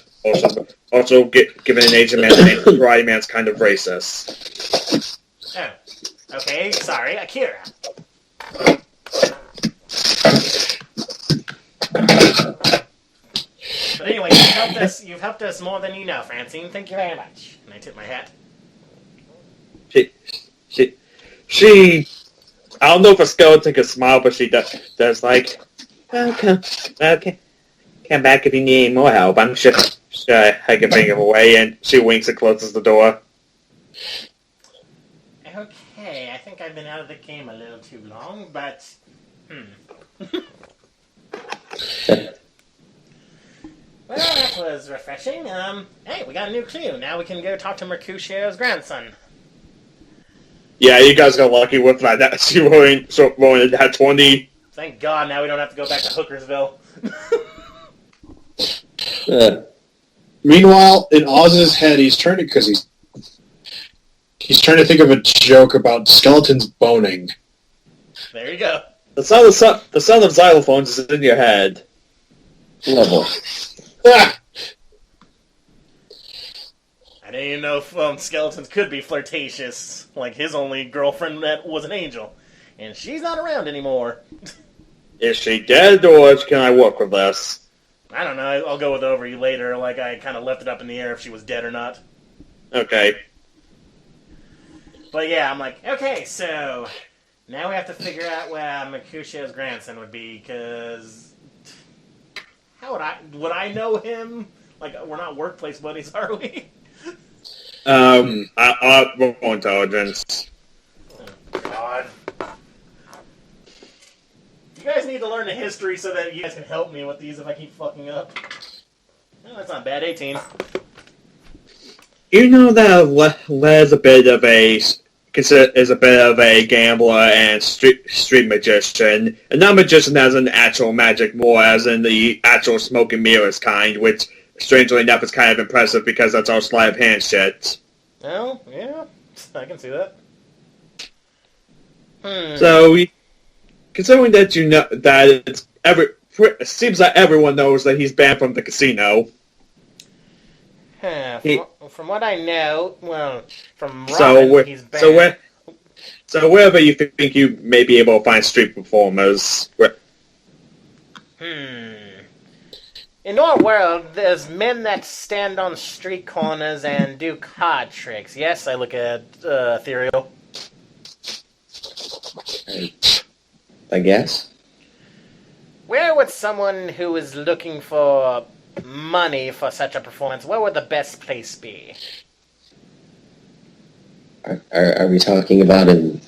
Also, given an Asian man, the name Karate Man's kind of racist. Oh. Okay, sorry, Akira. But anyway, you've helped us more than you know, Francine. Thank you very much. And I tip my hat. She I don't know if a skeleton can smile, but she does like, okay, come back if you need any more help. I'm sure I can bring him away, and she winks and closes the door. Okay, I think I've been out of the game a little too long, but... Well, that was refreshing. Hey, we got a new clue. Now we can go talk to Mercutio's grandson. Yeah, you guys got lucky with that. She rolling that 20. Thank God, now we don't have to go back to Hookersville. Meanwhile, in Oz's head, he's trying to think of a joke about skeletons boning. There you go. The sound of xylophones is in your head. Level. Ah! I didn't even know if skeletons could be flirtatious. Like his only girlfriend that was an angel. And she's not around anymore. Is she dead, or can I work with this? I don't know. I'll go with over you later. Like I kind of left it up in the air if she was dead or not. Okay. But yeah, I'm like, okay, so now we have to figure out where Mercutio's grandson would be, because how would I know him? Like, we're not workplace buddies, are we? I roll intelligence. Oh, God. You guys need to learn the history so that you guys can help me with these if I keep fucking up. No, that's not bad. 18. You know that Les is a bit of a gambler and street magician, and not magician as in actual magic, more as in the actual smoke and mirrors kind, which, strangely enough, is kind of impressive because that's all sleight of hand shit. Oh, yeah, I can see that. So, considering that you know that it seems like everyone knows that he's banned from the casino. From what I know, well, from Robin, he's banned. So wherever you think you may be able to find street performers. In our world, there's men that stand on street corners and do card tricks. Yes, I look at Ethereal. I guess. Where would someone who is looking for money for such a performance, where would the best place be? Are we talking about in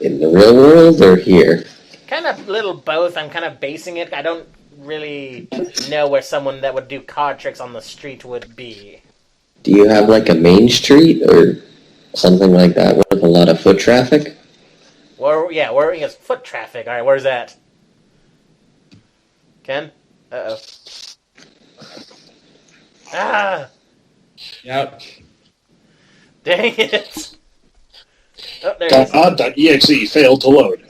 the real world or here? Kind of little both. I'm kind of basing it. I don't really know where someone that would do card tricks on the street would be. Do you have like a main street or something like that? What a lot of foot traffic. Where is foot traffic? All right, where's that? Ken? Uh-oh. Ah! Yep. Dang it! Oh, there it is. .exe failed to load.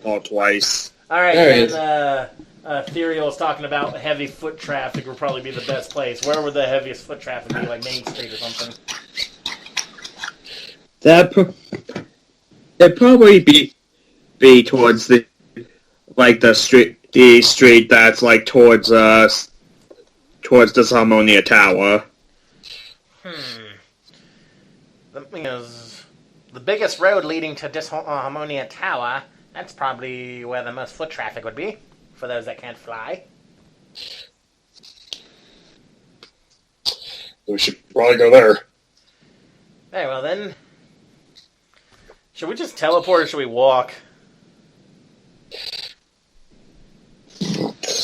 All twice. All right, There it then Ethereal is talking about heavy foot traffic would probably be the best place. Where would the heaviest foot traffic be, like Main Street or something? It'd probably be towards the street that's like towards the Harmonia Tower. The biggest road leading to Harmonia Tower, that's probably where the most foot traffic would be, for those that can't fly. We should probably go there. Very well then. Should we just teleport or should we walk?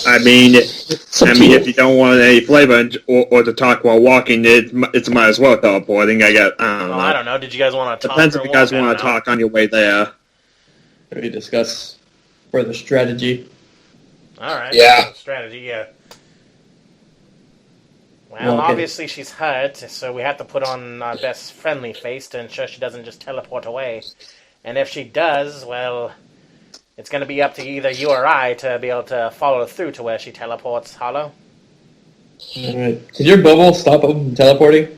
I mean, if you don't want any flavor or to talk while walking, it's might as well teleporting. I don't know. I don't know. Did you guys want to talk? Depends if you guys want to talk on your way there. Maybe discuss further strategy. All right. Yeah. Strategy, yeah. Well, Okay. obviously she's hurt, so we have to put on our best friendly face to ensure she doesn't just teleport away. And if she does, well, it's going to be up to either you or I to be able to follow through to where she teleports, Hollow. Alright. Did your bubble stop him from teleporting?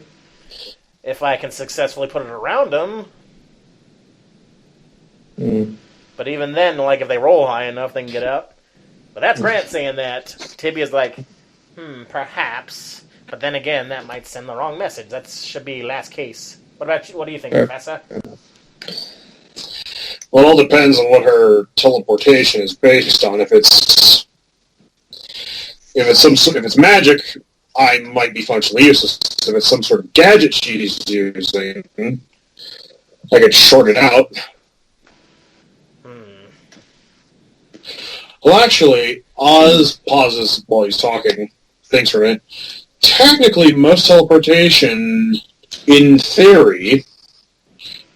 If I can successfully put it around them. But even then, like, if they roll high enough, they can get out. But that's Grant saying that. Tibia's like, perhaps. But then again, that might send the wrong message. That should be last case. What about you? What do you think, Professor? Well, it all depends on what her teleportation is based on. If it's magic, I might be functionally useless. If it's some sort of gadget she's using, I could short it out. Well, actually, Oz pauses while he's talking. Thanks for it. Technically, most teleportation, in theory,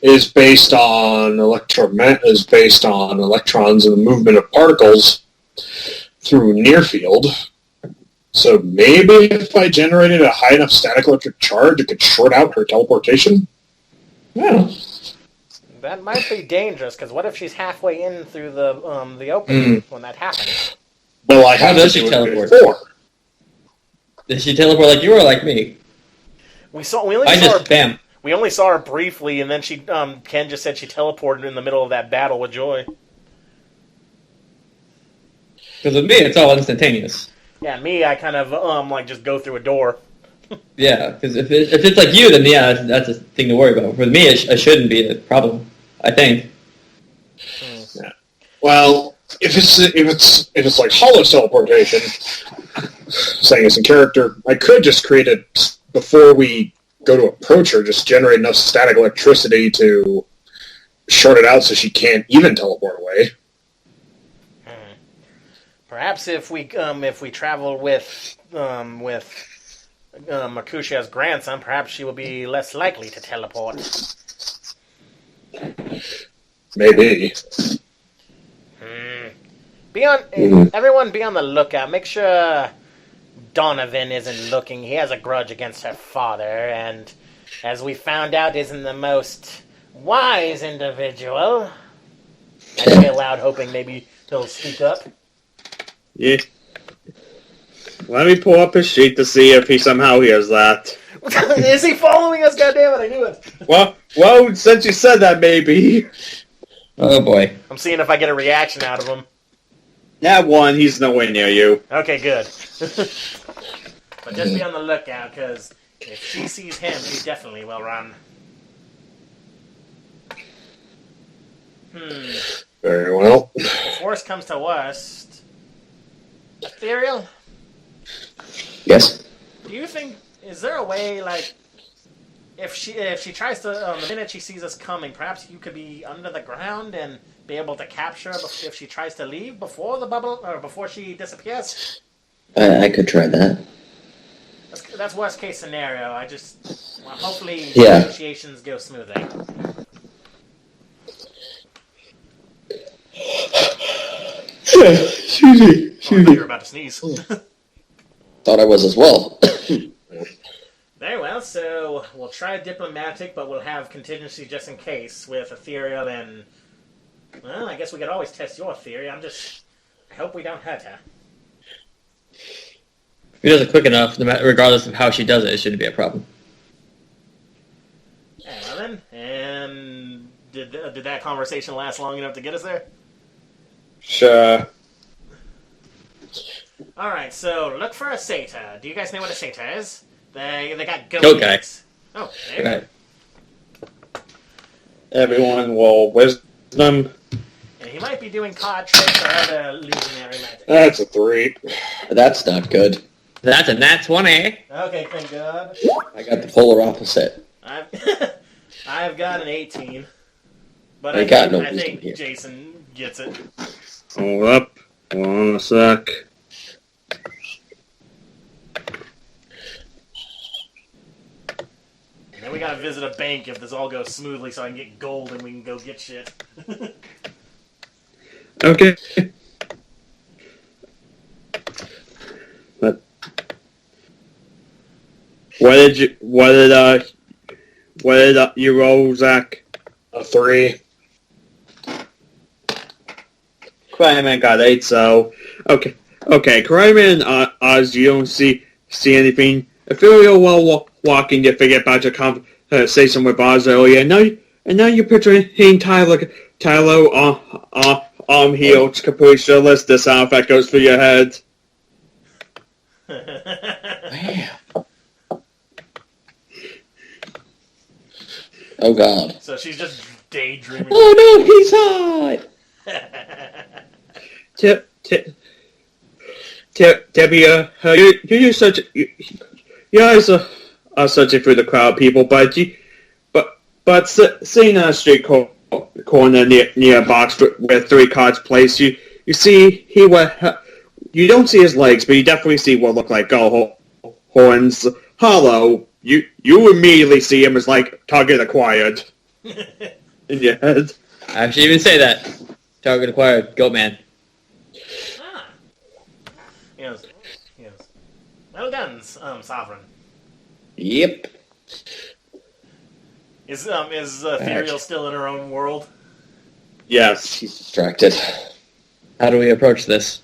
is based on electrons and the movement of particles through near field. So maybe if I generated a high enough static electric charge, it could short out her teleportation? Yeah. That might be dangerous, because what if she's halfway in through the opening when that happens? Well, I How have does to she do teleport? it before. Did she teleport like you or like me? We only Bam. saw her briefly, and then she Ken just said she teleported in the middle of that battle with Joy. Because with me, it's all instantaneous. Yeah, me, I kind of just go through a door. Yeah, because if it's like you, then yeah, that's a thing to worry about. For me, it shouldn't be a problem. I think. Yeah. Well, if it's like hollow teleportation, saying it's in character, I could just create it before we go to approach her. Just generate enough static electricity to short it out so she can't even teleport away. Perhaps if we travel with Mercutia's grandson, perhaps she will be less likely to teleport. Maybe. Everyone be on the lookout. Make sure Donovan isn't looking. He has a grudge against her father, and as we found out, isn't the most wise individual. I say aloud, hoping maybe he'll speak up. Yeah. Let me pull up his sheet to see if he somehow hears that. Is he following us? Goddammit, I knew it. Well, since you said that, maybe. Oh boy. I'm seeing if I get a reaction out of him. That one, he's nowhere near you. Okay, good. But just be on the lookout, because if she sees him, she definitely will run. Very well. If worst comes to worst, Ethereal, Yes? do you think, is there a way, like, if she tries to, the minute she sees us coming, perhaps you could be under the ground and be able to capture her if she tries to leave before the bubble, or before she disappears? I could try that. That's worst case scenario. Hopefully Yeah. negotiations go smoothly. Excuse me. Oh, I thought you were about to sneeze. Thought I was as well. Very well, so we'll try diplomatic, but we'll have contingency just in case with Ethereal and... Well, I guess we could always test your theory. I hope we don't hurt her. If he does it quick enough, regardless of how she does it, it shouldn't be a problem. Yeah, well then, and did that conversation last long enough to get us there? Sure. Alright, so look for a satyr. Do you guys know what a satyr is? They got Goat guy. legs. Oh, there you go. Right. Everyone will wisdom. And he might be doing card tricks or other illusionary magic. That's a 3. That's not good. That's a nat 20. Okay, thank God. I got the polar opposite. I've got an 18. But I I got no think wisdom here. Jayson gets it. Hold up. One sec. And then we gotta visit a bank if this all goes smoothly so I can get gold and we can go get shit. Okay. But what did you roll, Zach? A 3. Cryman got 8, so okay. Cryman and Oz, you don't see anything. Ethereal while walking, you forget about your conversation with Oz earlier. And now you're picturing Tyler heels, capricious. The sound effect goes through your head. Man. Oh God. So she's just daydreaming. Oh no, he's hot! Tibia, you're such. You guys are searching through the crowd, people, but seeing a street corner near a box with 3 cards placed, you see you don't see his legs, but you definitely see what look like horns. Hollow. You immediately see him as like target acquired in your head. I should even say that. Target acquired. Goat man. Ah. Yes. Well done, Sovereign. Yep. Is Ethereal still in her own world? Yes. She's distracted. How do we approach this?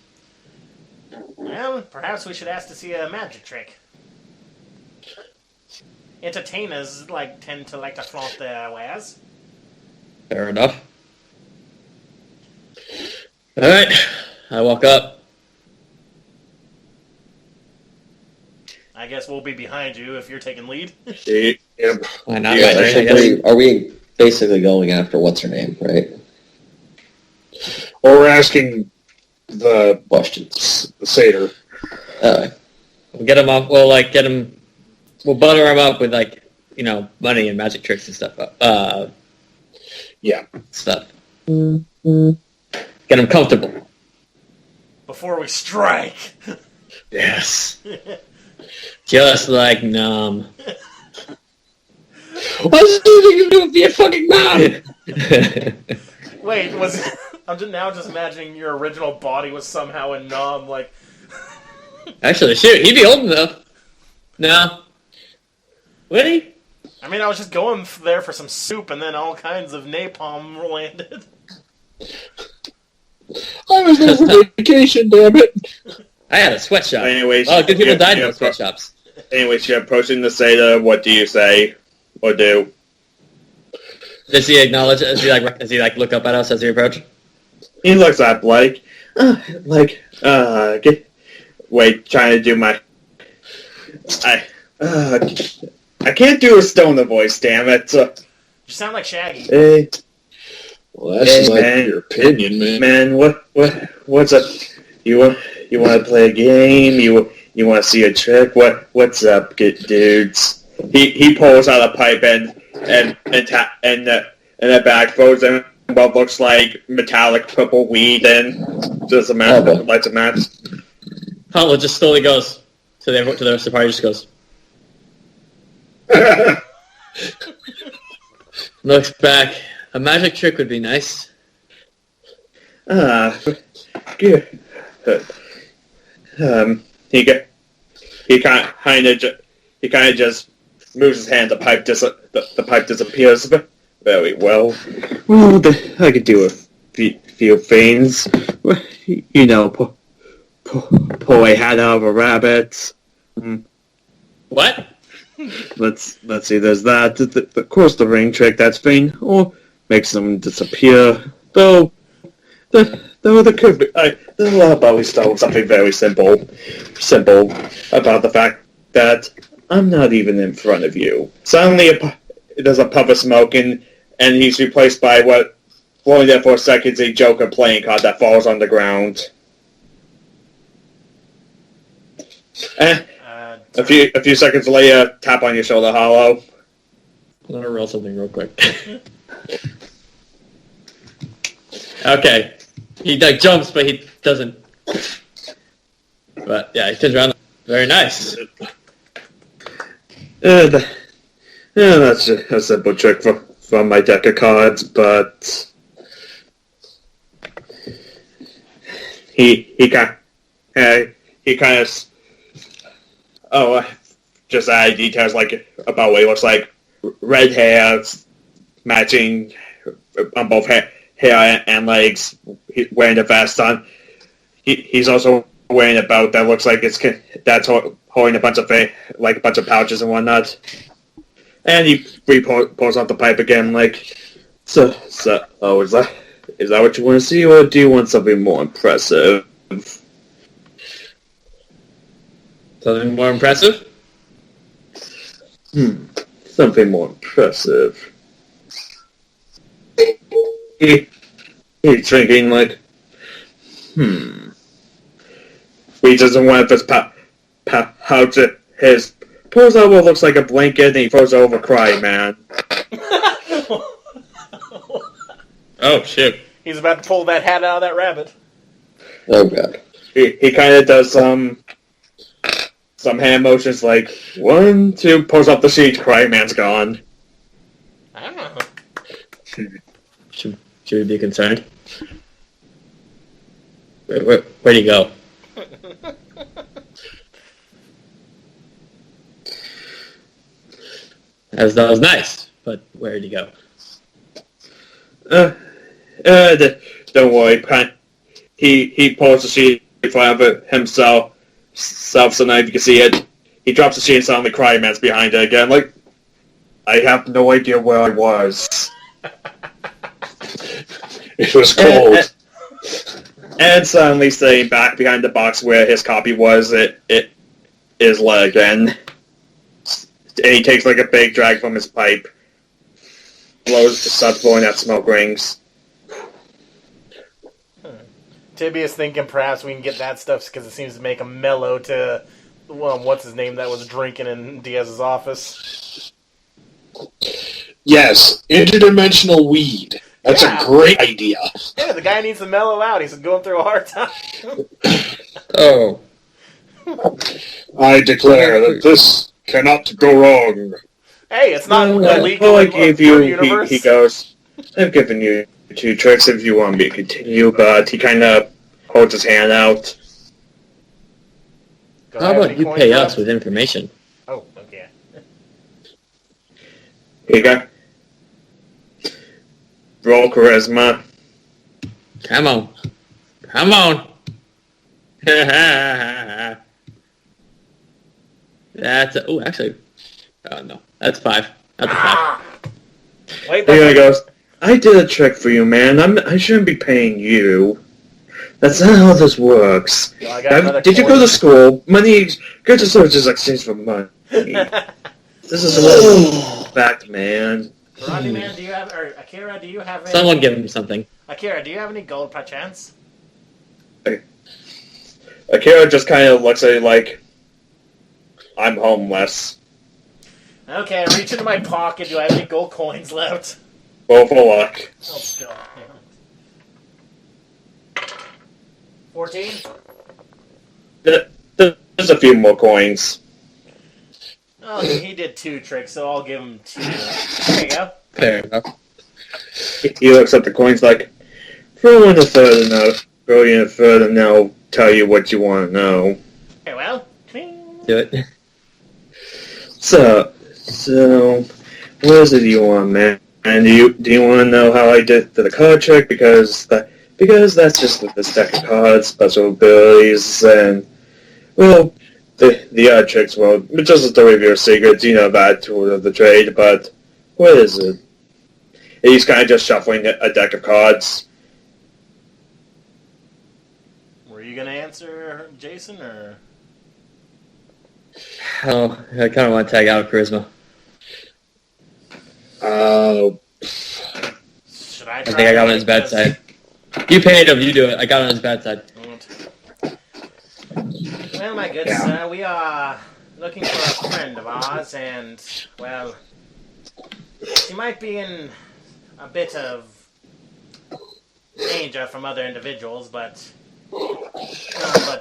Well, perhaps we should ask to see a magic trick. Entertainers tend to flaunt their wares. Fair enough. Alright. I walk up. I guess we'll be behind you if you're taking lead. Yep. Why not? Yeah, I guess. Are we basically going after what's her name, right? Or we're asking the Questions. satyr. We'll get him up. We'll get him. We'll butter him up with money and magic tricks and stuff. Yeah. Stuff. Get him comfortable. Before we strike. Yes. Just like Numb. What's you do be a fucking mom? Wait, I'm just imagining your original body was somehow a nom, Actually, shoot, he'd be old enough. No. Would he? I mean, I was just going there for some soup, and then all kinds of napalm landed. I was there for vacation, damn it. I had a sweatshop. Anyways, good people died in those sweatshops. Anyways, you're approaching the satyr. What do you say or do? Does he acknowledge it? Does he look up at us as we approach? He looks up wait, trying to do my. I can't do a stoner voice, damn it. You sound like Shaggy. Hey, Well, that's Hey, like man. your opinion, man. man, what's up? You want to play a game? You want to see a trick? What's up, good dudes? He pulls out a pipe and the bag throws in what looks like metallic purple weed and just a match, lights a match. Hollow just slowly goes to the rest of the party. Just goes. Looks back. A magic trick would be nice. Good. He kind of just moves his hand. The pipe disappears. Very well. Well, I could do a few things. You know, pull a hat out of a rabbit. What? Let's see. There's that. Of course, the ring trick. That's fine. Or make them disappear. Though there could be. There'll probably start something very simple about the fact that I'm not even in front of you. Suddenly, there's a puff of smoke, and he's replaced by what, only there for a second, a Joker playing card that falls on the ground. A few seconds later, tap on your shoulder, Hollow. I'm gonna roll something real quick. Okay. He like jumps, but he doesn't. But yeah, he turns around. Very nice. That's a simple trick from my deck of cards, but he kind of just add details like about what he looks like. Red hair, matching on both hair and legs. He's wearing a vest on. He's also wearing a belt that looks like that's holding a bunch of pouches and whatnot. And he pulls out the pipe again, like, so. Oh, is that what you want to see, or do you want something more impressive? Something more impressive? Something more impressive. He's drinking like, He doesn't want his pouch. His pulls out what looks like a blanket, and he throws it over crying man. Oh shit! He's about to pull that hat out of that rabbit. Oh god. He kind of does some hand motions like 1, 2, pulls up the sheet, crying man's gone. I don't know. Should we be concerned? Where'd he go? That was nice, but where'd he go? Don't worry. He pulls the sheet in front of himself, so now you can see it. He drops the sheet and suddenly crying man's behind it again. Like, I have no idea where I was. It was cold. And suddenly staying back behind the box where his copy was, it is lit again. And he takes like a big drag from his pipe. Starts blowing out smoke rings. Tibia's thinking perhaps we can get that stuff because it seems to make him mellow to, what's his name that was drinking in Diaz's office? Yes, interdimensional weed. That's a great idea. Yeah, the guy needs to mellow out. He's going through a hard time. Oh. I declare that this cannot go wrong. Hey, it's not illegal. Well, I gave you. Universe. He goes, I've given you 2 tricks if you want me to continue, but he kind of holds his hand out. How about you pay us with information? Oh, okay. Here you go. Roll charisma. Come on. Come on. Actually, oh no, that's 5. That's a 5. Wait, Here he goes. I did a trick for you, man. I shouldn't be paying you. That's not how this works. Did you go to school? Money, goods and services exchange for money. This is a fact, man. Rodney, man, do you have, or Akira, do you have any... Someone give him something. Akira, do you have any gold by chance? Akira just kind of looks at you like, I'm homeless. Okay, I reach into my pocket. Do I have any gold coins left? Roll for luck. Oh, still. 14? There's a few more coins. Oh, he did 2 tricks, so I'll give him 2. There you go. Fair enough. He looks at the coins like, throw in a third go any further and I'll tell you what you want to know. Okay, well, Do it. So, what is it you want, man? And do you want to know how I did the card trick? Because that's just this deck of cards, special abilities, and well, the other tricks. Well, it's just a story of your secrets. You know that tool of the trade, but what is it? He's kind of just shuffling a deck of cards. were you gonna answer, Jayson, or? Oh, I kind of want to tag out of charisma. Should I I try? think I got on his bad side. You paid him. You do it. I got on his bad side. Well, my good sir, we are looking for a friend of ours, and, well, she might be in a bit of danger from other individuals, but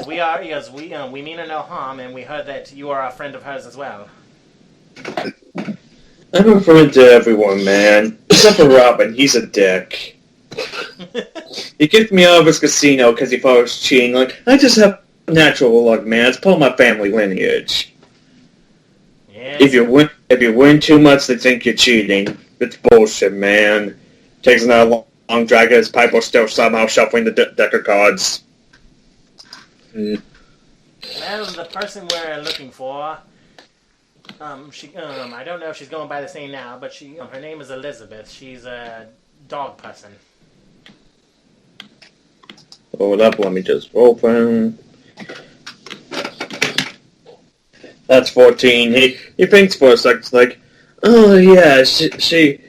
we are, yes, we mean her no harm, and we heard that you are a friend of hers as well. I'm a friend to everyone, man. Except for Robin, he's a dick. He kicked me out of his casino because he thought I was cheating. Like, I just have natural luck, man. It's part of my family lineage. Yes. If you win too much, they think you're cheating. It's bullshit, man. Takes another long drag at his pipe while still somehow shuffling the deck of cards. Well, the person we're looking for, I don't know if she's going by the name now, but her name is Elizabeth. She's a dog person. Hold up, let me just open. That's 14. He thinks for a second, like, oh yeah, she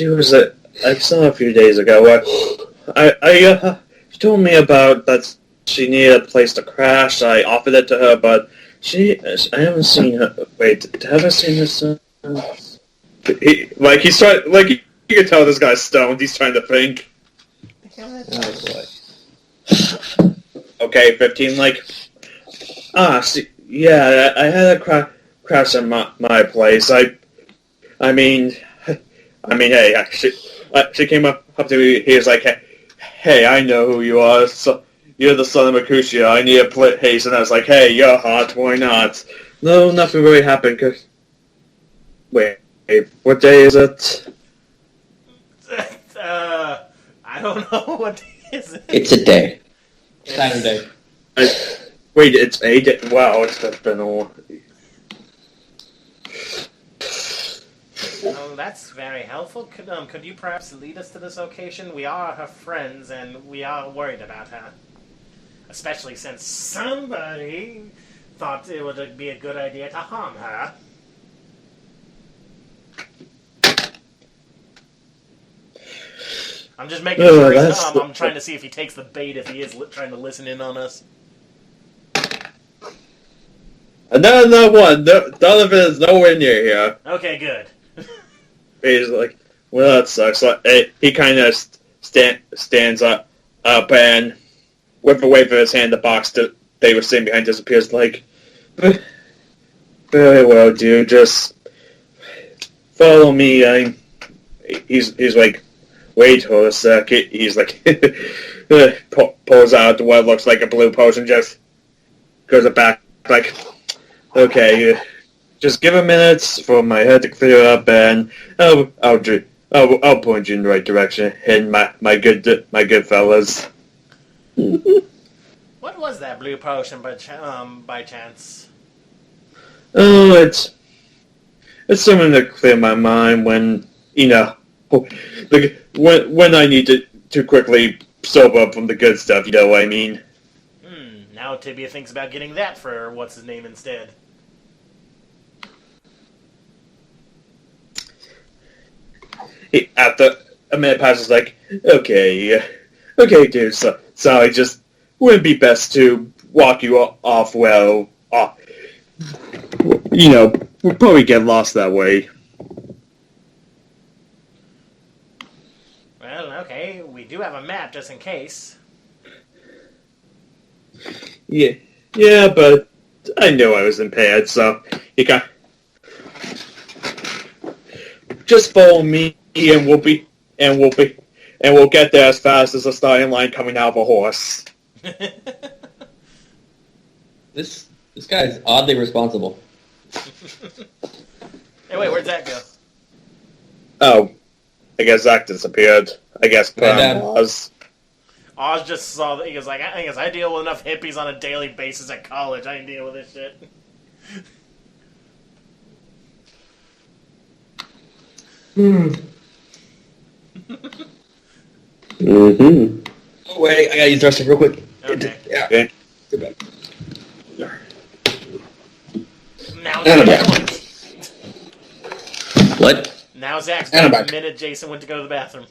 was I saw her a few days ago. She told me about that she needed a place to crash. I offered it to her, but I haven't seen her. Wait, have I seen her since? He's trying, you can tell this guy's stoned. He's trying to think. Oh boy. Okay, 15, yeah, I had a crash at my place. I mean, hey, she came up to me, he was like, hey, I know who you are, so, you're the son of Mercutio, I need a place, and I was like, hey, you're hot, why not? No, nothing really happened, wait, what day is it? I don't know what day is it. It's a day. Saturday. Wait, it's a day? Wow, it's been a while. Oh, that's very helpful. Could you perhaps lead us to this location? We are her friends, and we are worried about her. Especially since somebody thought it would be a good idea to harm her. I'm just making sure he's dumb. I'm trying to see if he takes the bait, if he is trying to listen in on us. No, Donovan is nowhere near here. Okay, good. He's like, well, that sucks. He kind of stands up and with a wave of his hand, the box that they were sitting behind disappears. Like, very well, dude. Just follow me. He's like, wait for a sec. He's like, pulls out what looks like a blue potion, just goes back like, okay. Just give a minute for my head to clear up, and I'll point you in the right direction. And my good fellas. What was that blue potion by chance? Oh, it's something to clear my mind when when I need to quickly sober up from the good stuff. You know what I mean? Now Tibia thinks about getting that for what's his name instead. After a minute passes, like, okay, dude, so I just wouldn't be best to walk you off well. We'll probably get lost that way. Well, okay, we do have a map just in case. Yeah, but I know I was impaired, so you can just follow me, and we'll be and we'll get there as fast as the starting line coming out of a horse. This guy is oddly responsible. Hey, wait, where'd Zach go? Oh, I guess Zach disappeared. I guess was. Oz just saw that. He goes like, I guess I deal with enough hippies on a daily basis at college. I can deal with this shit. Oh, wait, I gotta use the restroom real quick. Okay. Yeah. Okay. Get back. Now And Zach's What? Now Zach's And I'm back back. the minute Jayson went to go to the bathroom.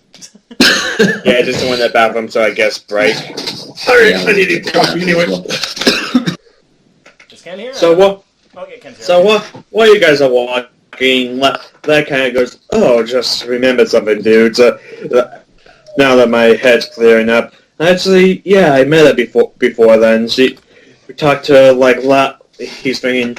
Yeah, I just went in the bathroom, so I guess right. Alright, I need to coffee anyway. Just can't hear it. So what? Okay, can't hear So it. while you guys are walking, that kind of goes. Oh, just remembered something, dude. So, now that my head's clearing up, actually, yeah, I met her before then. We talked to her he's thinking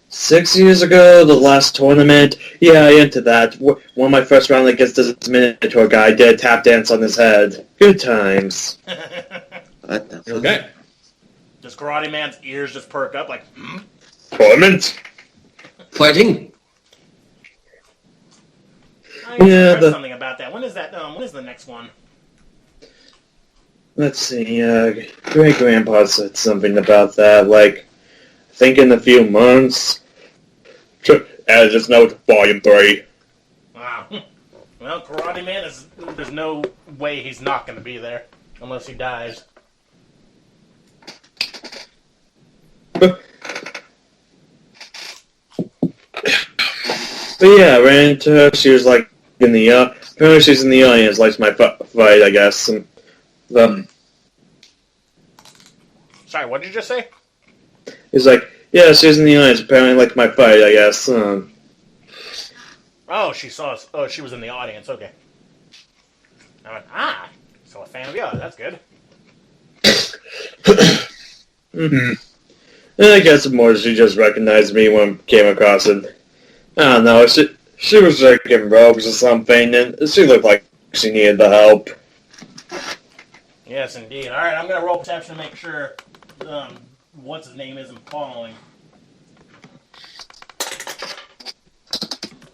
6 years ago, the last tournament. Yeah, I entered that. One of my first round against this Minotaur guy did a tap dance on his head. Good times. What the fuck? Okay. Does Karate Man's ears just perk up like, Tournament? Fighting? I Yeah, heard something about that. When is that? When is the next one? Let's see, Great Grandpa said something about that, I think in a few months. Just note, Volume 3. Wow. Well, Karate Man there's no way he's not going to be there. Unless he dies. But yeah, I ran into her, she was apparently she's in the audience, likes my fight, I guess, and, Sorry, what did you just say? he's like, yeah, she's in the audience, apparently liked my fight, I guess, Oh, she saw us. Oh, she was in the audience. Okay. I went, so a fan of yours. That's good. And I guess more she just recognized me when I came across it. I don't know, she was drinking robes or something, and she looked like she needed the help. Yes, indeed. All right, I'm gonna roll perception to make sure what's his name isn't following.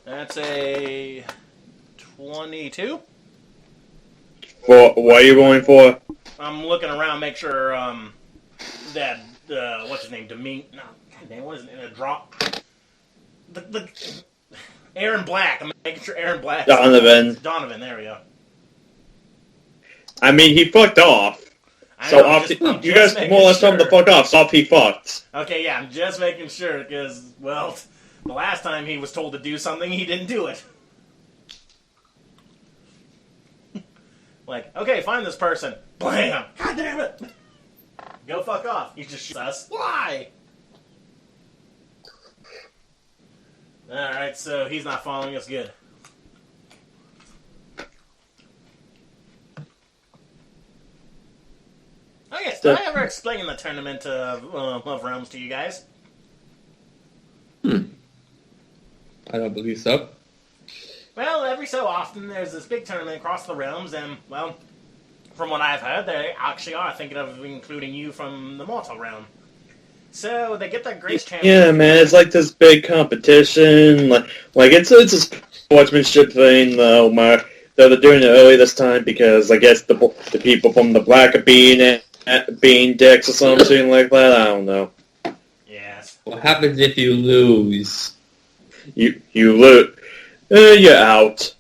That's a 22. For what are you rolling for? I'm looking around, make sure that what's his name, what is it? Drop. The Aaron Black. I'm making sure Aaron Black. Donovan. There we go. I mean, he fucked off. You guys more or less told him to fuck off, so off he fucked. Okay, yeah, I'm just making sure, because, well, the last time he was told to do something, he didn't do it. Okay, find this person. Blam! God damn it! Go fuck off. He just shoots us. Why? Alright, so he's not following us. Good. Oh yes, did I ever explain the Tournament of Realms to you guys? I don't believe so. Well, every so often there's this big tournament across the realms, and, well, from what I've heard, they actually are thinking of including you from the mortal realm. So they get that Grace Champion. Yeah, man, it's like this big competition. It's a sportsmanship thing, though. They're doing it early this time because I guess the people from the Black are being dicks or something like that. I don't know. Yes. What happens if you lose? You lose. You're out.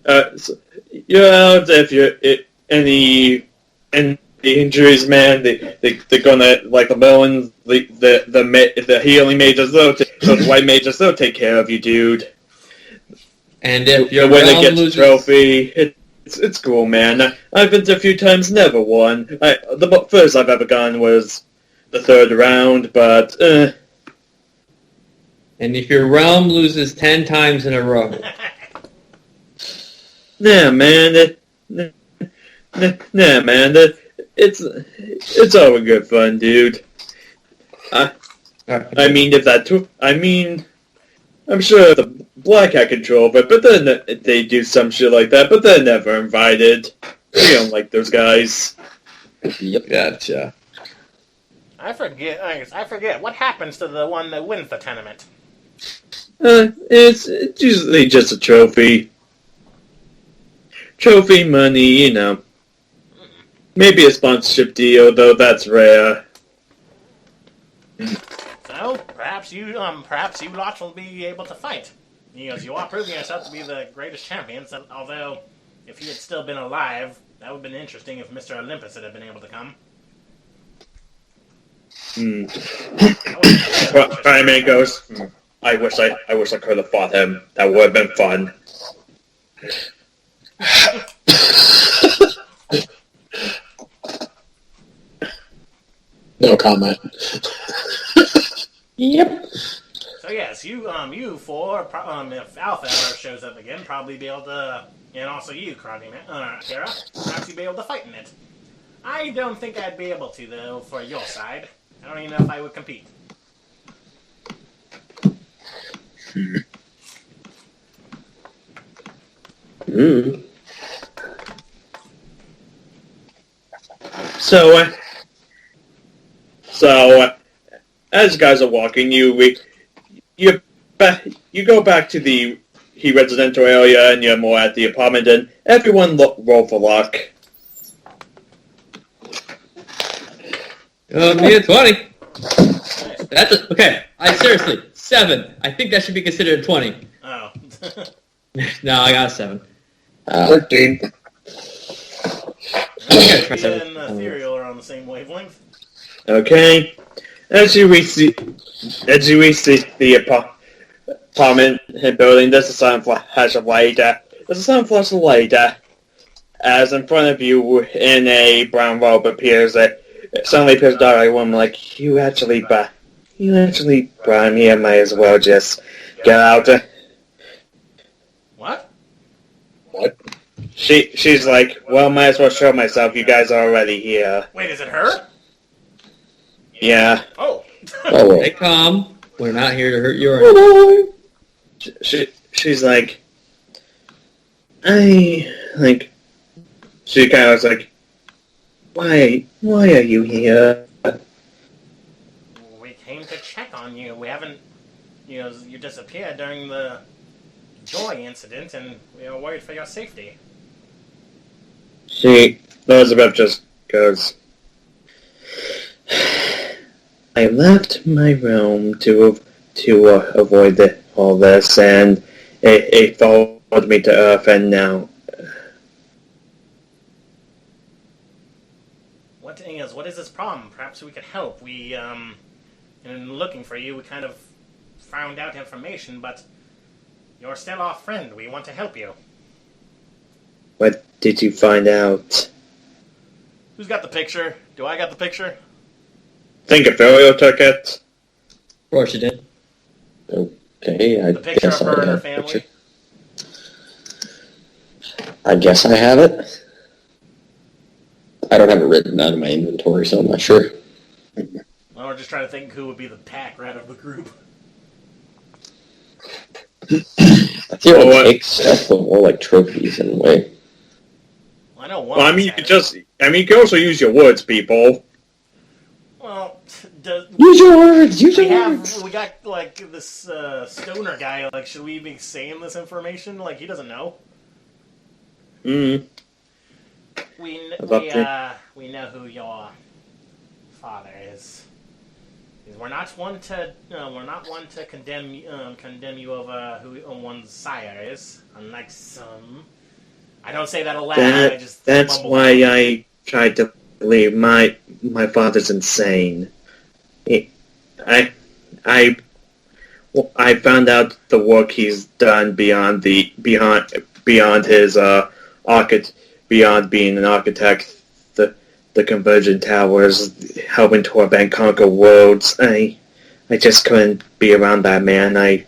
You're out if any injuries, man. They're gonna the villains, the healing mages, those white mages, they'll take care of you, dude. And if your when they realm get loses, the trophy, it's cool, man. I've been to a few times, never won. The first I've ever gone was the third round, but and if your realm loses 10 times in a row, nah, man. It's all good fun, dude. I mean, I'm sure the Black Hat control of it, but then they do some shit like that, but they're never invited. We don't like those guys. Yep. Gotcha. I forget. What happens to the one that wins the tournament? It's usually just a trophy. Trophy, money, you know. Maybe a sponsorship deal, though that's rare. So perhaps you lot will be able to fight. Because you are proving yourself to be the greatest champions. Although, if he had still been alive, that would have been interesting if Mr. Olympus had been able to come. Fireman goes, I wish I could have fought him. That would have been fun. No comment. Yep. So yes, you four, if Alpha ever shows up again, probably be able to, and also you, Kara, perhaps you'd be able to fight in it. I don't think I'd be able to, though, for your side. I don't even know if I would compete. So, as you guys are walking, you go back to the residential area, and you're more at the apartment, and everyone roll for luck. Me a 20. Okay. Seriously, 7. I think that should be considered a 20. Oh. No, I got a 7. 13. Tibia and Ethereal are on the same wavelength. Okay. As you reach the apartment building, there's a sudden flash of light. As in front of you, in a brown robe, suddenly appears a dark woman. Like, you actually brought me here. Might as well just get out. What? What? She's like, well, might as well show myself. You guys are already here. Wait, is it her? Yeah. Oh. Oh, Stay calm. We're not here to hurt your... She's like, she kind of was like, why are you here? We came to check on you. We haven't, you disappeared during the Joy incident, and we were worried for your safety. Elizabeth just goes, I left my room to avoid all this, and it followed me to Earth, and now... What is this problem? Perhaps we could help. We, in looking for you, we kind of found out information, but you're still our friend. We want to help you. What did you find out? Who's got the picture? Do I got the picture? I think Ethereal took it. Of course you did. okay. I The picture guess of her I and her have family? picture. I guess I have it. I don't have it written down in my inventory, so I'm not sure. Well, we're just trying to think who would be the pack rat of the group. I feel it takes stuff, but more like trophies in a way. Well, I know one. Well, I mean, you can also use your words, people. Well, Use your words! Use your words! we got, like, this stoner guy. Like, should we be saying this information? Like, he doesn't know. We know who your father is. We're not one to condemn you over who one's sire is, unlike some. I don't say that aloud. That's why I tried to believe my father's insane. I found out the work he's done beyond his beyond being an architect. The Convergent Towers, helping Torbank conquer worlds. I just couldn't be around that man. I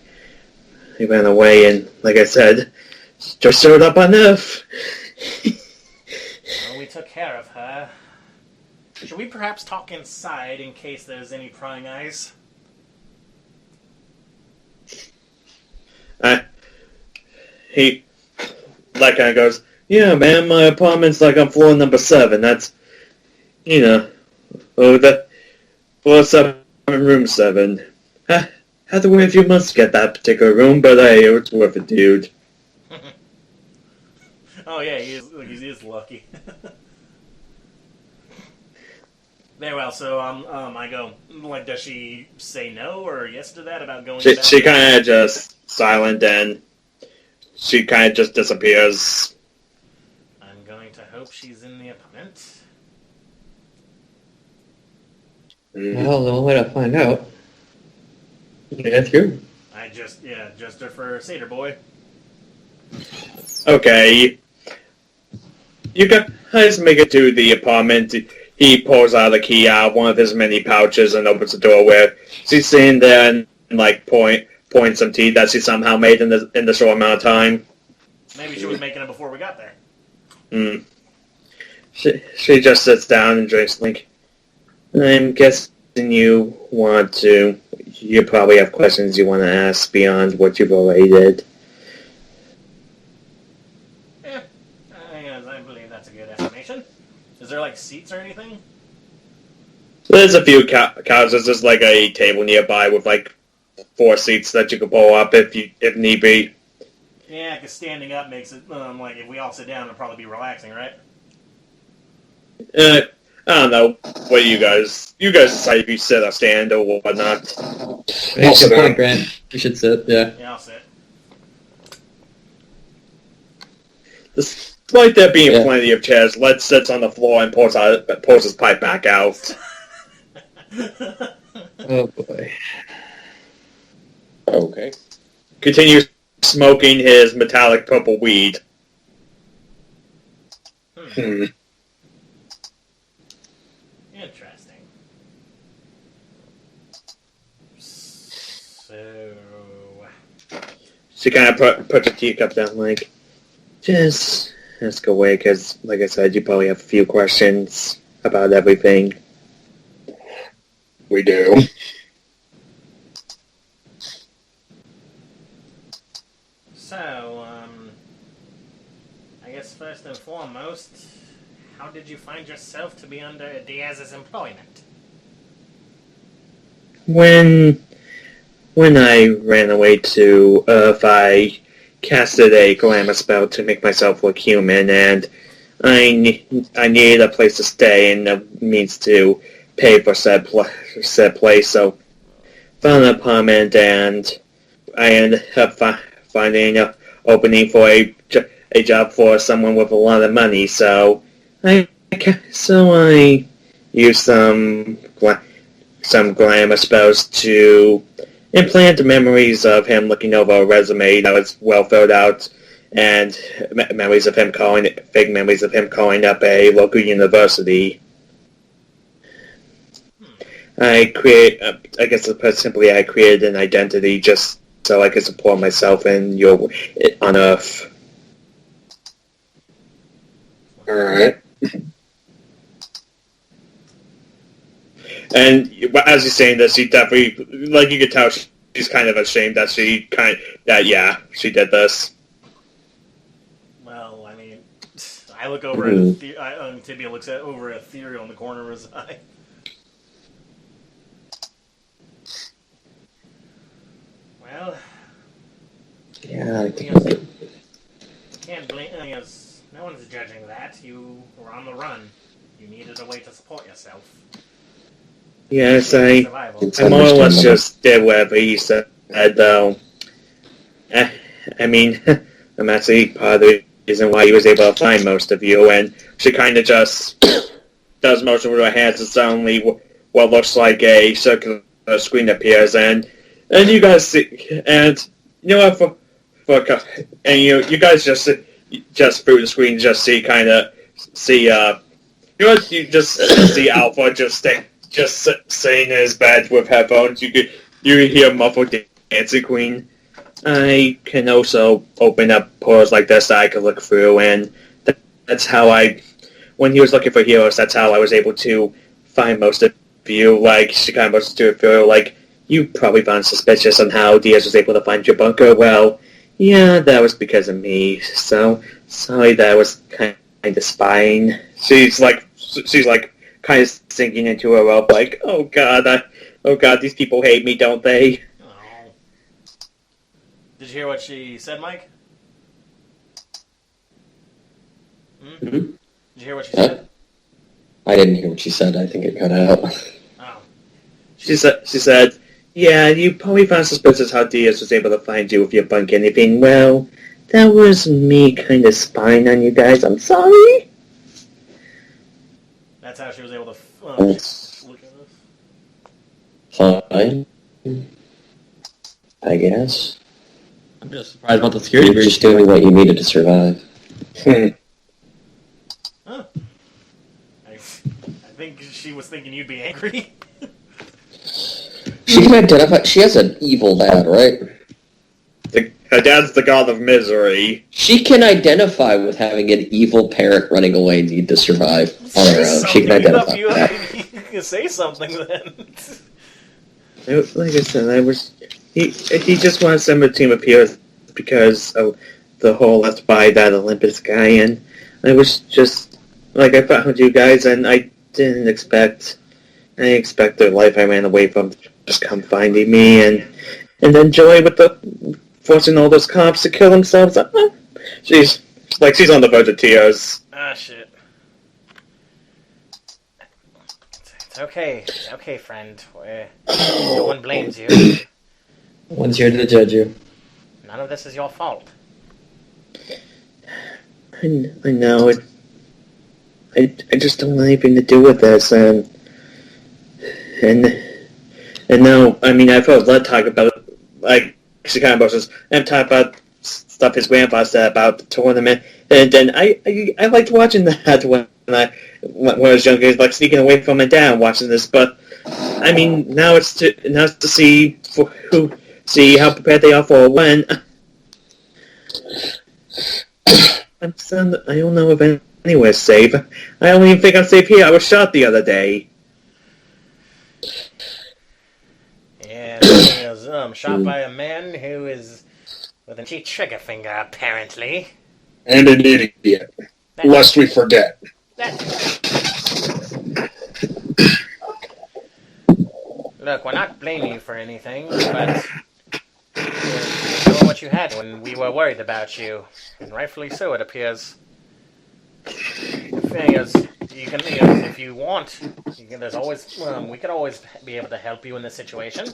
ran away, and like I said, just showed up on Earth. Well, we took care of her. Should we perhaps talk inside in case there's any prying eyes? that kind of goes, yeah, man, my apartment's like on floor number 7. That's, floor 7, room 7. Had to wait a few months to get that particular room, but hey, it's worth it, dude. Oh yeah, he is lucky. Very well. So I go. Like, does she say no or yes to that about going? She kind of just silent, and she kind of just disappears. I'm going to hope she's in the apartment. Well, the only way to find out. Yeah, true. I just her for Seder Boy. Okay. You guys make it to the apartment. He pulls out a key out one of his many pouches and opens the door where she's sitting there and pouring some tea that she somehow made in the short amount of time. Maybe she was making it before we got there. She just sits down and drinks. Like, I'm guessing you probably have questions you want to ask beyond what you've already did. I believe that's a good estimation. Is there like seats or anything? There's a few couches. There's just like a table nearby with like 4 seats that you can pull up if need be. Yeah, because standing up makes it like if we all sit down, it'll probably be relaxing, right? I don't know. What do you guys decide if you sit or stand or whatnot. I'll sit down. Grant. You should sit. Yeah. Yeah, I'll sit. Despite there being plenty of chairs, Led sits on the floor and pulls his pipe back out. Oh boy. Okay. Continues smoking his metallic purple weed. Interesting. So... She kind of puts her teacup down, like, just ask away, because, like I said, you probably have a few questions about everything. We do. So, I guess first and foremost, how did you find yourself to be under Diaz's employment? When I ran away to Earth, I casted a glamour spell to make myself look human, and I needed a place to stay and a means to pay for said place, so found an apartment, and I ended up finding an opening for a job for someone with a lot of money, so I used some glamour spells to implant memories of him looking over a resume that was well filled out, and fake memories of him calling up a local university. I created an identity just so I could support myself on Earth. Alright. And as you're saying this, she definitely, like, you could tell she's kind of ashamed that she did this. Well, I mean, I look over at Tibia looks over at Ethereal in the corner of his eye. Well, Yeah, can't blame. No one's judging that. You were on the run. You needed a way to support yourself. Yes, I Survival. more or less just did whatever he said, though. I mean, I'm actually part of the reason why he was able to find most of you, and she kind of just does motion with her hands, and suddenly what looks like a circular screen appears, and you guys see, and you know what, you guys just through the screen just see you just see Alpha just sitting in his bed with headphones. You hear muffled dancing queen. I can also open up portals like this that I can look through, and that's how when he was looking for heroes, that's how I was able to find most of you. Like, she kind of wants to feel like, you probably found suspicious on how Diaz was able to find your bunker. Well, Yeah, that was because of me. So sorry that I was kind of spying. She's like kind of sinking into her rope, like, oh god, these people hate me, don't they? Oh. Did you hear what she said, Mike? Mm-hmm. Did you hear what she said? I didn't hear what she said. I think it cut out. Oh. She said, yeah, you probably found suspicious how Diaz was able to find you if you bunk anything. Well, that was me kind of spying on you guys. I'm sorry. That's how she was able to look at this. Fine. I guess. I'm just surprised about the security You were breach. just doing what you needed to survive. Huh. I think she was thinking you'd be angry. She can identify. She has an evil dad, right? Her dad's the god of misery. She can identify with having an evil parent running away need to survive on her own. She can identify with that. You can say something then. Like I said, he just wants some of the team appears because of the whole Let's Buy That Olympus guy, and I was just like I found you guys, and I didn't expect their life I ran away from to just come finding me, and then Joy with the forcing all those cops to kill themselves. She's on the verge of tears. Ah, shit. It's okay. It's okay, friend. No one blames you. No one's here to judge you. None of this is your fault. I know it. I just don't want anything to do with this, and now, I mean, I've heard Lud talk about, like, she kind of emotions, and talk about stuff his grandpa said about the tournament, and then I liked watching that when I was younger, like sneaking away from my dad watching this, but I mean, now it's to see how prepared they are for when. I don't know if anywhere's safe. I don't even think I'm safe here. I was shot the other day. Yeah, he was shot by a man who is with an itchy trigger finger, apparently. And an idiot. Lest we forget. Look, we're not blaming you for anything, but you're doing what you had when we were worried about you, and rightfully so, it appears. The thing is, you can, if you want, there's always, we could always be able to help you in this situation.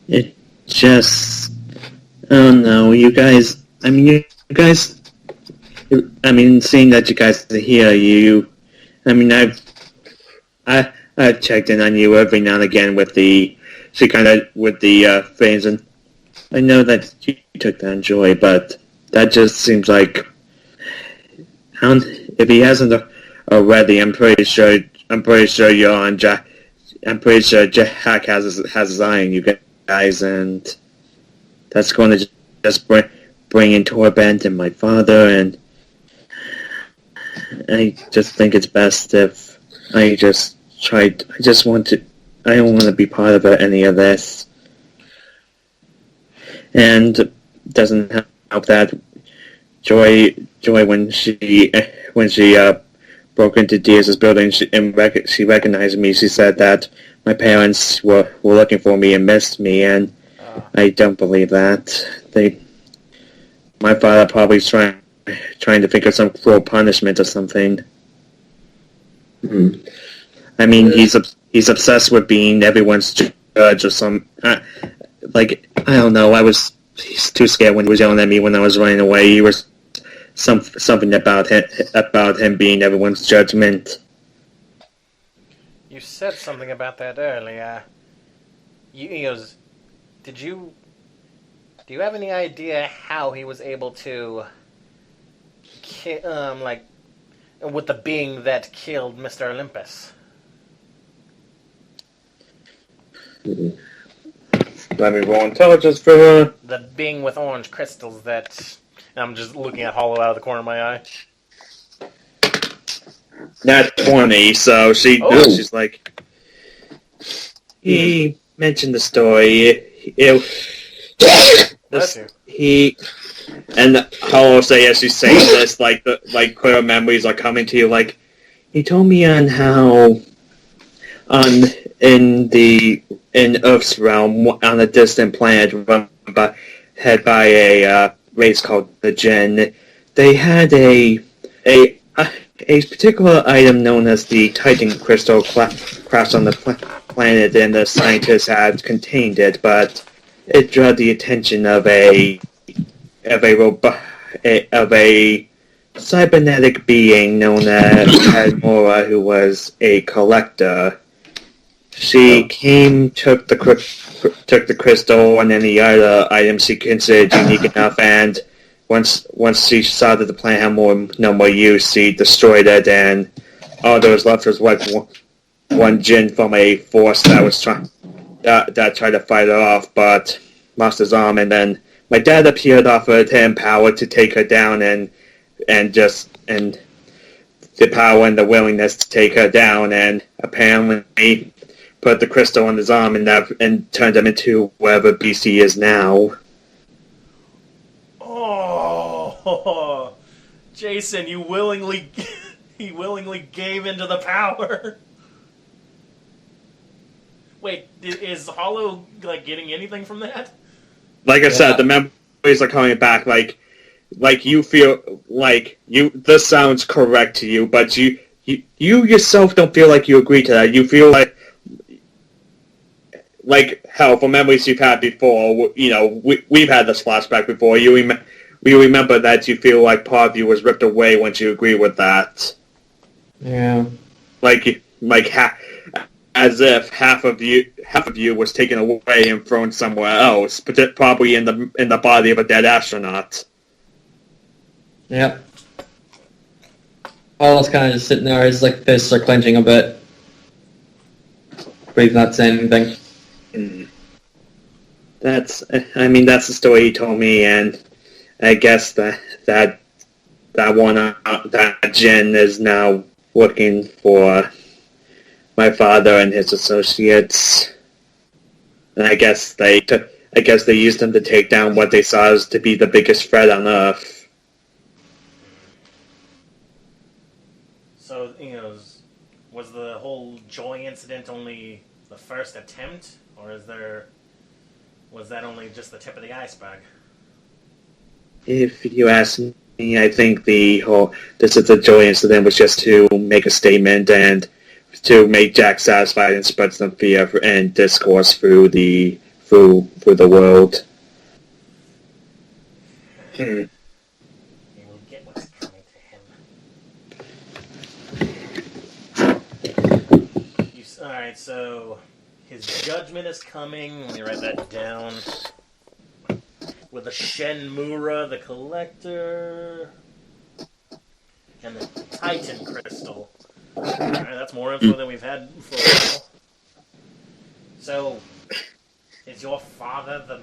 It just, I don't know, you guys, seeing that you guys are here, I've checked in on you every now and again with the fans, and I know that you took that Joy, but that just seems like, if he hasn't already, I'm pretty sure you're on Jack. I'm pretty sure Jack has his eye on you guys, and that's going to just bring in torment and my father, and I just think it's best if I don't want to be part of any of this. And it doesn't help that Joy when she broke into Diaz's building, she recognized me. She said that my parents were looking for me and missed me, and I don't believe that. My father probably trying to think of some cruel punishment or something. Mm-hmm. I mean, he's obsessed with being everyone's judge or some. I don't know. He's too scared when he was yelling at me when I was running away. He was something about him being everyone's judgment. You said something about that earlier. He goes, do you have any idea how he was able to, with the being that killed Mr. Olympus? Mm-hmm. Let me roll intelligence for her. The being with orange crystals that... I'm just looking at Hollow out of the corner of my eye. Not 20, so she's like... he mentioned the story. Bless you. He and I'll say as he's saying this, like clear memories are coming to you. Like he told me on how in Earth's realm on a distant planet run head by a race called the Jinn, they had a particular item known as the Titan crystal crashed on the planet, and the scientists had contained it, but it drew the attention of a cybernetic being known as Admora, who was a collector. She came, took the crystal and any other items she considered unique enough, and once she saw that the planet had no more use, she destroyed it, and all there was left was like one Jinn from a force that was tried to fight her off, but lost his arm, and then my dad appeared, offered him power to take her down, and the power and the willingness to take her down, and apparently put the crystal on his arm and turned him into whatever beast he is now. Oh, Jayson, he willingly gave into the power. Wait, is Hollow getting anything from that? Like I said, the memories are coming back. Like you feel like this sounds correct to you, but you yourself don't feel like you agree to that. You feel like hell, for memories you've had before. We've had this flashback before. We remember that you feel like part of you was ripped away once you agree with that. Yeah. As if half of you was taken away and thrown somewhere else, probably in the body of a dead astronaut. Yep. Paul's kind of just sitting there, his fists are clenching a bit, but he's not saying anything. That's the story he told me, and I guess that Jinn is now working for my father and his associates, and I guess they used him to take down what they saw as to be the biggest threat on Earth. So, was the whole Joy incident only the first attempt, or was that only just the tip of the iceberg? If you ask me, I think this is the Joy incident was just to make a statement and to make Jack satisfied and spread some fear and discourse through the world. He will get what's coming to him. Alright, so his judgment is coming. Let me write that down. With the Shenmue, the Collector, and the Titan Crystal. Alright, that's more info than we've had for a while. So, is your father the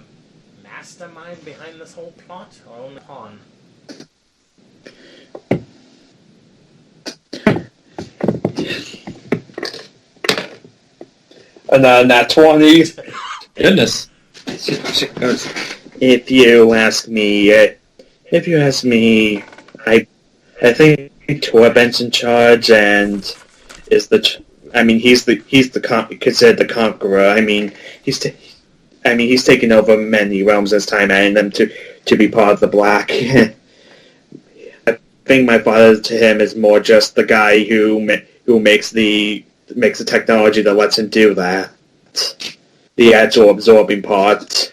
mastermind behind this whole plot, or only pawn? And then that 20. Goodness. If you ask me, I think Torbent's in charge, and he's considered the conqueror. He's taken over many realms this time, adding them to be part of the Black. I think my father to him is more just the guy who makes the technology that lets him do that. The actual absorbing part.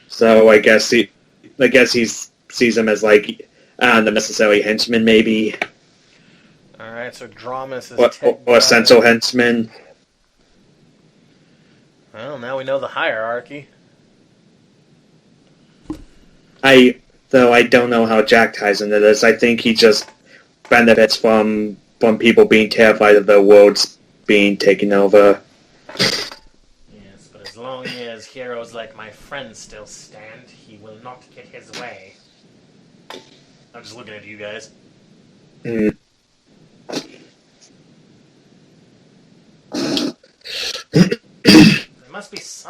So I guess he sees him as the necessary henchman, maybe. Alright, so Dramas is or essential henchman. Well, now we know the hierarchy. Though I don't know how Jack ties into this. I think he just benefits from people being terrified of their worlds being taken over. Yes, but as long as heroes like my friend still stand, he will not get his way. I'm just looking at you guys.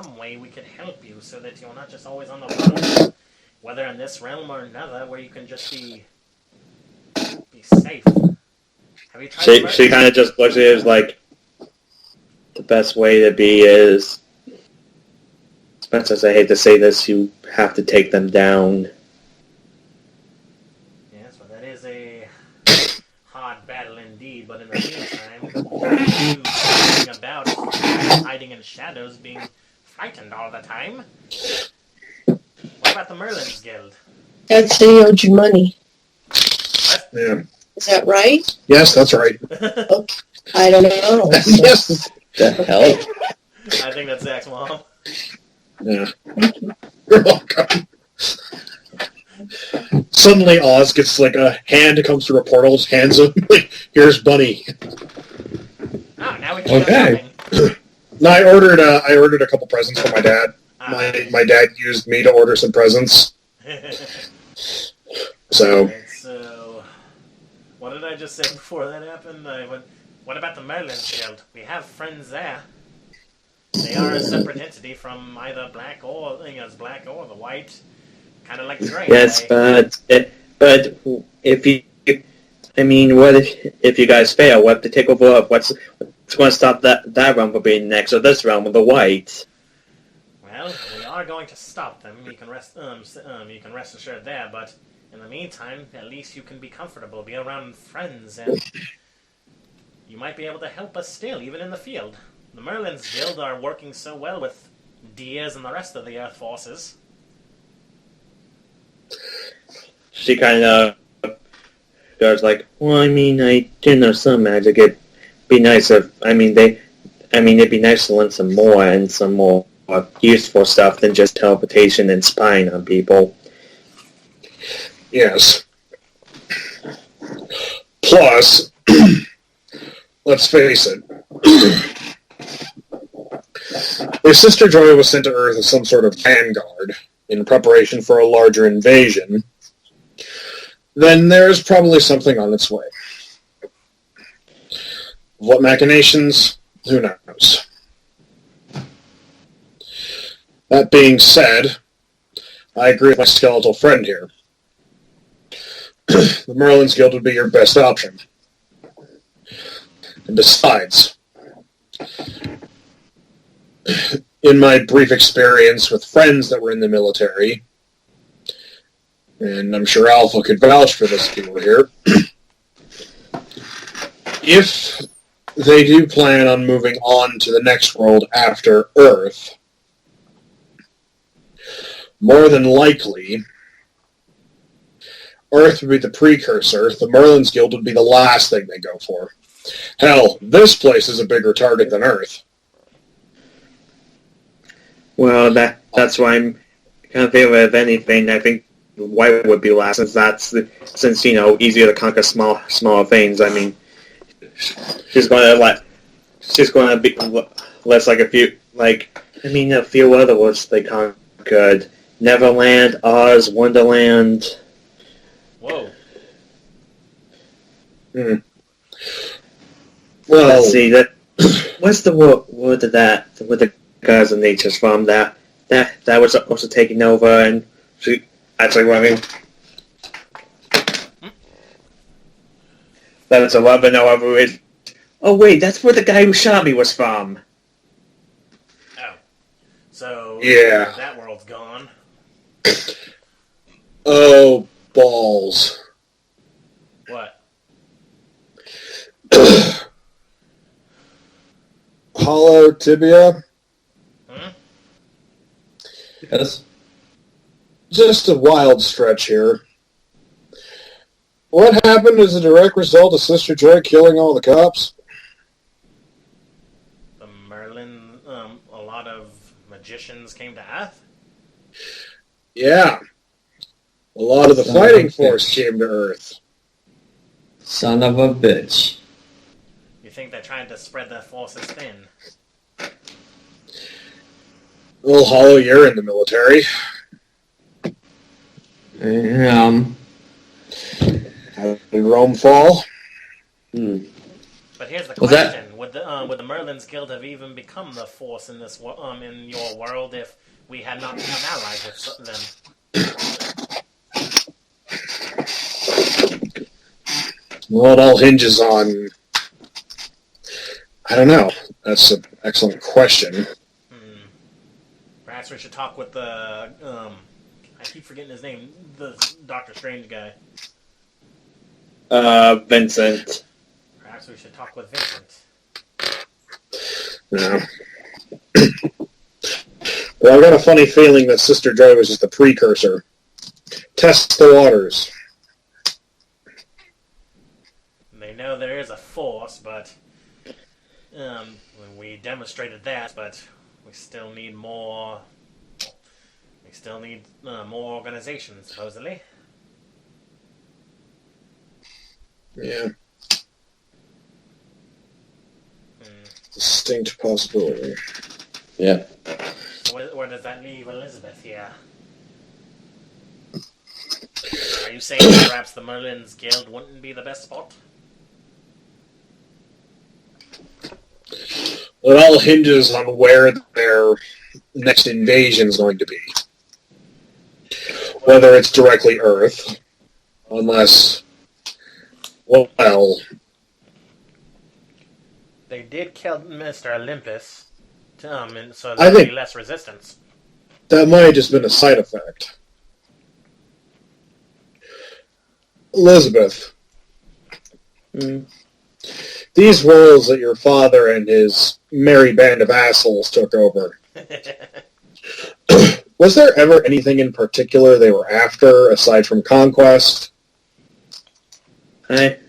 some way we could help you so that you're not just always on the run, whether in this realm or another, where you can just be safe. Have you tried? She kind of just looks at it as like, the best way to be is, as much as I hate to say this, you have to take them down. Yes, well, that is a hard battle indeed, but in the meantime, you going about hiding in shadows, being frightened all the time. What about the Merlin's Guild? I'd say he owed you money. Yeah. Is that right? Yes, that's right. I don't know. Yes. The hell? I think that's Zach's mom. Yeah. You're welcome. Suddenly Oz gets like a hand comes through a portal, hands him, like, here's Bunny. Oh, now we can Okay. go No, I ordered a couple presents for my dad. My dad used me to order some presents. So Alright, so, what did I just say before that happened? What about the Merlin's Guild? We have friends there. They are a separate entity from either black or the white, kind of like the gray. Yes, but if you, I mean, what if you guys fail? What if they take over? What's going to stop that realm from being next, or this realm with the white? Well, we are going to stop them. You can rest assured there. But in the meantime, at least you can be comfortable, be around friends, and you might be able to help us still, even in the field. The Merlin's Guild are working so well with Diaz and the rest of the Earth forces. She kind of goes like, well, I mean, I do know some magic. It'd be nice if, it'd be nice to learn some more and some more useful stuff than just teleportation and spying on people. yes. Plus, let's face it. If Sister Joy was sent to Earth as some sort of vanguard in preparation for a larger invasion, then there's probably something on its way. What machinations? Who knows? That being said, I agree with my skeletal friend here. The Merlin's Guild would be your best option. And besides, in my brief experience with friends that were in the military, and I'm sure Alpha could vouch for this if he were here, if they do plan on moving on to the next world after Earth, more than likely, Earth would be the precursor. The Merlin's Guild would be the last thing they go for. Hell, this place is a bigger target than Earth. Well, that's why I'm kind of favor of anything. I think white would be last, since easier to conquer smaller things. I mean, she's going to be less like a few other worlds they conquered. Neverland, Oz, Wonderland. Whoa. Well, Let's see that. What's the word of that? With the gods of nature's from that was also taking over, and she actually running. That's a love and no other is. Oh wait, that's where the guy who shot me was from. Oh. So, yeah. that world's gone. Oh, balls. What? Hollow Tibia? Hmm? Yes. Just a wild stretch here. What happened as a direct result of Sister Joy killing all the cops? The Merlin, a lot of magicians came to Earth? Yeah. A lot of the fighting force came to Earth. Son of a bitch. You think they're trying to spread their forces thin? Well, Hollow, you're in the military. How did Rome fall? But here's the Was that- question. would the Merlin's Guild have even become the force in this in your world if we had not become allies with them? Well, it all hinges on... I don't know. That's an excellent question. Perhaps we should talk with the... I keep forgetting his name. The Doctor Strange guy. Vincent. Perhaps we should talk with Vincent. No. Well, I got a funny feeling that Sister Joy was just a precursor. Test the waters. They know there is a force, but we demonstrated that, but we still need more. We still need more organizations, supposedly. Yeah. Distinct possibility. Yeah. Where does that leave Elizabeth here? Are you saying that perhaps the Merlin's Guild wouldn't be the best spot? It all hinges on where their next invasion is going to be. Whether it's directly Earth, unless, well... They did kill Mr. Olympus, and so I there'd think be less resistance. that might have just been a side effect. Elizabeth, these roles that your father and his merry band of assholes took over, was there ever anything in particular they were after, aside from conquest? Hey.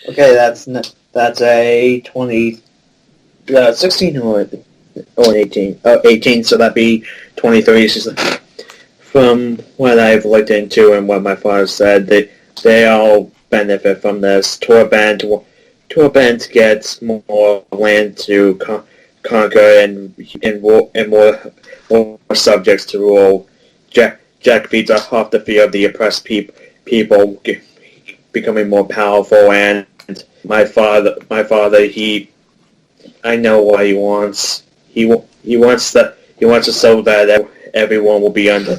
Okay, that's a 16 or 18. Oh, 18, so that'd be 23. From what I've looked into and what my father said, they all benefit from this. Torband gets more land to conquer and more subjects to rule. Jack feeds off the fear of the oppressed people becoming more powerful, and my father, I know what he wants. He wants it so that everyone will be under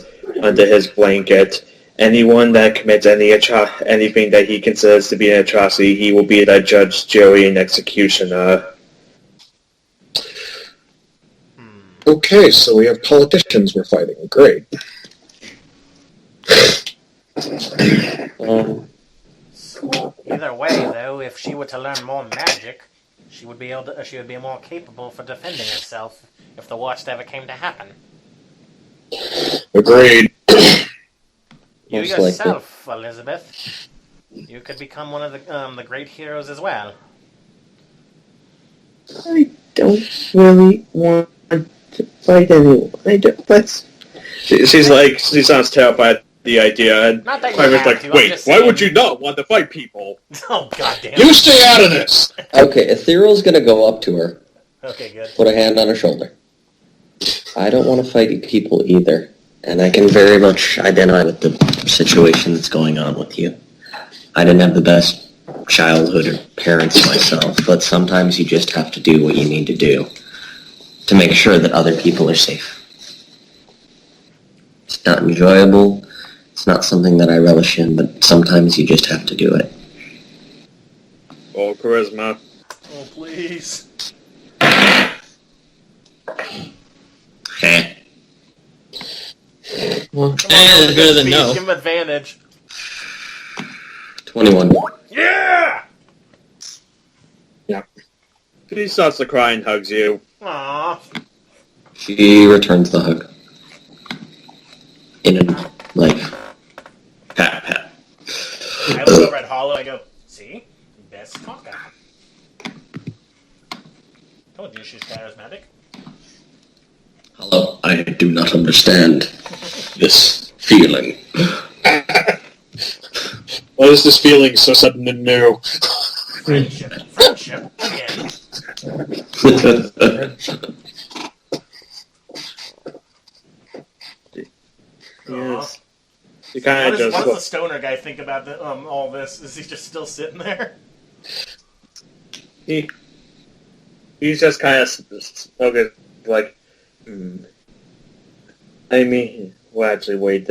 his blanket. Anyone that commits anything that he considers to be an atrocity, he will be the judge, jury, and executioner. Okay, so we have politicians we're fighting. Great. Either way, though, if she were to learn more magic, she would be more capable for defending herself if the worst ever came to happen. Agreed. You Most yourself, Elizabeth, you could become one of the great heroes as well. I don't really want to fight anyone. She sounds terrified at the idea, and Not that you Primer's have like, to, I'm wait, just why saying. would you not want to fight people? Oh, goddamn. You stay out of this! Okay, Ethereal's gonna go up to her, Okay, good. put a hand on her shoulder. I don't want to fight people either, and I can very much identify with the situation that's going on with you. I didn't have the best childhood or parents myself, but sometimes you just have to do what you need to do to make sure that other people are safe. It's not enjoyable. It's not something that I relish in, but sometimes you just have to do it. Oh, charisma. Oh, please. Heh. Well, Come on, it's better than Steve, no. Give him advantage. 21. Yeah! He starts to cry and hugs you. Aww. She returns the hug. In a, pat, pat. I look over at Hollow, I go, see? Best talker. Told you she's charismatic. Hello, I do not understand this feeling. What is this feeling so sudden and new? Friendship. Friendship. Again. Yes. The kind What of does just the stoner guy think about all this? Is he just still sitting there? he's just kind of okay, like. I mean, well, actually, wait.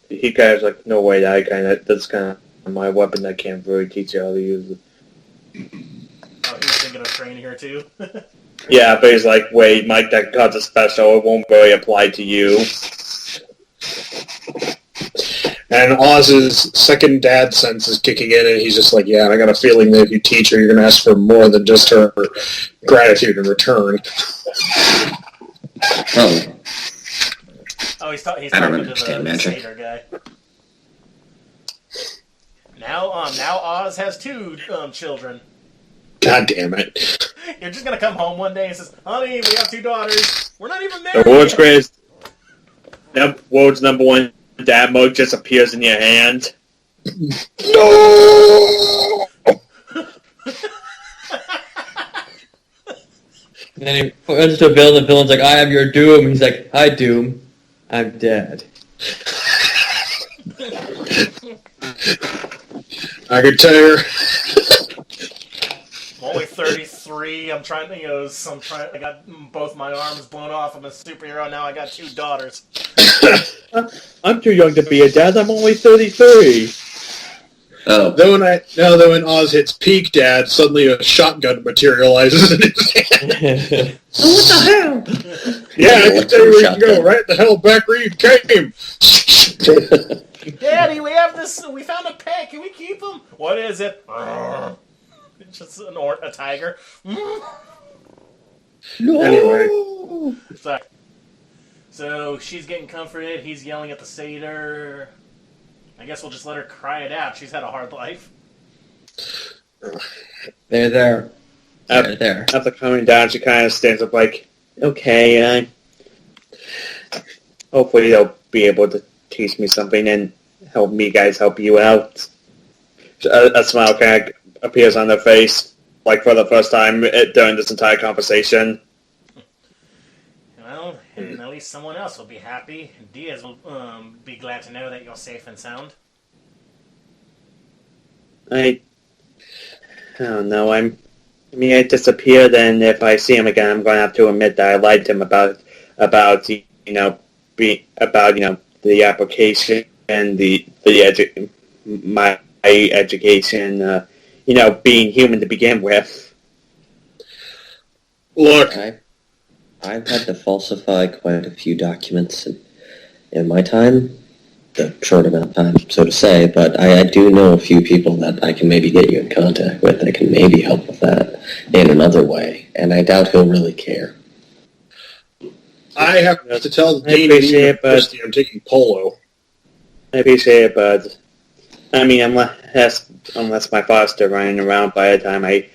He kind of like, no way. That's kind of my weapon. I can't really teach you how to use it. Oh, he's thinking of training her too. Yeah, but he's like, wait, Mike, that card's a special. It won't really apply to you. And Oz's second dad sense is kicking in, and he's just like, yeah, I got a feeling that if you teach her, you're going to ask for more than just her gratitude in return. Oh, Oh, he's I don't talking to understand the magic. satyr guy. Now Oz has 2 children. God damn it. You're just gonna come home one day and says, "Honey, we have 2 daughters. We're not even married." The world's yet." greatest, world's #1 dad mode just appears in your hand. No! And then he runs to a villain, and the villain's like, I am your doom. He's like, hi, Doom. I'm dead. I could tell you. I'm only 33. I'm trying to, I got both my arms blown off. I'm a superhero now. I got 2 daughters. I'm too young to be a dad. I'm only 33. Oh, Then when Oz hits peak dad, suddenly a shotgun materializes in his hand. what the hell? Yeah, I can tell you where you can go. Right the hell back where you came. Daddy, we have this. We found a pet. Can we keep him? What is it? It's just a tiger. Anyway. Sorry. So she's getting comforted. He's yelling at the satyr. I guess we'll just let her cry it out. She's had a hard life. They're there. After coming down, she kind of stands up like, okay, hopefully they'll be able to teach me something and help me guys help you out. A smile kind of appears on her face, like for the first time during this entire conversation. Well, and at least someone else will be happy. Diaz will be glad to know that you're safe and sound. I don't know. I disappeared, and if I see him again, I'm going to have to admit that I lied to him about the application and my education. Being human to begin with. Look, I've had to falsify quite a few documents in my time, the short amount of time, so to say, but I do know a few people that I can maybe get you in contact with that can maybe help with that in another way, and I doubt he'll really care. I have to tell the I Dean appreciate it, but I'm taking polo. I appreciate it, but I mean, unless my father's still running around by the time I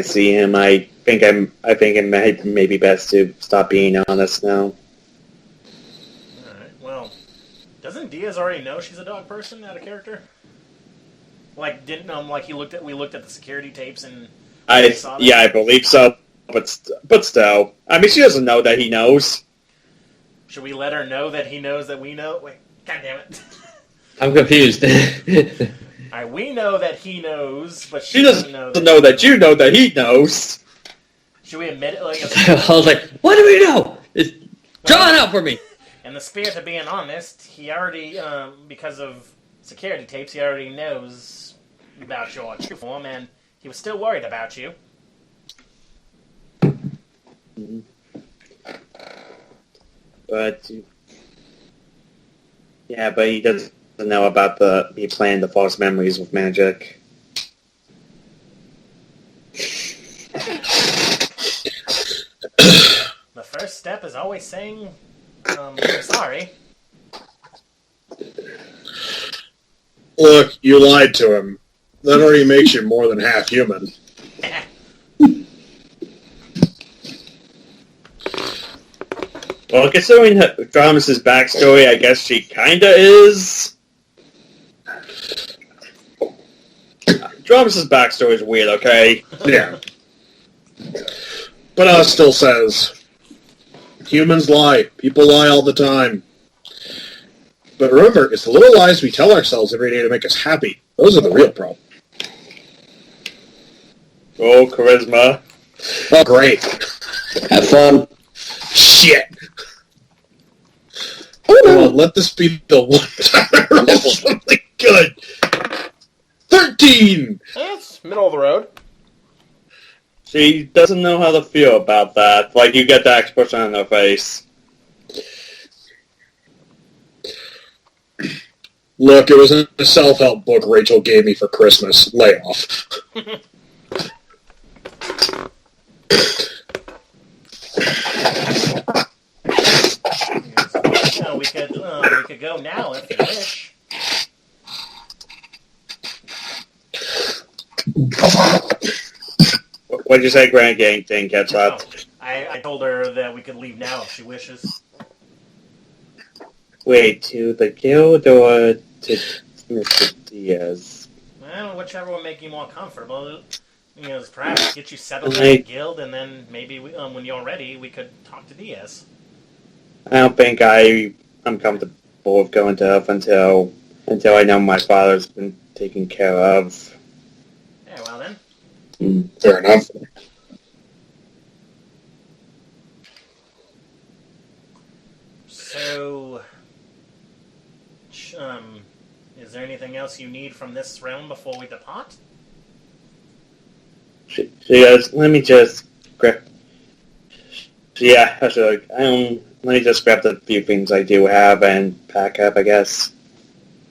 see him, I think it may be best to stop being honest now. Alright, well, doesn't Diaz already know she's a dog person out of character? Like, we looked at the security tapes and saw that? Yeah, I believe so, but still. I mean, she doesn't know that he knows. Should we let her know that he knows that we know? Wait, god damn it. I'm confused. Alright, we know that he knows, but She doesn't know that you know that he knows. Should we admit it? Like, I was like, what do we know? Draw it out for me. in the spirit of being honest, he already, because of security tapes, he already knows about your true form, and he was still worried about you. But yeah, but he doesn't know about me playing the false memories with magic. The first step is always saying, I'm sorry. Look, you lied to him. That already makes you more than half human. Well, considering Dramus's backstory, I guess she kinda is. Dramus's backstory is weird, okay? Yeah. But Oz still says, humans lie. People lie all the time. But remember, it's the little lies we tell ourselves every day to make us happy. Those are the real problem. Oh, charisma. Oh, great. Have fun. Shit. Oh, no. Let this be the one time I roll something good. 13! That's middle of the road. She doesn't know how to feel about that. Like, you get that expression on her face. Look, it was a self-help book Rachel gave me for Christmas. Lay off. We could go now if you wish. What'd you say, Grand Gang thing, gets up? I told her that we could leave now if she wishes. Wait, to the guild or to Mr. Diaz? Well, whichever will make you more comfortable. Perhaps get you settled in the guild, and then maybe when you're ready, we could talk to Diaz. I don't think I'm comfortable with going to Earth until I know my father's been taken care of. Yeah, well then. Fair enough. So, is there anything else you need from this realm before we depart? She goes, let me just grab... Yeah, actually, let me just grab the few things I do have and pack up, I guess.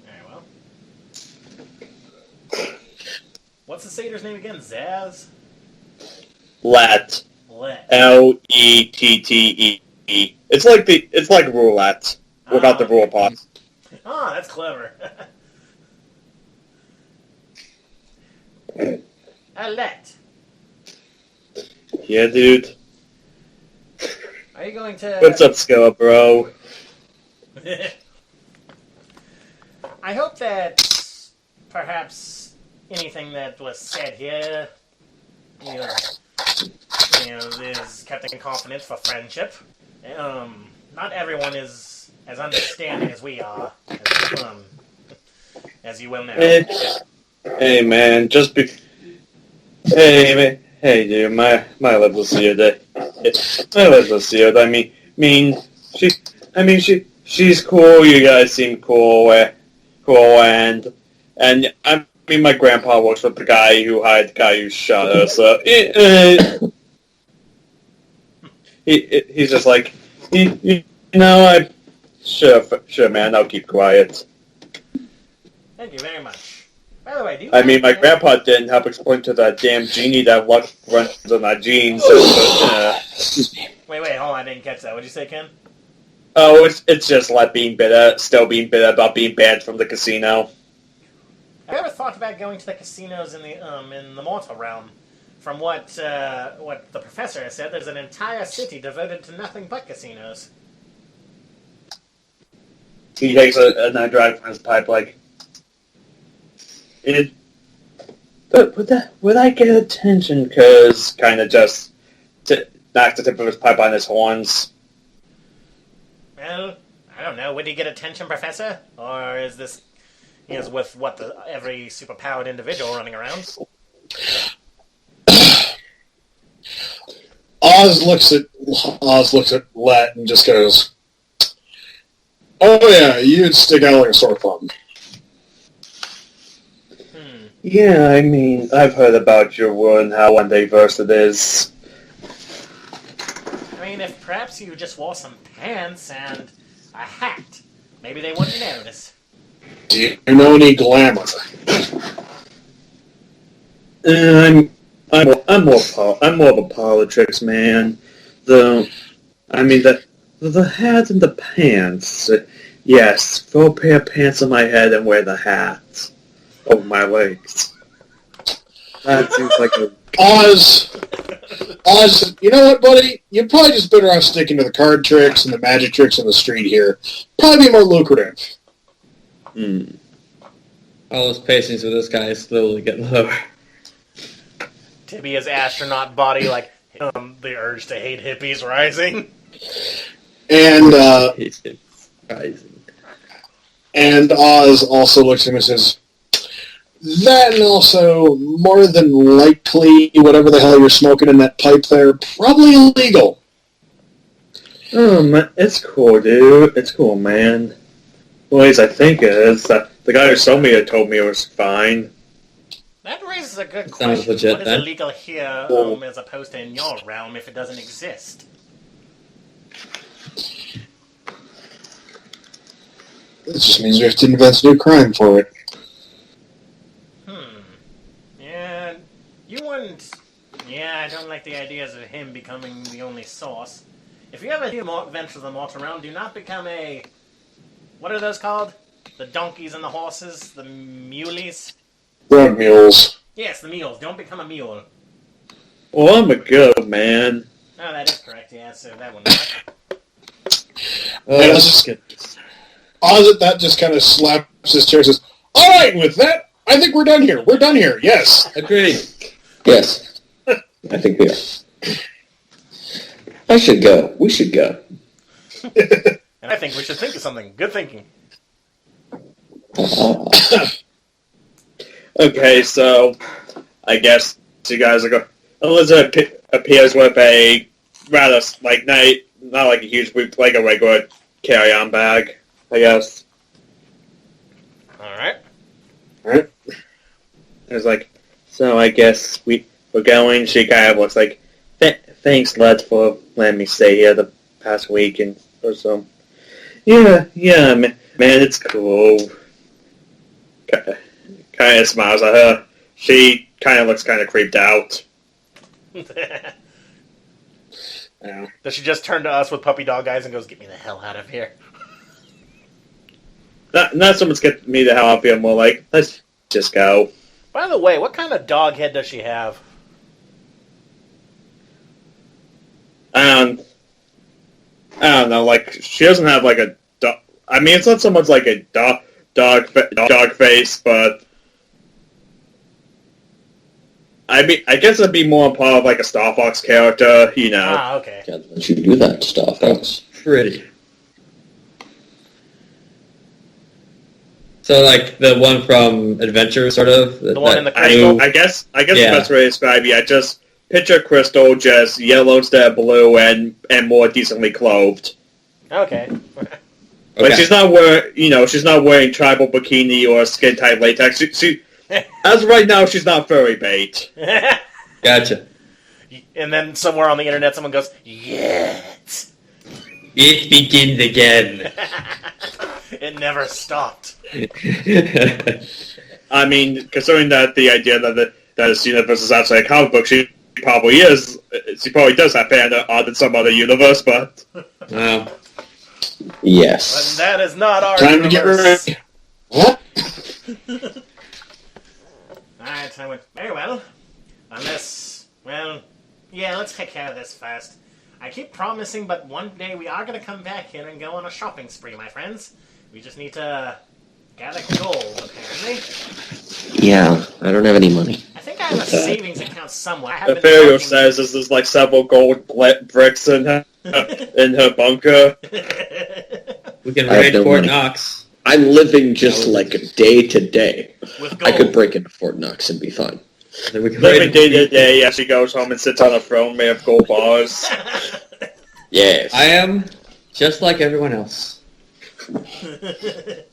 Very well. What's the satyr's name again? Zaz? Let. Lettee. It's like roulette without the rule pots. Oh, that's clever. Let. Yeah, dude. Are you going to... What's up, Skilla, bro? I hope that perhaps anything that was said here, is kept in confidence for friendship. Not everyone is as understanding as we are, as you well know. Hey, man, Hey, dude, my lip was sealed. My lip was sealed. She's cool. You guys seem cool. And my grandpa works with the guy who hired the guy who shot us. So he's just like, sure, man, I'll keep quiet. Thank you very much. By the way, my grandpa didn't help explain to that damn genie that luck runs on our genes. Wait, hold on, I didn't catch that. What'd you say, Ken? Oh, it's just like still being bitter about being banned from the casino. I ever thought about going to the casinos in the mortal realm. From what the professor has said, there's an entire city devoted to nothing but casinos. He takes a night drive from his pipe, like, would I get attention? Because kind of just knocks the tip of his pipe on his horns. Well, I don't know. Would he get attention, Professor? Or is this with every superpowered individual running around? Oz looks at Let and just goes, "Oh yeah, you'd stick out like a sore thumb." Yeah, I've heard about your world and how undiverse it is. If perhaps you just wore some pants and a hat, maybe they wouldn't notice. Do you know any glamour? I'm more of a politics man. The hat and the pants. Yes, throw a pair of pants on my head and wear the hat over my legs. That seems like a... Oz, you know what, buddy? You're probably just better off sticking to the card tricks and the magic tricks on the street here. Probably be more lucrative. All his patience with this guy is slowly getting lower. Tibia's astronaut body, the urge to hate hippies, rising. And, It's rising. And Oz also looks at him and says, that and also, more than likely, whatever the hell you're smoking in that pipe there, probably illegal. Man, it's cool, dude. It's cool, man. Well, at least I think it is. The guy who sold me it told me it was fine. That raises a good Sounds question. legit, What is then. illegal here as opposed to in your realm if it doesn't exist? It just means we have to invent a new crime for it. Yeah, you wouldn't... Yeah, I don't like the ideas of him becoming the only source. If you ever do venture the mortal realm, do not become a... What are those called? The donkeys and the horses? The muleys? Road mules. Yes, the mules. Don't become a mule. Well, I'm a good man. Oh, that is correct, yeah, so that one work. Oz at that just kind of slaps his chair and says, all right, with that, I think we're done here. We're done here, yes. Agreed. Yes. I think we are. I should go. We should go. And I think we should think of something. Good thinking. Okay, so I guess you guys are going. Elizabeth appears with a rather not like a huge, like a regular carry-on bag, I guess. Alright. Right. It's like, so I guess we're going. She kind of looks like, thanks, lads, for letting me stay here the past week or so. Yeah, man, it's cool. Kind of smiles at her. She kind of looks kind of creeped out. Yeah. Does she just turn to us with puppy dog eyes and goes, get me the hell out of here? Not so much get me the hell out of here, more like, let's just go. By the way, what kind of dog head does she have? I don't know, like, she doesn't have like a dog. I mean, it's not so much like a dog face, but I guess it'd be more part of like a Star Fox character, you know. Ah, okay. Can't let you do that stuff. That's Pretty. So, like, the one from Adventure, sort of? The one in the crystal? I guess Yeah. the best way to describe it, just picture Crystal just yellow instead of blue and more decently clothed. Okay. But she's not wearing tribal bikini or skin tight latex. She as of right now, she's not furry bait. Gotcha. And then somewhere on the internet someone goes, yes! It begins again. It never stopped. I mean, considering that the idea that this universe is actually a comic book, she probably is. She probably does have fan art in some other universe, but Wow. yes. But that is not our Time to get universe. ready. What? Alright, I went, very well. Unless, well, yeah, let's take care of this first. I keep promising, but one day we are going to come back here and go on a shopping spree, my friends. We just need to gather gold, apparently. Yeah, I don't have any money. I think I have a savings account somewhere. I have been Ethereal working- says there's like several gold bricks in her bunker. We can I have raid no Fort money. Knox. I'm living just like day to day. With I gold. could break into Fort Knox and be fine. Then we can Living raid day to day, as she goes home and sits on a throne made of gold bars. Yes. I am just like everyone else. I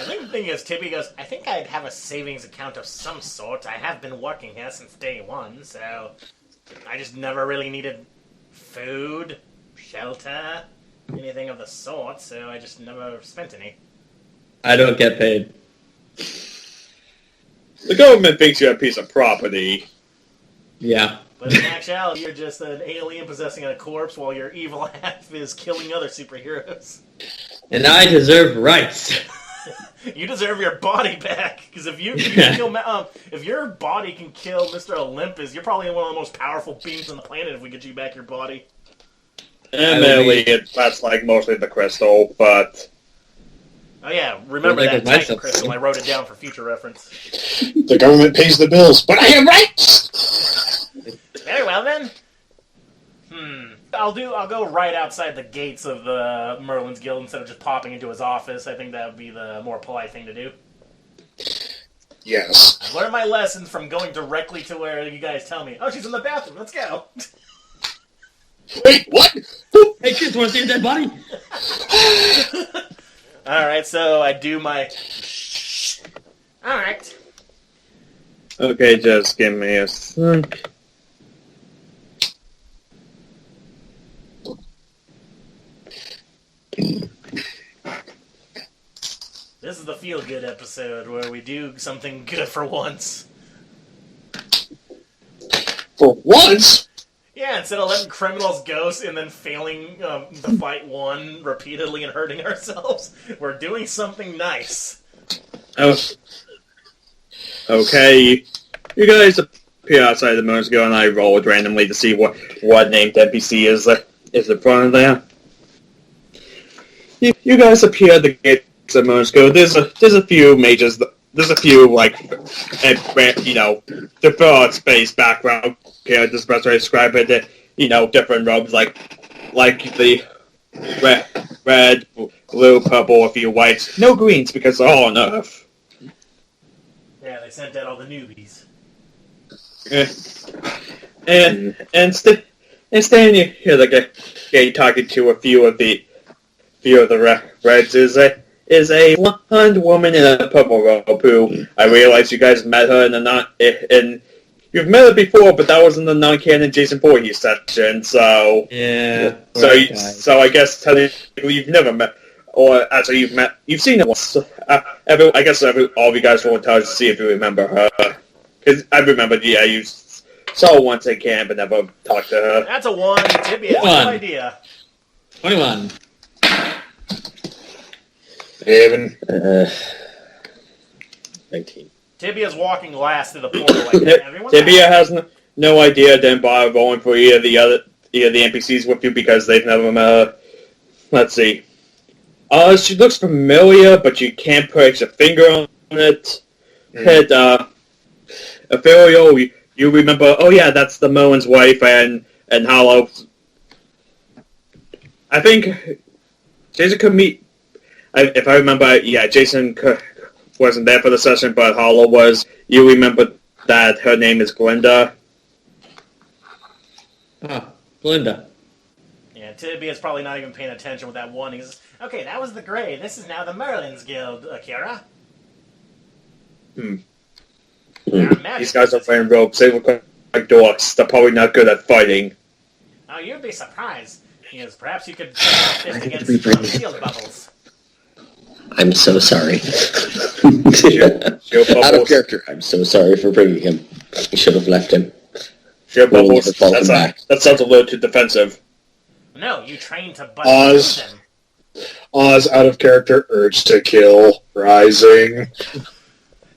think the thing is, Tibia goes, I think I'd have a savings account of some sort. I have been working here since day one, so I just never really needed food, shelter, anything of the sort, so I just never spent any. I don't get paid. The government thinks you're a piece of property. Yeah. But in actuality, you're just an alien possessing a corpse while your evil half is killing other superheroes. And I deserve rights. You deserve your body back, because if you can kill, if your body can kill Mr. Olympus, you're probably one of the most powerful beings on the planet if we get you back your body. Admittedly, that's like mostly the crystal, but Oh yeah, remember Well, that like Titan myself. crystal, I wrote it down for future reference. The government pays the bills, but I have rights! Very well then. I'll go right outside the gates of the Merlin's Guild instead of just popping into his office. I think that would be the more polite thing to do. Yes. I learned my lessons from going directly to where you guys tell me. Oh, she's in the bathroom. Let's go. Wait, what? Hey kids, want to see your dead body? Alright, so I do my... Alright. Okay, just give me a sec. This is the feel-good episode where we do something good for once. For once? Yeah, instead of letting criminals ghost and then failing to fight one repeatedly and hurting ourselves, we're doing something nice. Oh. Okay, you guys appear outside the Merlin's Guild, and I rolled randomly to see what named NPC is in front of there. You guys appear at the gates of Merlin's Guild. There's a few mages. There's a few to fill out space background characters. Best way to describe it. Different robes like the red, blue, purple, a few whites. No greens because they're all on Earth. Yeah, they sent out all the newbies. And standing here like a talking to a few of the reds is a blonde woman in a purple robe who I realize you guys met her you've met her before, but that was in the non-canon Jayson Voorhees section, so Yeah. so I guess technically you've never met, or actually you've seen her once. I guess all of you guys will tell us to see if you remember her, because I remember you saw her once at camp but never talked to her. That's a 1. Tibia has no idea. 21. Haven. 19. Tibia's walking last through the portal like everyone. Tibia has no idea, didn't bother rolling for either the NPCs with you because they've never met her. Let's see. She looks familiar, but you can't put your finger on it. Ethereal, you remember? Oh yeah, that's the Merlin's wife and Hollow. I think Jayson could meet. If I remember, yeah, Jayson wasn't there for the session, but Hollow was. You remember that her name is Glinda? Ah, Glinda. Yeah, Tibia's probably not even paying attention with that one. He's okay, that was the Grey. This is now the Merlin's Guild, Akira. These guys are wearing robes. They look like dorks. They're probably not good at fighting. Oh, you'd be surprised. Yes, perhaps you could fist against shield bubbles. I'm so sorry. Shield Out of bubbles. character. I'm so sorry for bringing him. We should have left him. Shield We'll bubbles. never fault him back. That sounds a little too defensive. No, you train to butt Oz. them. Oz out of character, urge to kill, rising.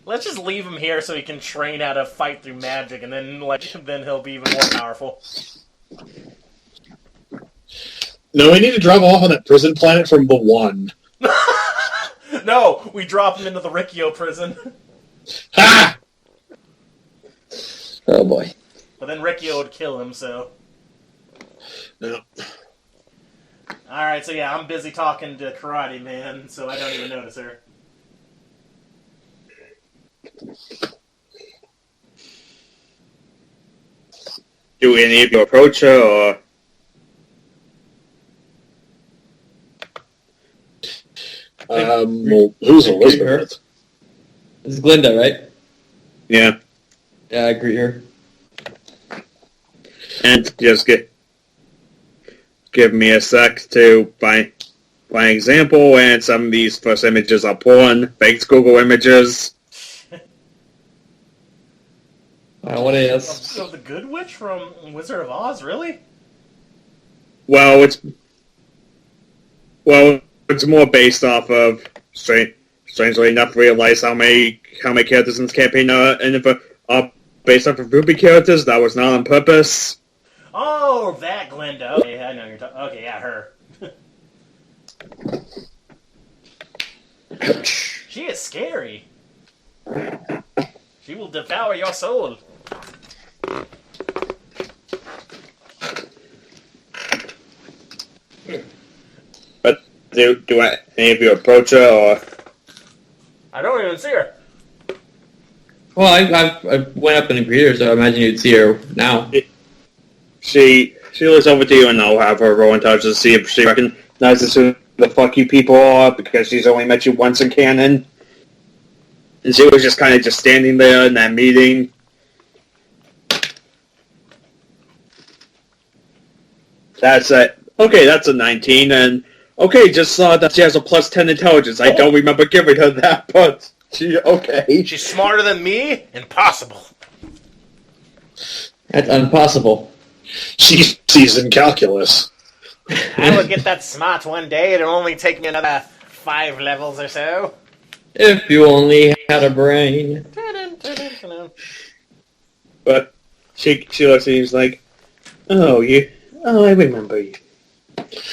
Let's just leave him here so he can train how to fight through magic, and then then he'll be even more powerful. No, we need to drop off on that prison planet from the one. No, we drop him into the Riccio prison. Ha! Oh boy. But then Riccio would kill him, so... No. Alright, so yeah, I'm busy talking to Karate Man, so I don't even notice her. Do any of you approach her, or... Well, who's Elizabeth? This is Glinda, right? Yeah. Yeah, I agree her. And just give me a sec to find an example, and some of these first images are porn, fake Google images. What is? So the Good Witch from Wizard of Oz, really? Well, it's more based off of strangely enough realize how many characters in this campaign are based off of Ruby characters. That was not on purpose. Oh, that Glinda. Okay, I know you're talking. Okay, yeah, her. She is scary. She will devour your soul. do any of you approach her, or? I don't even see her. Well, I went up and greeted her, so I imagine you'd see her now. She looks over to you, and I'll have her roll intelligence to see if she recognizes who the fuck you people are, because she's only met you once in canon. And she was just kind of just standing there in that meeting. That's it. Okay, that's a 19, and okay, just saw that she has a plus 10 intelligence. I don't remember giving her that, but okay. She's smarter than me? Impossible. That's impossible. She's seasoned calculus. I will get that smart one day. It'll only take me another 5 levels or so. If you only had a brain. But she looks at you and is like, I remember you.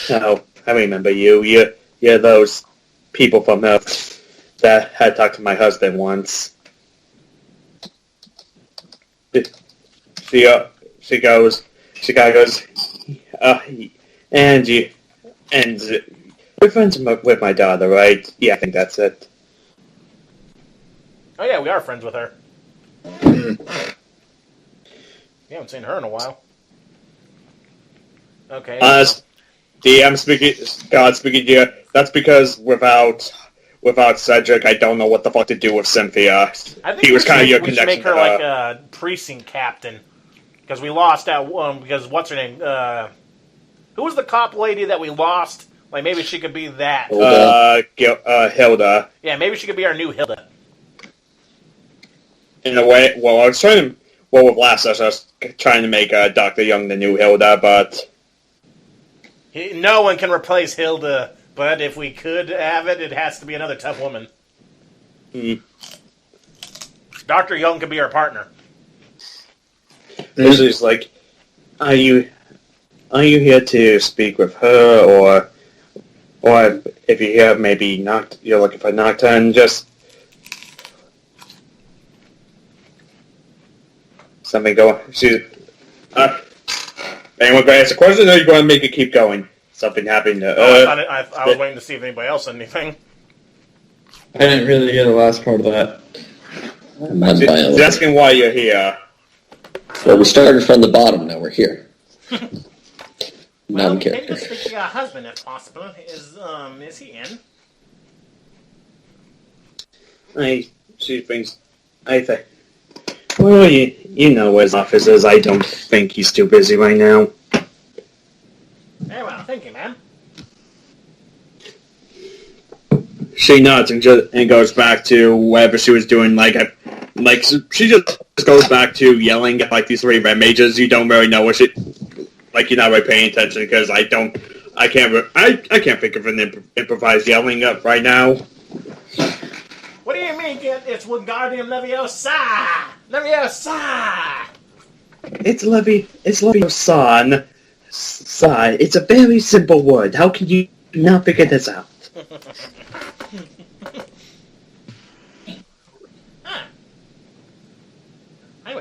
Oh, I remember you. You're those people from Earth that had talked to my husband once. She goes, and you're friends with my daughter, right? Yeah, I think that's it. Oh yeah, we are friends with her. We haven't seen her in a while. Okay. DM speaking, God speaking to you. That's because without Cedric, I don't know what the fuck to do with Cynthia. I think he was kind of your we connection. should make her like a precinct captain. Because we lost that one, because what's her name? Who was the cop lady that we lost? Like, maybe she could be that. Hilda. Yeah, maybe she could be our new Hilda. In a way, with last session, I was trying to make Dr. Young the new Hilda, but... No one can replace Hilda, but if we could have it, it has to be another tough woman. Dr. Young could be our partner. She's like, are you here to speak with her, or if you're here, maybe you're looking for Nocturne, just something going. Anyone going to ask a question, or are you going to make it keep going? Something happened. I was waiting to see if anybody else said anything. I didn't really hear the last part of that. She's asking why you're here. Well, we started from the bottom, now we're here. Well, Non-character. maybe to speak to your husband if possible. Is he in? She thinks, I think. Well, you know where his office is. I don't think he's too busy right now. Very well, thank you, ma'am. She nods and goes back to whatever she was doing. She just goes back to yelling at these 3 red mages. You don't really know what she. You're not really paying attention because I can't think of an improvised yelling up right now. What do you mean? It's Wingardium Leviosa! Leviosa! It's Leviosa. It's a very simple word. How can you not figure this out? I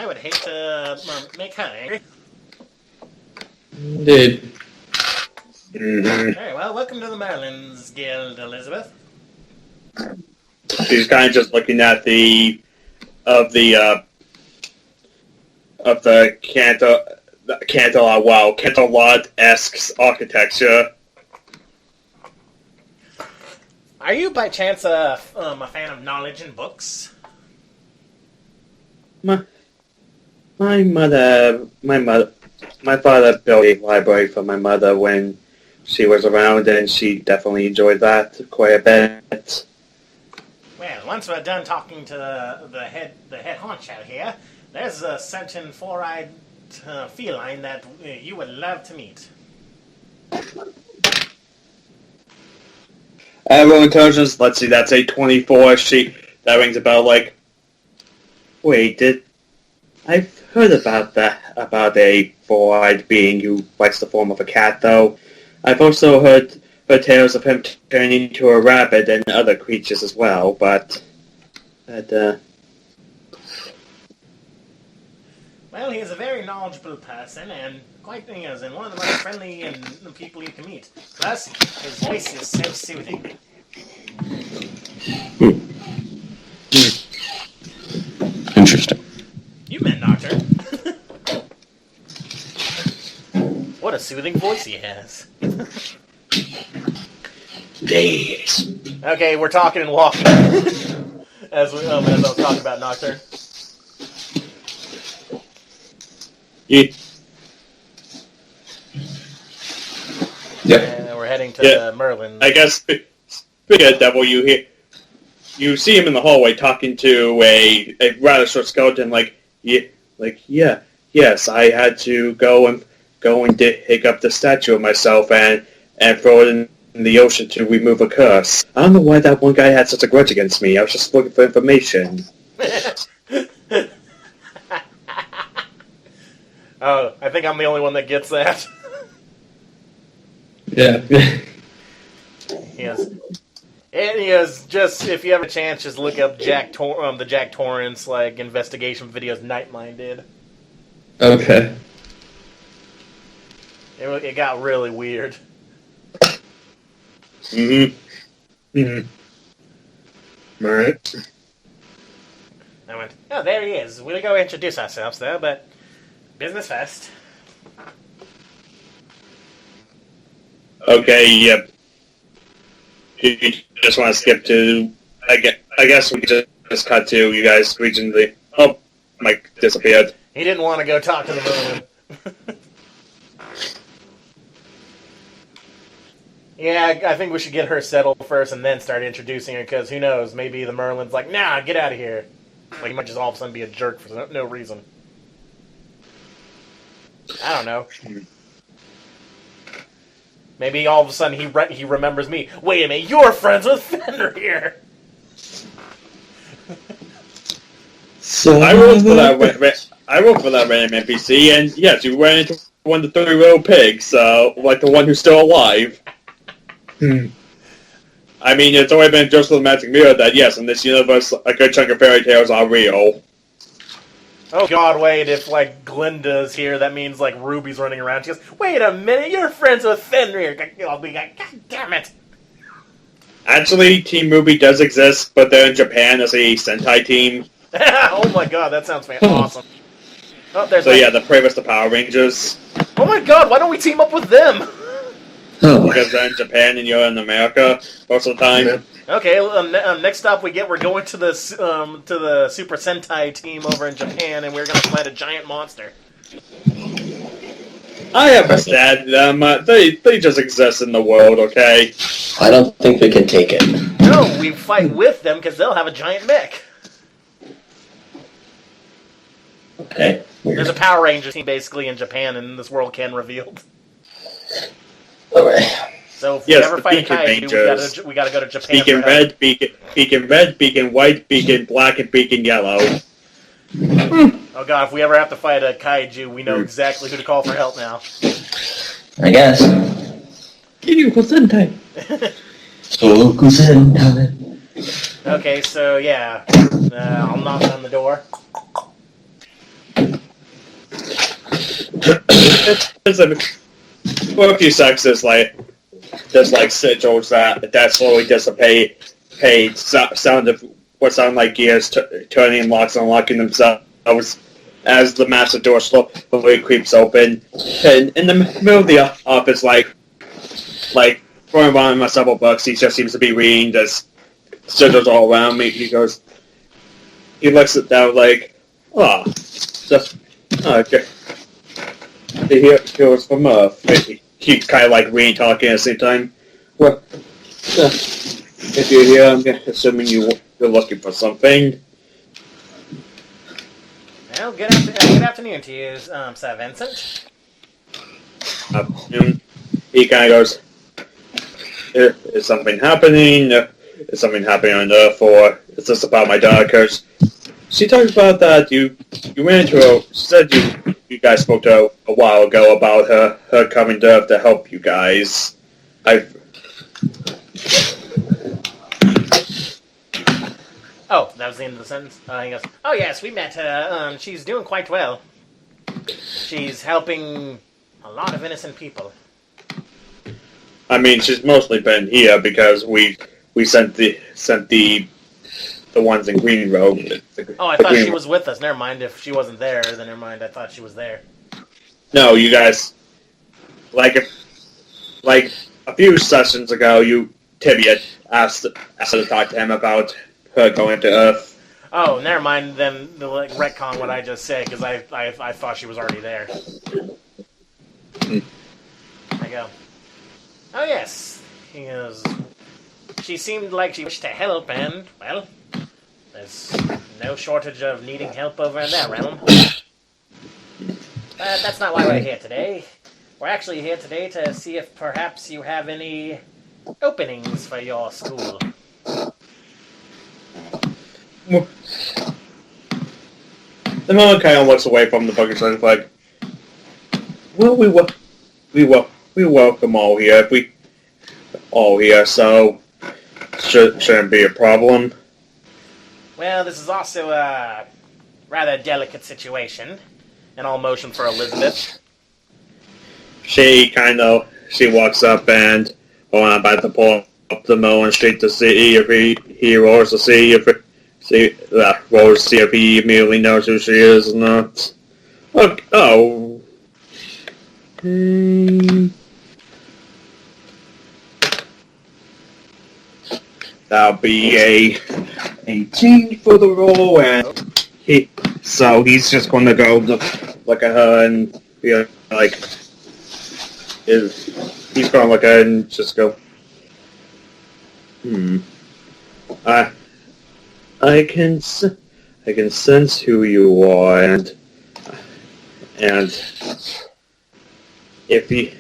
would hate to make her angry. Indeed. Mm-hmm. Very well, welcome to the Merlin's Guild, Elizabeth. She's kind of just looking at the Canterlot-esque architecture. Are you by chance a fan of knowledge and books? My father built a library for my mother when she was around, and she definitely enjoyed that quite a bit. Well, once we're done talking to the head honcho here, there's a certain four-eyed feline that you would love to meet. Roll intelligence. Let's see. That's a 24. That rings a bell. Wait, I've heard about a four-eyed being who likes the form of a cat, though. I've also heard tales of him turning into a rabbit and other creatures as well, but... Well, Well, he is a very knowledgeable person and quite and one of the most friendly and people you can meet. Plus, his voice is so soothing. Interesting. You met Nocturne. What a soothing voice he has. Yes. Okay, we're talking and walking. as I was talking about Nocturne. Yeah. Yep. And we're heading to Merlin. I guess, speaking of devil, you see him in the hallway talking to a rather short skeleton, yes, I had to go and dig up the statue of myself and throw it in the ocean to remove a curse. I don't know why that one guy had such a grudge against me. I was just looking for information. Oh, I think I'm the only one that gets that. Yeah. Yes. And yes, just if you have a chance, just look up the Jack Torrance investigation videos Nightmine did. Okay. It got really weird. All right. I went, oh, there he is. We'll go introduce ourselves though, but business first. Okay, yep. You just want to skip to... I guess we could just cut to you guys reaching the... Oh, Mike disappeared. He didn't want to go talk to the Merlin. Yeah, I think we should get her settled first and then start introducing her, because who knows, maybe the Merlin's like, nah, get out of here. Like, he might just all of a sudden be a jerk for no reason. I don't know. Maybe all of a sudden he remembers me. Wait a minute, you're friends with Fender here! So I rolled for that random NPC, and yes, you ran into one of the 3 little pigs, so, like the one who's still alive. I mean, it's always been just with the magic mirror that, yes, in this universe, a good chunk of fairy tales are real. Oh god, wait, if, Glinda's here, that means, Ruby's running around. She goes, wait a minute, you're friends with Fenrir! I'll be like, god damn it! Actually, Team Ruby does exist, but they're in Japan as a Sentai team. Oh my god, that sounds awesome. Oh, there's The Bravest the Power Rangers. Oh my god, why don't we team up with them? Oh, Because they're in Japan and you're in America most of the time. Yeah. Okay, next stop we're going to the Super Sentai team over in Japan, and we're gonna fight a giant monster. I understand them. They just exist in the world, okay? I don't think we can take it. No, we fight with them because they'll have a giant mech. Okay. Weird. There's a Power Rangers team basically in Japan, and this world can revealed. Alright. So if we ever fight a kaiju, we gotta go to Japan. Beacon red, beacon white, beacon black, and beacon yellow. Oh god, if we ever have to fight a kaiju, we know exactly who to call for help now. I guess. Kiryu Sentai. Soku Sentai. Okay, so yeah, I'll knock on the door. For a few seconds, there's sigils that slowly dissipate. Sound of what sound like gears turning, locks and unlocking themselves as the massive door slowly creeps open. And in the middle of the office, throwing around my several books, he just seems to be reading. There's sigils all around me. He looks at them okay. He was from Earth. He's kind of reading, talking at the same time. Well, if you're here, I'm assuming you're looking for something. Well, good afternoon to you, Sir Vincent. He kind of goes, is something happening? Is something happening on Earth, or is this about my daughter? Because she talked about that you ran into her, said you guys spoke to her a while ago about her coming to Earth to help you guys. Oh, that was the end of the sentence? He goes, oh yes, we met her. She's doing quite well. She's helping a lot of innocent people. I mean, she's mostly been here because we sent the ones in Green Road. Oh, I thought she was with us. Never mind. If she wasn't there, then never mind. I thought she was there. No, you guys, like a few sessions ago, Tibia asked to talk to him about her going to Earth. Oh, never mind. Then retcon what I just said because I thought she was already there. I go. Oh yes, he goes. She seemed like she wished to help, and well, there's no shortage of needing help over in that realm. But that's not why we're here today. We're actually here today to see if perhaps you have any openings for your school. The man kind of looks away from the bucket and is like, well, we welcome all here. If we all here, so shouldn't be a problem. Well, this is also a rather delicate situation. And I'll motion for Elizabeth. She walks up and I'm about to pull up the Melon Street to see if he rolls to see if he immediately knows who she is or not. Okay. Oh. That'll be a 18 for the roll, and he's just going to go look at her and be like, he's going to look at her and just go, I can sense who you are, and if you,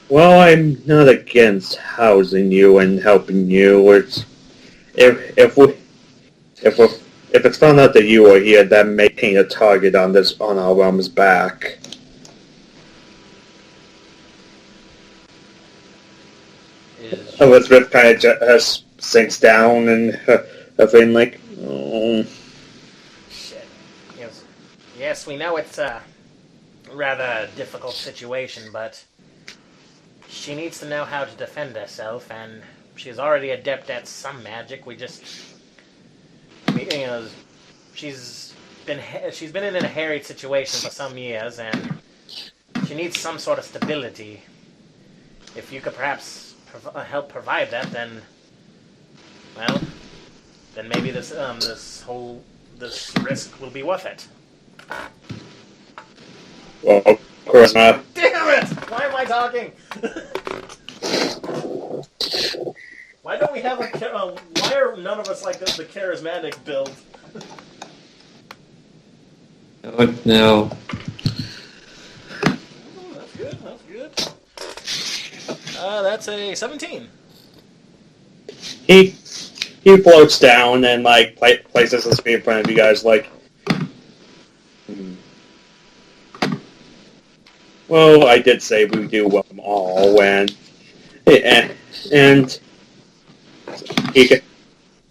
well, I'm not against housing you and helping you. If it's found out that you are here, that may paint a target on our realm's back. Elizabeth kind of sinks down and her thing like, oh. Shit. Yes, we know it's a rather difficult situation, but she needs to know how to defend herself, and she's already adept at some magic. She's been in a harried situation for some years, and she needs some sort of stability. If you could perhaps help provide that, then maybe this risk will be worth it. Well, of course not. Damn it! Why am I talking? Why don't we have why are none of us like the charismatic build? No. That's good. That's a 17. He floats down and places his feet in front of you guys well, I did say we do welcome all, and he kind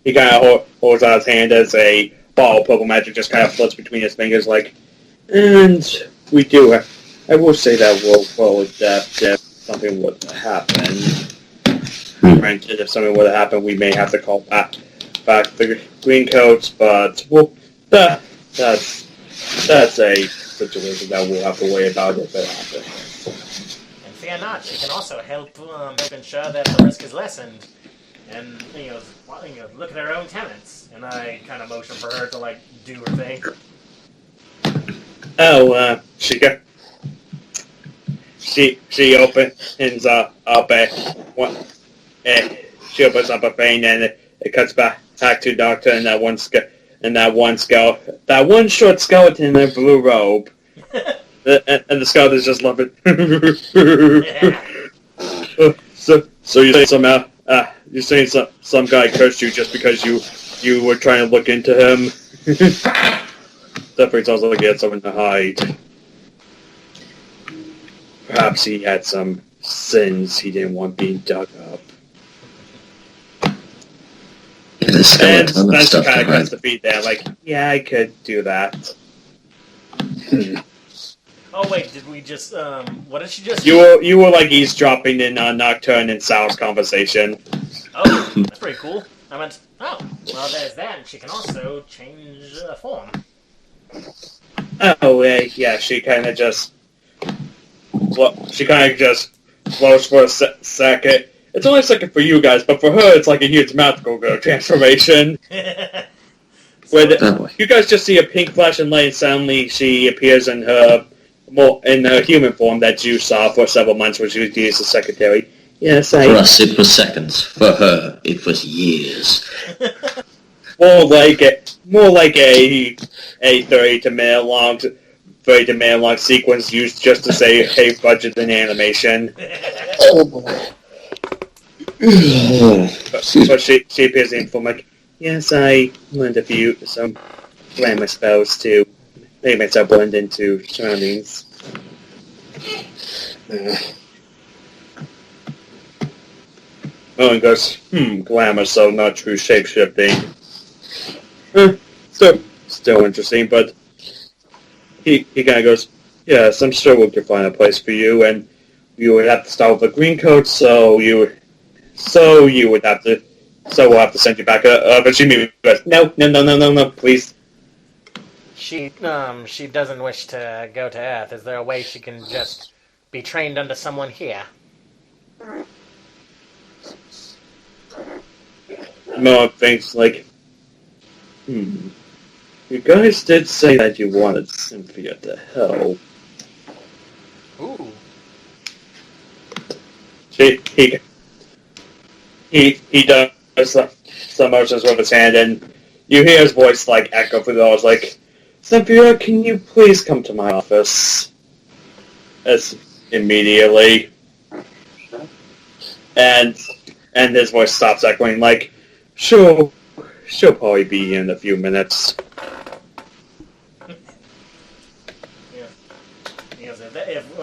of holds out his hand as a ball of purple magic just kind of floats between his fingers and we do. I will say that well, if something would happen. Granted, if something would have happened, we may have to call back the Greencoats, but that's a situation that we'll have to worry about if it happens. And fear not, she can also help ensure that the risk is lessened. And look at her own tenants. And I kind of motion for her to do her thing. Oh, she opens up she opens up a vein and it cuts back to Doctor and that one short skeleton in a blue robe. and the skeleton's just loving. So you're saying some guy cursed you just because you were trying to look into him? Definitely sounds like he had something to hide. Perhaps he had some sins he didn't want being dug up. The skeleton And stuff kind of to cuts hide. the feet there, yeah, I could do that. Oh wait, did we just what did she just? You were like eavesdropping in Nocturne and Sal's conversation. Oh, that's pretty cool. I went, oh, well, there's that, and she can also change form. Oh, yeah, she kind of just flows for a second. It's only a second for you guys, but for her, it's like a huge magical transformation. boy. You guys just see a pink flash and light, and suddenly she appears in her human form that you saw for several months when she was used as secretary. Yes, For us, it was seconds. For her, it was years. more like a 30 minute long sequence used just to say hey budget and animation. Oh boy. But she appears in form like, yes, I learned some glamour spells to make myself blend into surroundings. Owen goes, glamour, so not true shape-shifting. Still interesting, but he kind of goes, yes, I'm sure we can find a place for you, and you would have to start with a green coat, so we'll have to send you back. But she goes, no, please. She doesn't wish to go to Earth. Is there a way she can just be trained under someone here? Mo thinks like, you guys did say that you wanted Cynthia to help. Ooh. He does some motions with his hand, and you hear his voice like echo through the halls, like, Cynthia, can you please come to my office? As immediately, and his voice stops echoing, like, she'll probably be in a few minutes.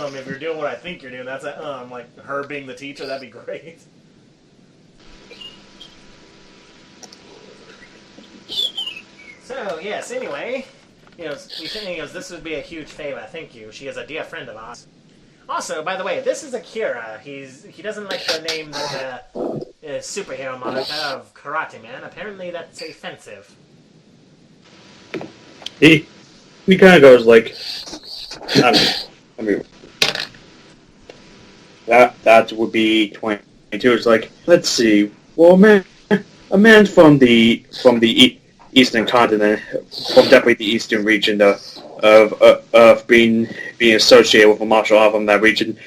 If you're doing what I think you're doing, that's like her being the teacher. That'd be great. So yes. Anyway, this would be a huge favor. Thank you. She is a dear friend of ours. Also, by the way, this is Akira. He doesn't like the name the superhero moniker of Karate Man. Apparently, that's offensive. He kind of goes like, I mean, that would be 22. It's like, let's see. Well, a man from the eastern continent, from definitely the eastern region of being associated with a martial art from that region.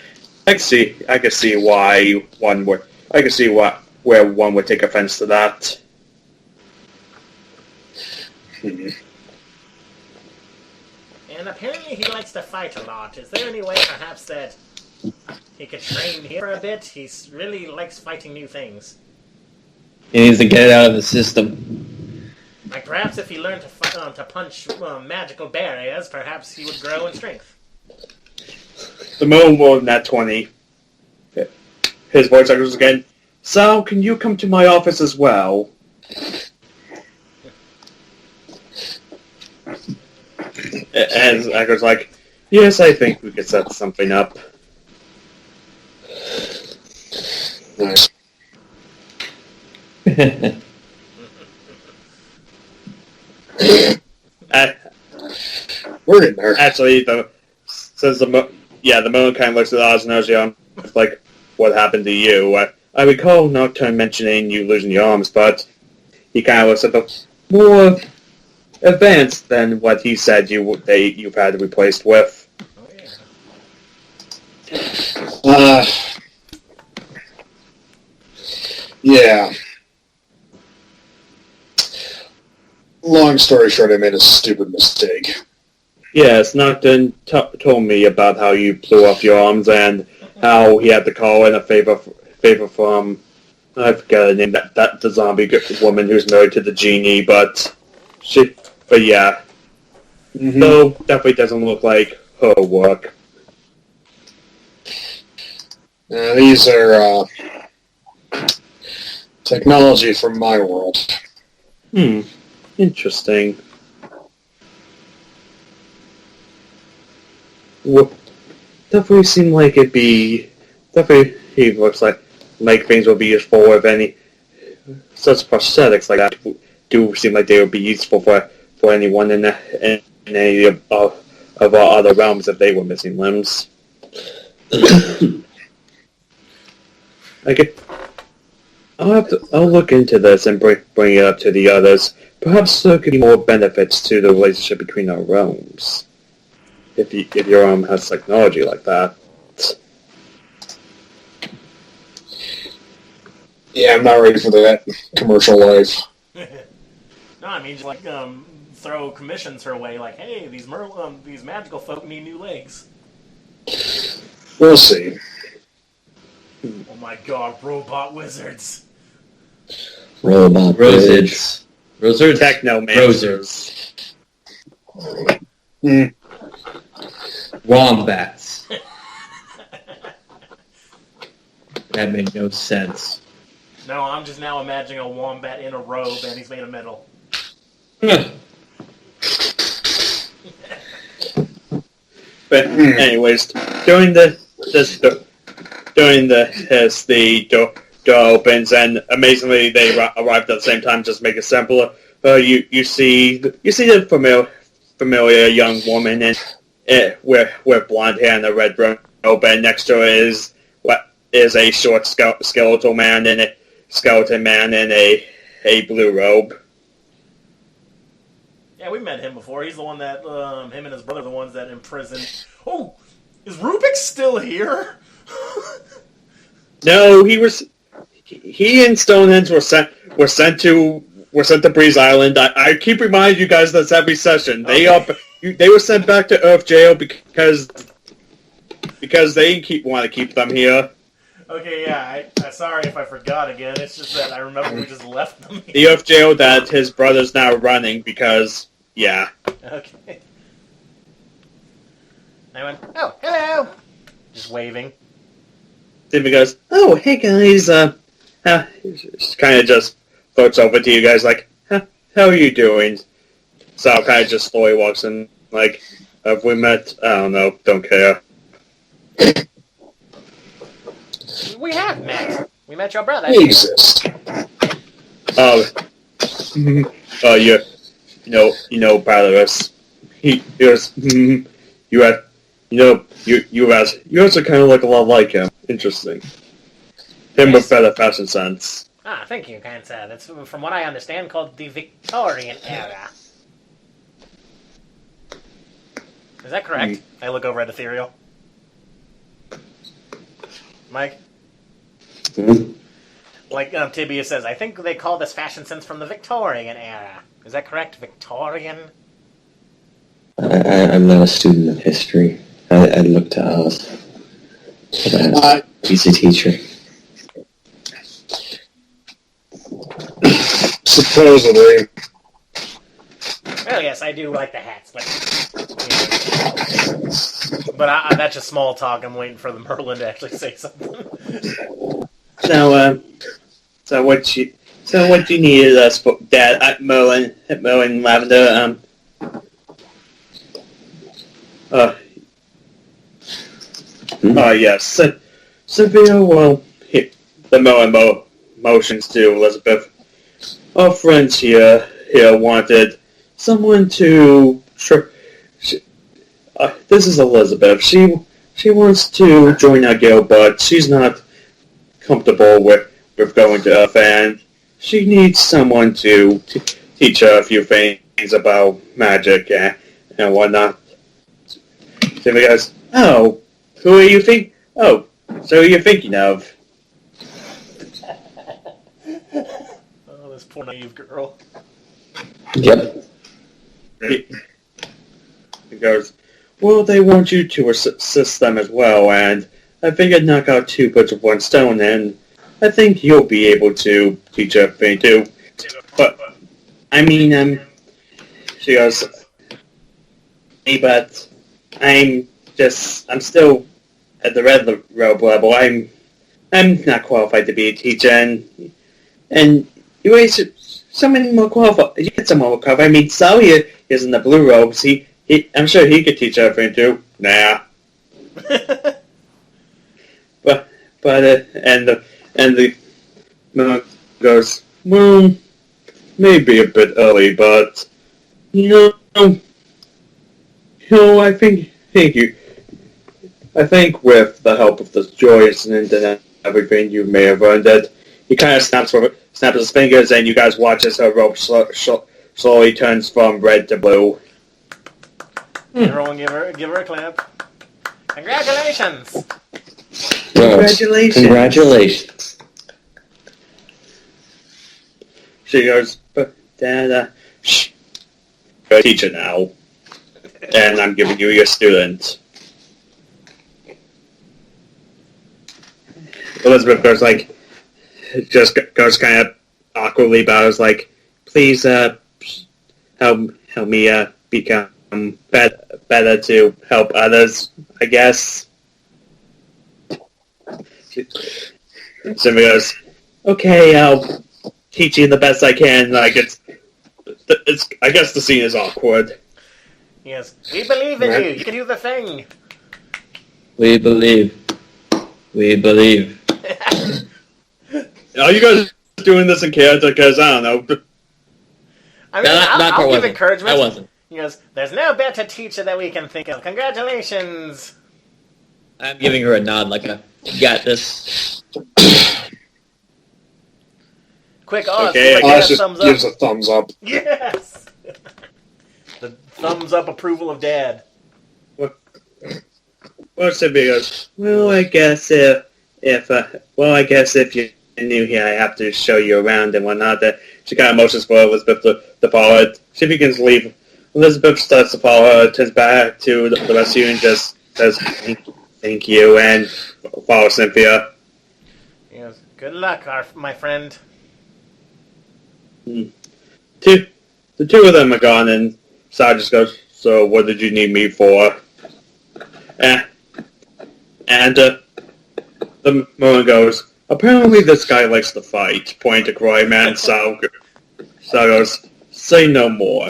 I can see why one would. I can see where one would take offense to that. And apparently he likes to fight a lot. Is there any way perhaps that he could train here for a bit? He really likes fighting new things. He needs to get it out of the system. Like perhaps if he learned to punch magical barriers, perhaps he would grow in strength. The moment more than that 20. His voice echoes again. Sal, can you come to my office as well? And Echo's like, yes, I think we could set something up. Nice. We're in there. Actually, the moon kind of looks at Oz and Ozion. It's like, what happened to you? I recall Nocturne mentioning you losing your arms, but he kind of looks at the more advanced than what he said you've had to replaced with. Yeah. Long story short, I made a stupid mistake. Yes, Nocturne told me about how you blew off your arms and how he had to call in a favor from, I forget the name, that the zombie woman who's married to the genie, but yeah. Mm-hmm. So, definitely doesn't look like her work. These are technology from my world. Interesting. definitely seem like it'd be definitely he looks like things will be useful with any such prosthetics like that do seem like they would be useful for anyone in any of our other realms if they were missing limbs. I'll look into this and bring it up to the others. Perhaps there could be more benefits to the relationship between our realms if your realm has technology like that. Yeah, I'm not ready for that commercial life. No, I mean, just like throw commissions her way. Like, hey, these magical folk need new legs. We'll see. Oh my god, robot wizards! Robot Rosards. Rosards? Technomancers. Wombats. That made no sense. No, I'm just now imagining a wombat in a robe and he's made of metal. But anyways, as the door opens and amazingly they arrived at the same time, just make it simpler. You see the familiar young woman with blonde hair and a red robe, and next to her is a short skeletal man in a blue robe. Yeah, we met him before. He's the one that him and his brother are the ones that imprisoned. Oh, is Rubik still here? No, he and Stonehenge were sent to Breeze Island. I keep reminding you guys this every session. They were sent back to Earth Jail because they want to keep them here. Okay, yeah. I'm sorry if I forgot again. It's just that I remember we just left them here. The Earth Jail that his brother's now running because yeah. Okay. I went, oh, hello! Just waving. Timmy goes, oh, hey guys, kind of just floats over to you guys like, how are you doing? Sal kind of just slowly walks in, like, have we met? I don't know, don't care. We have met. We met your brother. We exist. You know, Barbarous. He was, you also kind of look a lot like him. Interesting. Him with better fashion sense. Ah, thank you, kind sir. That's, from what I understand, called the Victorian era. Is that correct? I look over at Ethereal. Mike? Like Tibia says, I think they call this fashion sense from the Victorian era. Is that correct? Victorian? I'm not a student of history. I look to Oz. He's a teacher. Supposedly. Well, yes, I do like the hats, but that's just small talk. I'm waiting for the Merlin to actually say something. So what you needed us for, Dad? Merlin Lavender. Yes. Severe. Well, the Merlin motions to Elizabeth. Our friends here wanted someone to. This is Elizabeth. She wants to join our guild, but she's not comfortable with going to Earth, and she needs someone to teach her a few things about magic and whatnot. So we goes, oh, who are you think? Oh, so you're thinking of? Oh, this poor naive girl. Yep. He goes, well, they want you to assist them as well, and I figured knock out two birds with one stone, and I think you'll be able to teach her a thing too. But, I mean, she goes, hey, but I'm still at the red robe level. I'm not qualified to be a teacher, and you raise someone more qualified. You get someone more qualified. I mean, Sal here is in the blue robes. I'm sure he could teach her a thing too. Nah, the monk goes, well, maybe a bit early, but I think with the help of the Jayson and everything, you may have earned it. He kind of snaps his fingers, and you guys watch as her robe slowly turns from red to blue. Everyone give her a clap. Congratulations! Congratulations. She goes, but Dad, shh. You're a teacher now, and I'm giving you your student. Elizabeth goes goes kind of awkwardly, but I was like, please help me become better to help others, I guess. Simba goes, okay, I'll teach you the best I can. Like it's I guess the scene is awkward. Yes, we believe in you. You can do the thing. We believe. Are you guys doing this in character? Because I don't know. I mean, I'll give encouragement. I wasn't. He goes, there's no better teacher that we can think of. Congratulations. I'm giving her a nod like a, you got this. Quick, Oz. Okay, Oz just thumbs gives up. a thumbs up. Yes. The thumbs up approval of Dad. Well, Simba goes, well, I guess if you're new here, I have to show you around and whatnot. That she kind of motions for Elizabeth to follow her. She begins to leave. Elizabeth starts to follow her, turns back to the rest of you and just says, thank you, and follows Cynthia. Yes. Good luck, my friend. The two of them are gone, and Sal just goes, so what did you need me for? And the woman goes, apparently this guy likes to fight, point to Cryman. Sal goes, say no more.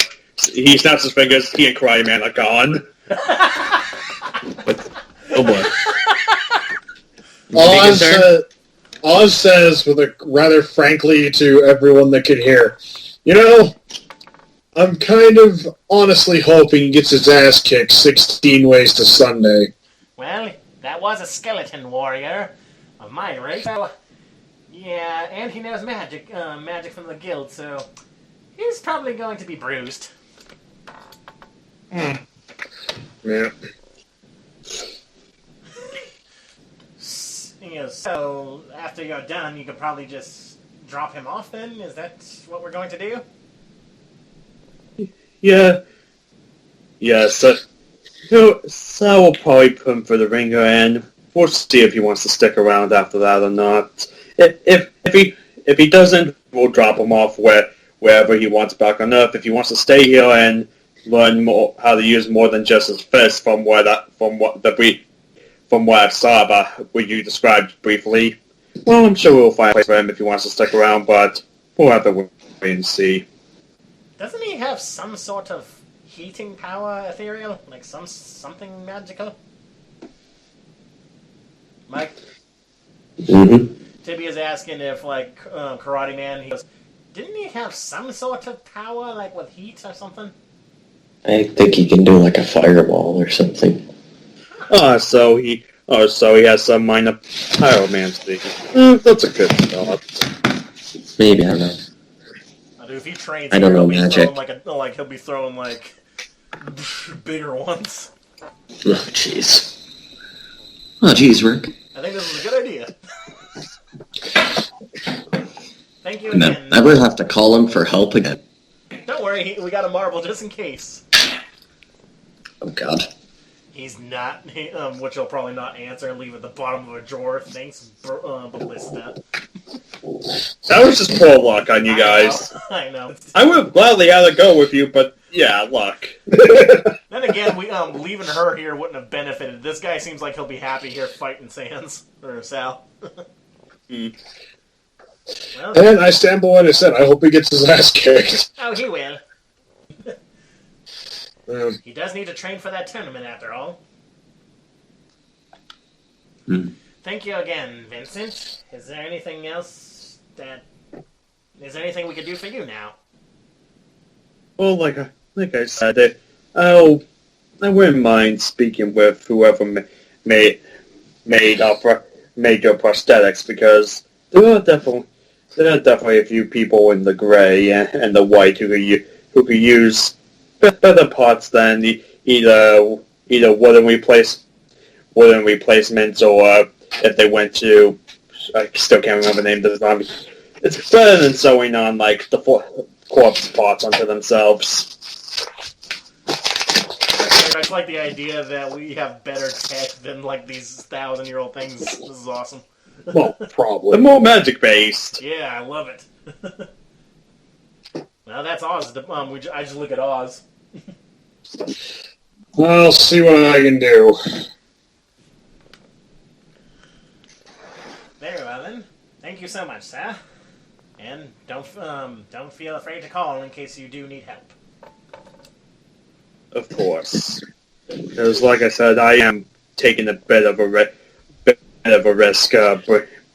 He snaps his fingers, he and Cryman are gone. Oh boy. Oz says, with a rather frankly to everyone that could hear, I'm kind of honestly hoping he gets his ass kicked 16 ways to Sunday. Well, that was a skeleton warrior of my race. So, yeah, and he knows magic from the guild, so he's probably going to be bruised. Yeah. So, after you're done, you could probably just drop him off then? Is that what we're going to do? Yeah. Yes. Sal will probably put him for the ringer, and we'll see if he wants to stick around after that or not. If he doesn't, we'll drop him off wherever he wants back on Earth. If he wants to stay here and learn more how to use more than just his fist, from what I saw about what you described briefly, well, I'm sure we'll find a place for him if he wants to stick around, but we'll have to wait and see. Doesn't he have some sort of heating power, Ethereal? Like something magical? Mike? Mm-hmm. Tibia's asking if, Karate Man, he goes, didn't he have some sort of power, like with heat or something? I think he can do like a fireball or something. So he has some minor pyromancy. That's a good thought. Maybe, I don't know. If he trains, I don't know he'll magic. be throwing bigger ones. Oh, jeez. Oh, jeez, Rick. I think this is a good idea. Thank you And again. then never have to call him for help again. Don't worry, we got a marble just in case. Oh, God. He's not, which he'll probably not answer and leave at the bottom of a drawer. Thanks, Ballista. That was just poor luck on you guys. I know. I would have gladly had to go with you, but yeah, luck. Then again, leaving her here wouldn't have benefited. This guy seems like he'll be happy here fighting Sal. Well, And I stand by what I said. I hope he gets his ass kicked. oh, he will. Um, He does need to train for that tournament, after all. Thank you again, Vincent. Is there anything else Is there anything we could do for you now? Well, like I said, I wouldn't mind speaking with whoever made your prosthetics, because there are definitely a few people in the gray and the white who could use better parts than either wooden replacements, or if they went to, I still can't remember the name of the zombie. It's better than sewing on like the corpse parts onto themselves. I just like the idea that we have better tech than like these 1,000-year-old things. This is awesome. Well, probably. They're more magic based. Yeah, I love it. Well, that's Oz. I just look at Oz. I'll see what I can do. Very well then. Thank you so much, sir. And don't feel afraid to call in case you do need help. Of course. Because, like I said, I am taking a bit of a risk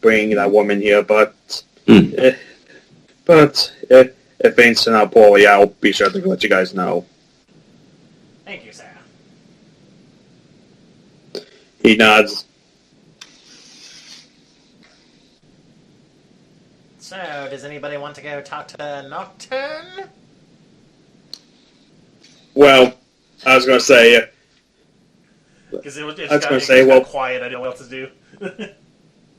bringing that woman here, but if things turn out poorly, I'll be sure to let you guys know. Thank you, sir. He nods. So, does anybody want to go talk to Nocturne? Well, I was going to say... Because it I was going to say, well, quiet. I didn't know what else to do.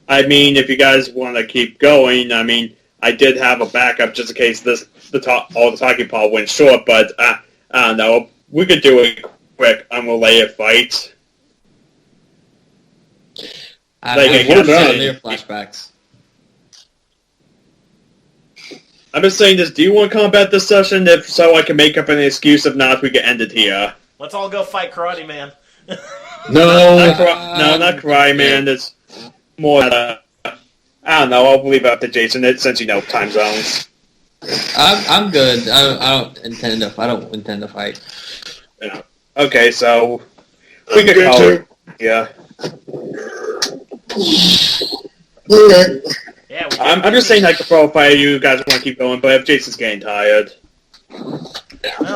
I mean, if you guys want to keep going, I mean, I did have a backup just in case all the talking part went short, but I don't know. We could do a quick unrelated fight. I Like, have I guess- familiar flashbacks. I'm just saying this, do you want to combat this session? If so, I can make up an excuse. If not, we can end it here. Let's all go fight Karate Man. No. Not cry, man. It's more, I don't know, I'll leave it up to Jayson, since you know time zones. I'm good. I don't intend to fight. Yeah. Okay, so, we I'm could good call too. it. Yeah. Yeah, we I'm just saying I could throw a fight. You guys want to keep going, but if Jason's getting tired. Well,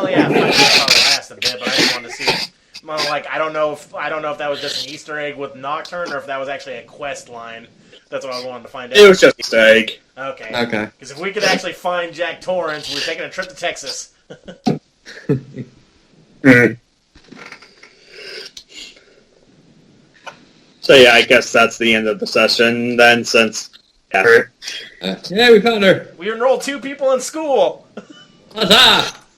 yeah, fight will probably last a bit, but I just wanted to see. Well, like, I don't know if that was just an Easter egg with Nocturne, or if that was actually a quest line. That's what I wanted to find out. It was just a mistake. Okay. Okay. Because if we could actually find Jack Torrance, we're taking a trip to Texas. So yeah, I guess that's the end of the session then, since... Yeah. Yeah, we found her. We enrolled 2 people in school. Huzzah!